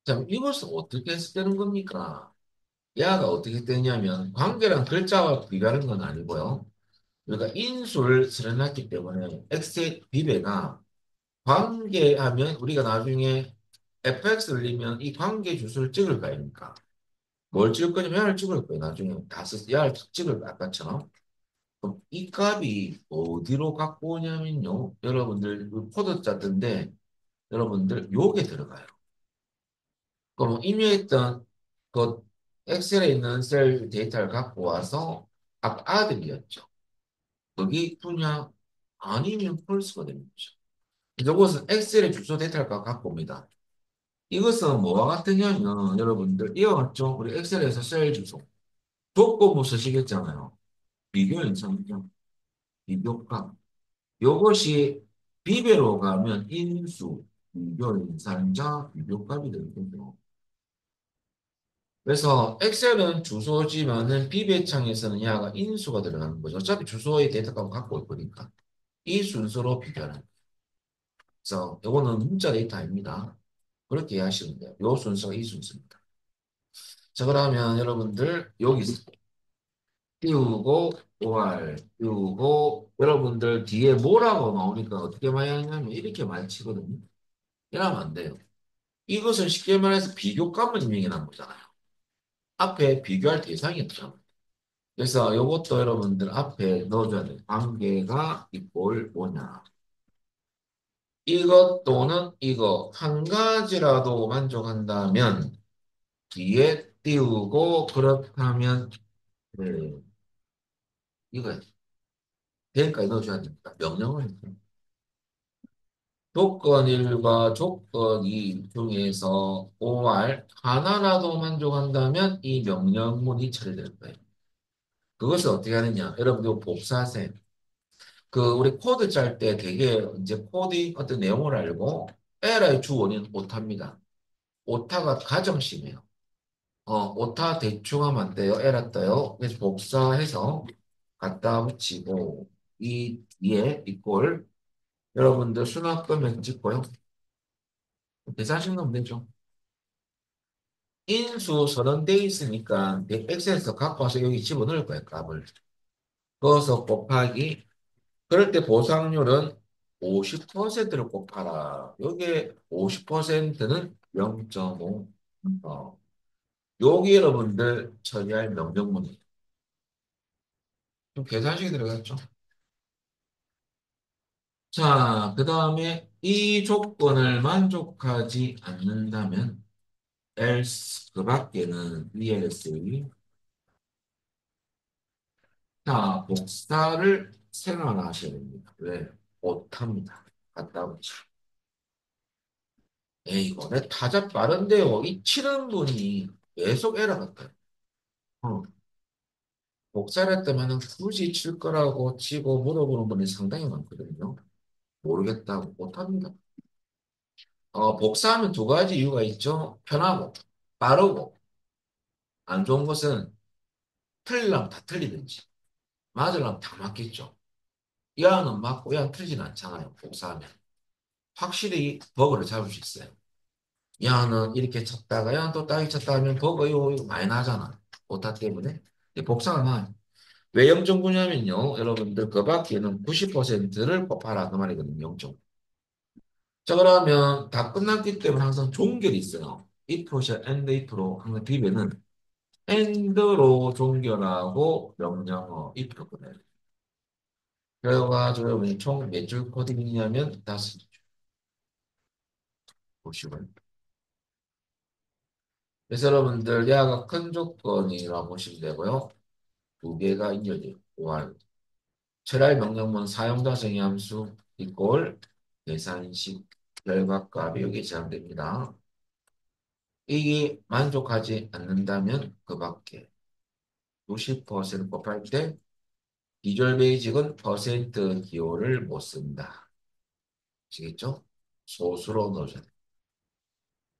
자, 이것은 어떻게 쓰는 겁니까? 야가 어떻게 되냐면 관계랑 글자와 비교하는 건 아니고요. 우리가 인수를 실현했기 때문에 x의 비배가 관계하면 우리가 나중에 fx를 넣으면 이 관계 주소를 찍을 거 아닙니까? 뭘 찍을 거냐면 야를 찍을 거예요. 나중에 야를 찍을 거예요. 아까처럼. 그럼 이 값이 어디로 갖고 오냐면요. 여러분들 그 코드 짰던데 여러분들 요게 들어가요. 그럼 이미 했던 그 엑셀에 있는 셀 데이터를 갖고 와서 아까 아들이었죠. 거기 분야 아니면 펄스가 되는 거죠. 이것은 엑셀의 주소 데이터를 갖고 옵니다. 이것은 뭐와 같으냐면 여러분들 이와 같죠? 우리 엑셀에서 셀 주소 조건부 쓰시겠잖아요. 비교 연산점, 비교값. 요것이 비배로 가면 인수, 비교 연산자, 비교값이 되는 거죠. 그래서 엑셀은 주소지만은 비배 창에서는 야가 인수가 들어가는 거죠. 어차피 주소의 데이터값을 갖고 있으니까. 이 순서로 비교하는 거예요. 그래서 요거는 문자 데이터입니다. 그렇게 이해하시면 돼요. 요 순서가 이 순서입니다. 자, 그러면 여러분들 여기서 띄우고 OR 띄우고 여러분들 뒤에 뭐라고 나오니까 어떻게 많이 하냐면 이렇게 많이 치거든요. 이러면 안 돼요. 이것은 쉽게 말해서 비교값을 입력해 놓은 거잖아요. 앞에 비교할 대상이 없잖아요. 그래서 이것도 여러분들 앞에 넣어줘야 돼요. 관계가 이꼴 뭐냐. 이것 또는 이거 한 가지라도 만족한다면 뒤에 띄우고 그렇다면 네, 이거 대까지 넣어줘야 됩니다. 명령을 조건 1과 조건 2 중에서 OR 하나라도 만족한다면 이 명령문이 처리될 거예요. 그것을 어떻게 하느냐? 여러분들 복사하세요. 그 우리 코드 짤 때 되게 이제 코드 어떤 내용을 알고 에러의 주어는 오타입니다. 오타가 가장 심해요. 오타 대충 하면 안 돼요. 에러 떠요. 그래서 복사해서 갖다 붙이고 이 뒤에 이꼴 여러분들 수납금액 찍고요. 계산식 넣으면 되죠. 인수 선언돼 있으니까 엑셀에서 갖고 와서 여기 집어넣을 거예요. 값을. 그어서 곱하기 그럴 때 보상률은 50%를 곱하라. 여기에 50%는 0.5. 여기 여러분들 처리할 명령문이에요. 좀 계산식이 들어갔죠. 자, 그 다음에 이 조건을 만족하지 않는다면 else 그 밖에는 else 자, 복사를 생각하셔야 됩니다. 왜? 못합니다. 갖다 붙여. 에이, 이거 내 타자 빠른데요. 이 치는 분이 계속 에러 같아요. 어, 복사를 했다면 굳이 칠 거라고 치고 물어보는 분이 상당히 많거든요. 모르겠다고 못합니다. 복사하면 두 가지 이유가 있죠. 편하고, 빠르고, 안 좋은 것은 틀리려면 다 틀리든지, 맞으려면 다 맞겠죠. 이하는 맞고, 이하는 틀리진 않잖아요. 복사하면. 확실히 버그를 잡을 수 있어요. 야는 이렇게 쳤다가 야는 또 따위 쳤다 하면 버거 이거 많이 나잖아. 오타 때문에. 복사가 많아요. 왜 0.9냐면요. 여러분들 그 밖에는 90%를 곱하라 그 말이거든요. 0.9. 자 그러면 다 끝났기 때문에 항상 종결이 있어요. if시 and if로 항상 비배는 and로 종결하고 명령어 if로 끝내요. 그래가지고 여러분이 총 몇 줄 코딩이냐면 5줄 보시고요. 그래서 여러분들 야가 큰 조건이라고 보시면 되고요. 두 개가 인정돼요. 보안. 철할 명령문 사용자 정의함수 이꼴 계산식 결과값이 여기 제한됩니다. 이게 만족하지 않는다면 그 밖에. 90% 곱할 때 비주얼 베이직은 퍼센트 기호를 못 쓴다. 아시겠죠? 소수로 넣으셔야 돼요.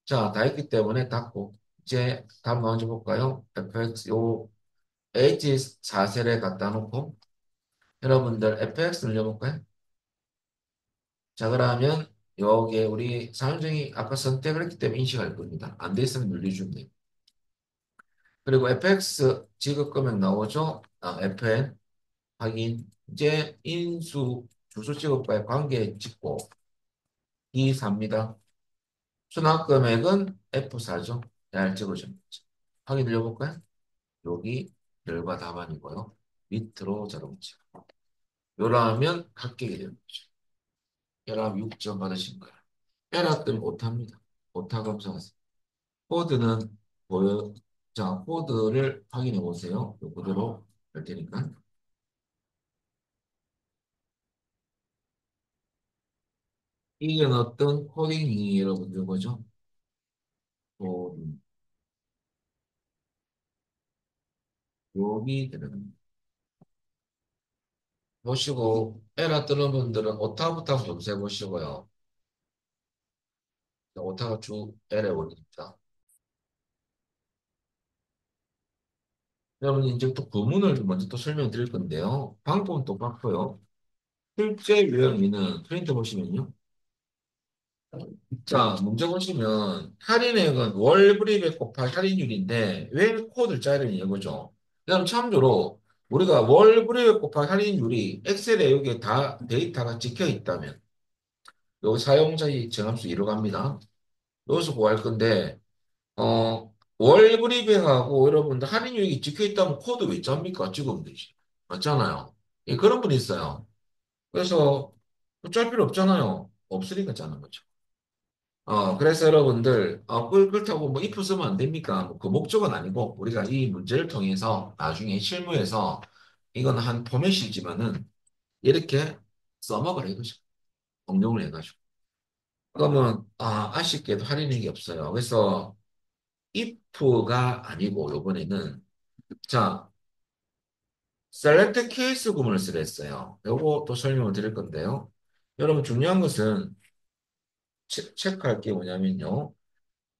자, 다 했기 때문에 닫고 이제 다음 먼저 볼까요? fx 요 H4셀에 갖다 놓고 여러분들 fx 눌려볼까요? 자, 그러면 여기에 우리 사용정이 아까 선택을 했기 때문에 인식할 겁니다. 안 돼 있으면 눌려주면 돼요. 그리고 fx 지급 금액 나오죠? fn 확인. 이제 인수 주소 지급과의 관계 찍고 E4입니다. 수납 금액은 F4죠. 잘 찍어줍니다. 확인 눌려볼까요? 여기 결과 답안이고요. 밑으로 자동차. 요러하면 합격이 되는 거죠. 열합 6점 받으신 거예요. 에라 때문에 못합니다. 오타 검사하세요. 코드는 보여, 자, 코드를 확인해 보세요. 요 그대로 할 테니까. 이게 어떤 코딩이 여러분들 뭐죠? 여기 들어갑니다. 보시고 에라 뜨는 분들은 오타부터 한번 검사해 보시고요. 오타가 쭉 에러에 올립니다. 여러분 이제 또 구문을 먼저 또 설명드릴 건데요. 방법은 똑같고요. 실제 유형미는 프린트 보시면요. 자, 문제 보시면 할인액은 월 불입액 곱할 할인율인데 왜 코드를 짜야 되냐 이거죠. 그다음 참조로 우리가 월 불입액 곱할 할인율이 엑셀에 여기에 다 데이터가 찍혀 있다면 여기 사용자의 정함수 이로 갑니다. 여기서 구할 건데 월 불입액하고 여러분들 할인율이 찍혀 있다면 코드 왜 짭니까? 찍으면 되지. 맞잖아요. 예, 그런 분이 있어요. 그래서 짤 필요 없잖아요. 없으니까 짜는 거죠. 그래서 여러분들, 그렇다고 뭐 if 쓰면 안 됩니까? 뭐그 목적은 아니고, 우리가 이 문제를 통해서 나중에 실무에서 이건 한 포맷이지만은 이렇게 써먹을 해가지고, 응용을 해가지고. 그러면, 아쉽게도 할인액이 없어요. 그래서 if가 아니고, 요번에는, 자, select case 구문을 쓰려 했어요. 요거 또 설명을 드릴 건데요. 여러분 중요한 것은 체크할 게 뭐냐면요.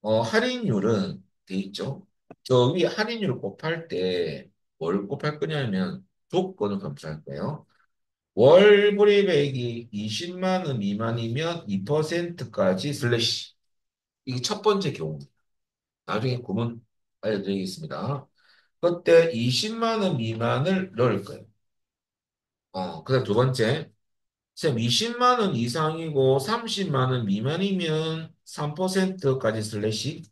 할인율은 돼 있죠. 저 위에 할인율을 곱할 때 뭘 곱할 거냐면 조건을 검사할 거예요. 월 불이백이 20만 원 미만이면 2%까지 슬래시. 이게 첫 번째 경우. 나중에 구문 알려드리겠습니다. 그때 20만 원 미만을 넣을 거예요. 그다음 두 번째. 쌤 20만 원 이상이고 30만 원 미만이면 3%까지 슬래시.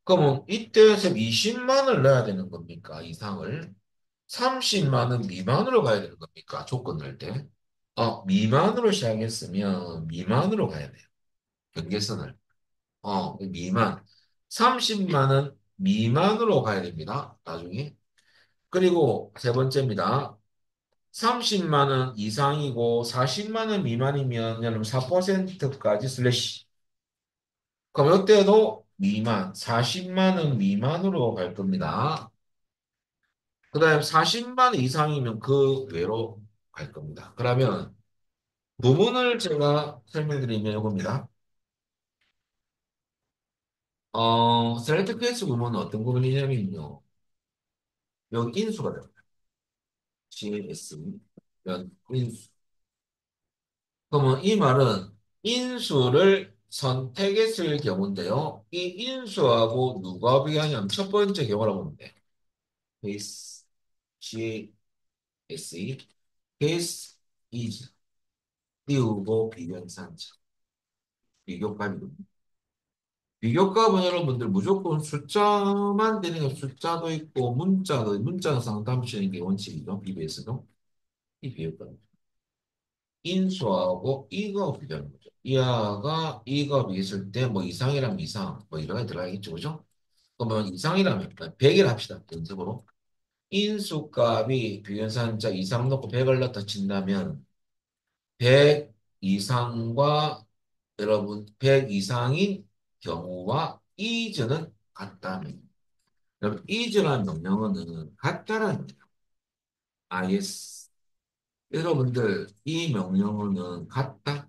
그러면 이때 쌤 20만 원을 넣어야 되는 겁니까? 이상을. 30만 원 미만으로 가야 되는 겁니까? 조건 넣을 때. 미만으로 시작했으면 미만으로 가야 돼요. 경계선을. 미만. 30만 원 미만으로 가야 됩니다. 나중에. 그리고 세 번째입니다. 30만 원 이상이고 40만 원 미만이면 여러분 4%까지 슬래시. 그럼 이때도 미만, 40만 원 미만으로 갈 겁니다. 그 다음에 40만 원 이상이면 그 외로 갈 겁니다. 그러면 부분을 제가 설명드리면 이겁니다. 셀렉트 클래스 부분은 어떤 부분이냐면요. 여기 인수가 됩니다. CS, 인수. 그러면 이 말은 인수를 선택했을 경우인데요. 이 인수하고 누가 비교하냐면 첫 번째 경우라고 보면 돼요. 베이스, GASE, 베이스, is, 띄우고 비교현상차. 비교값이거든요. 비교값은 여러분들 무조건 숫자만 되는 게 숫자도 있고 문자는 상담 치는 게 원칙이죠. BBS도. 이 비교값. 인수하고 이거 비교하는 거죠. 이하가 이거 비교했을 때 뭐 이상이라면 이상 뭐 이런 게 들어가겠죠. 그죠? 그러면 이상이라면 100을 합시다. 연습으로. 인수값이 비교현상자 이상 넣고 100을 넣다 친다면 100 이상과 여러분 100 이상인 경우와 이전은 같다면 그럼 is라는 명령어는 같다라는 거예요. is. 여러분들, 이 명령어는 같다.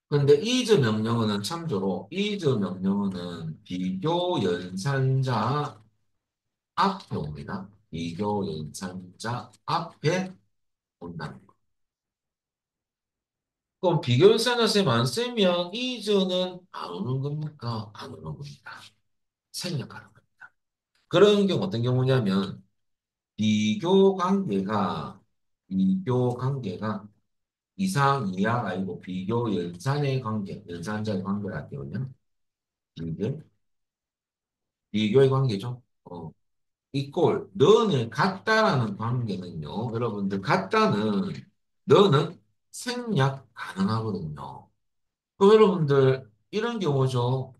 근데 is 명령어는 참조로, is 명령어는 비교 연산자 앞에 옵니다. 비교 연산자 앞에 온다는 거. 그럼 비교 연산자 쌤 안 쓰면 is는 안 오는 겁니까? 안 오는 겁니다. 생략하는 겁니다. 그런 경우 어떤 경우냐면, 비교 관계가 이상, 이하가 아니고 비교 연산의 관계, 연산자의 관계를 할게요. 이게 비교의 관계죠. 이꼴, 너는 같다라는 관계는요. 여러분들, 같다는, 너는 생략 가능하거든요. 그럼 여러분들, 이런 경우죠.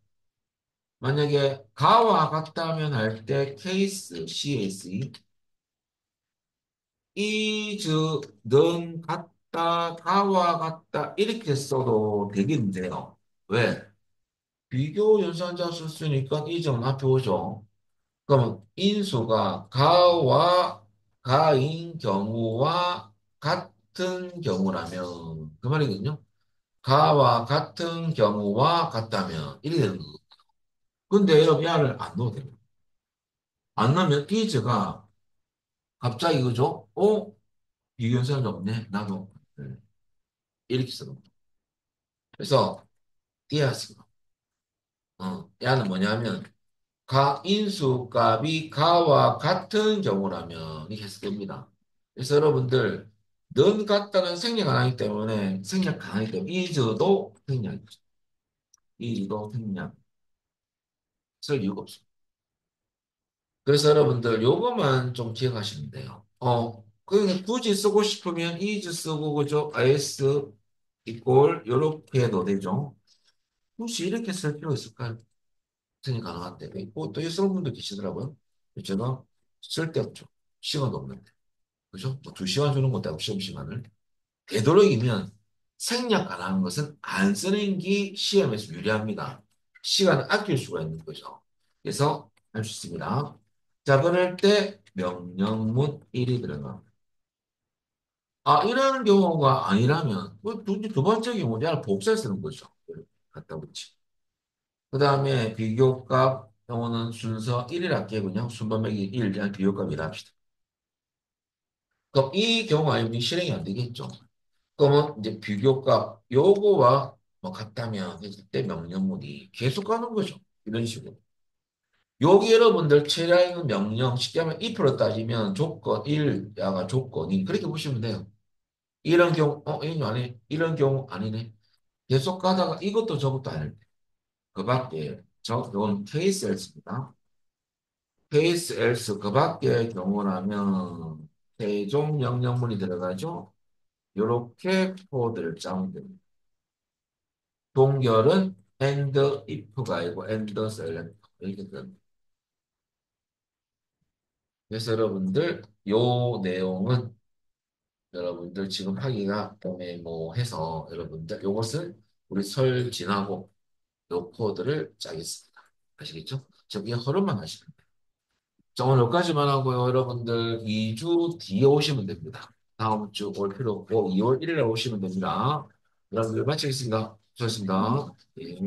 만약에 가와 같다면 할 때 케이스 CSE is 넌 같다 가와 같다 이렇게 써도 되겠는데요. 왜? 비교 연산자 썼으니까 is는 앞에 오죠. 그러면 인수가 가와 가인 경우와 같은 경우라면 그 말이거든요. 가와 같은 경우와 같다면 이렇게 되는 거고. 근데 여러분 야를 안 넣어도 돼요. 안 넣으면 is가 갑자기 그죠? 비교현상이 없네. 나도. 이렇게 쓰는 거예요. 그래서 띄어쓰기. 야는 뭐냐면 인수 값이 가와 같은 경우라면 이렇게 해서 됩니다. 그래서 여러분들 넌 같다는 생략 안 하기 때문에 생략 안 하기 때문에 is도 생략이죠. is도 생략 쓸 이유가 없습니다. 그래서 여러분들 요것만 좀 기억하시면 돼요. 굳이 쓰고 싶으면 is 쓰고 그죠? is 이꼴 요렇게 해도 되죠. 굳이 이렇게 쓸 필요 있을까요? 생각 가능한데 또 쓰는 분도 계시더라고요. 제가 쓸데없죠. 시간도 없는데. 그죠? 뭐 2시간 주는 것도 아니고 시험 시간을. 되도록이면 생략 안 하는 것은 안 쓰는 게 시험에서 유리합니다. 시간을 아낄 수가 있는 거죠. 그래서 할 수 있습니다. 자, 그럴 때 명령문 1이 들어갑니다. 이런 경우가 아니라면 두 번째 경우 내가 복사 쓰는 거죠. 갖다 붙이. 그 다음에 비교값 경우는 순서 1일 할게요. 그냥 순번 매기 1, 그냥 비교값이라 합시다. 그럼 이 경우 아니면 실행이 안 되겠죠. 그러면 이제 비교값 요거와 뭐 같다면 했을 때 명령문이 계속 가는 거죠. 이런 식으로. 여기 여러분들 체라는 명령 쉽게 하면 if로 따지면 조건 1, 야가 조건 2 그렇게 보시면 돼요. 이런 경우 이런 경우 아니네. 이런 경우 아니네. 계속 가다가 이것도 저것도 아닐 때. 그 밖에 이건 케이스 엘스입니다. 케이스 엘스 그 밖의 경우라면 최종 명령문이 들어가죠. 이렇게 코드를 짜면 됩니다. 동결은 and if가 아니고 and select 이렇게 됩니다. 그래서 여러분들 요 내용은 여러분들 지금 하기가 애매모해서 여러분들 요것을 우리 설 지나고 요 코드를 짜겠습니다. 아시겠죠? 저기 흐름만 하시면 돼요. 자, 오늘 여기까지만 하고요. 여러분들 2주 뒤에 오시면 됩니다. 다음 주 올 필요 없고 2월 1일에 오시면 됩니다. 여러분들 마치겠습니다. 수고하셨습니다. 예.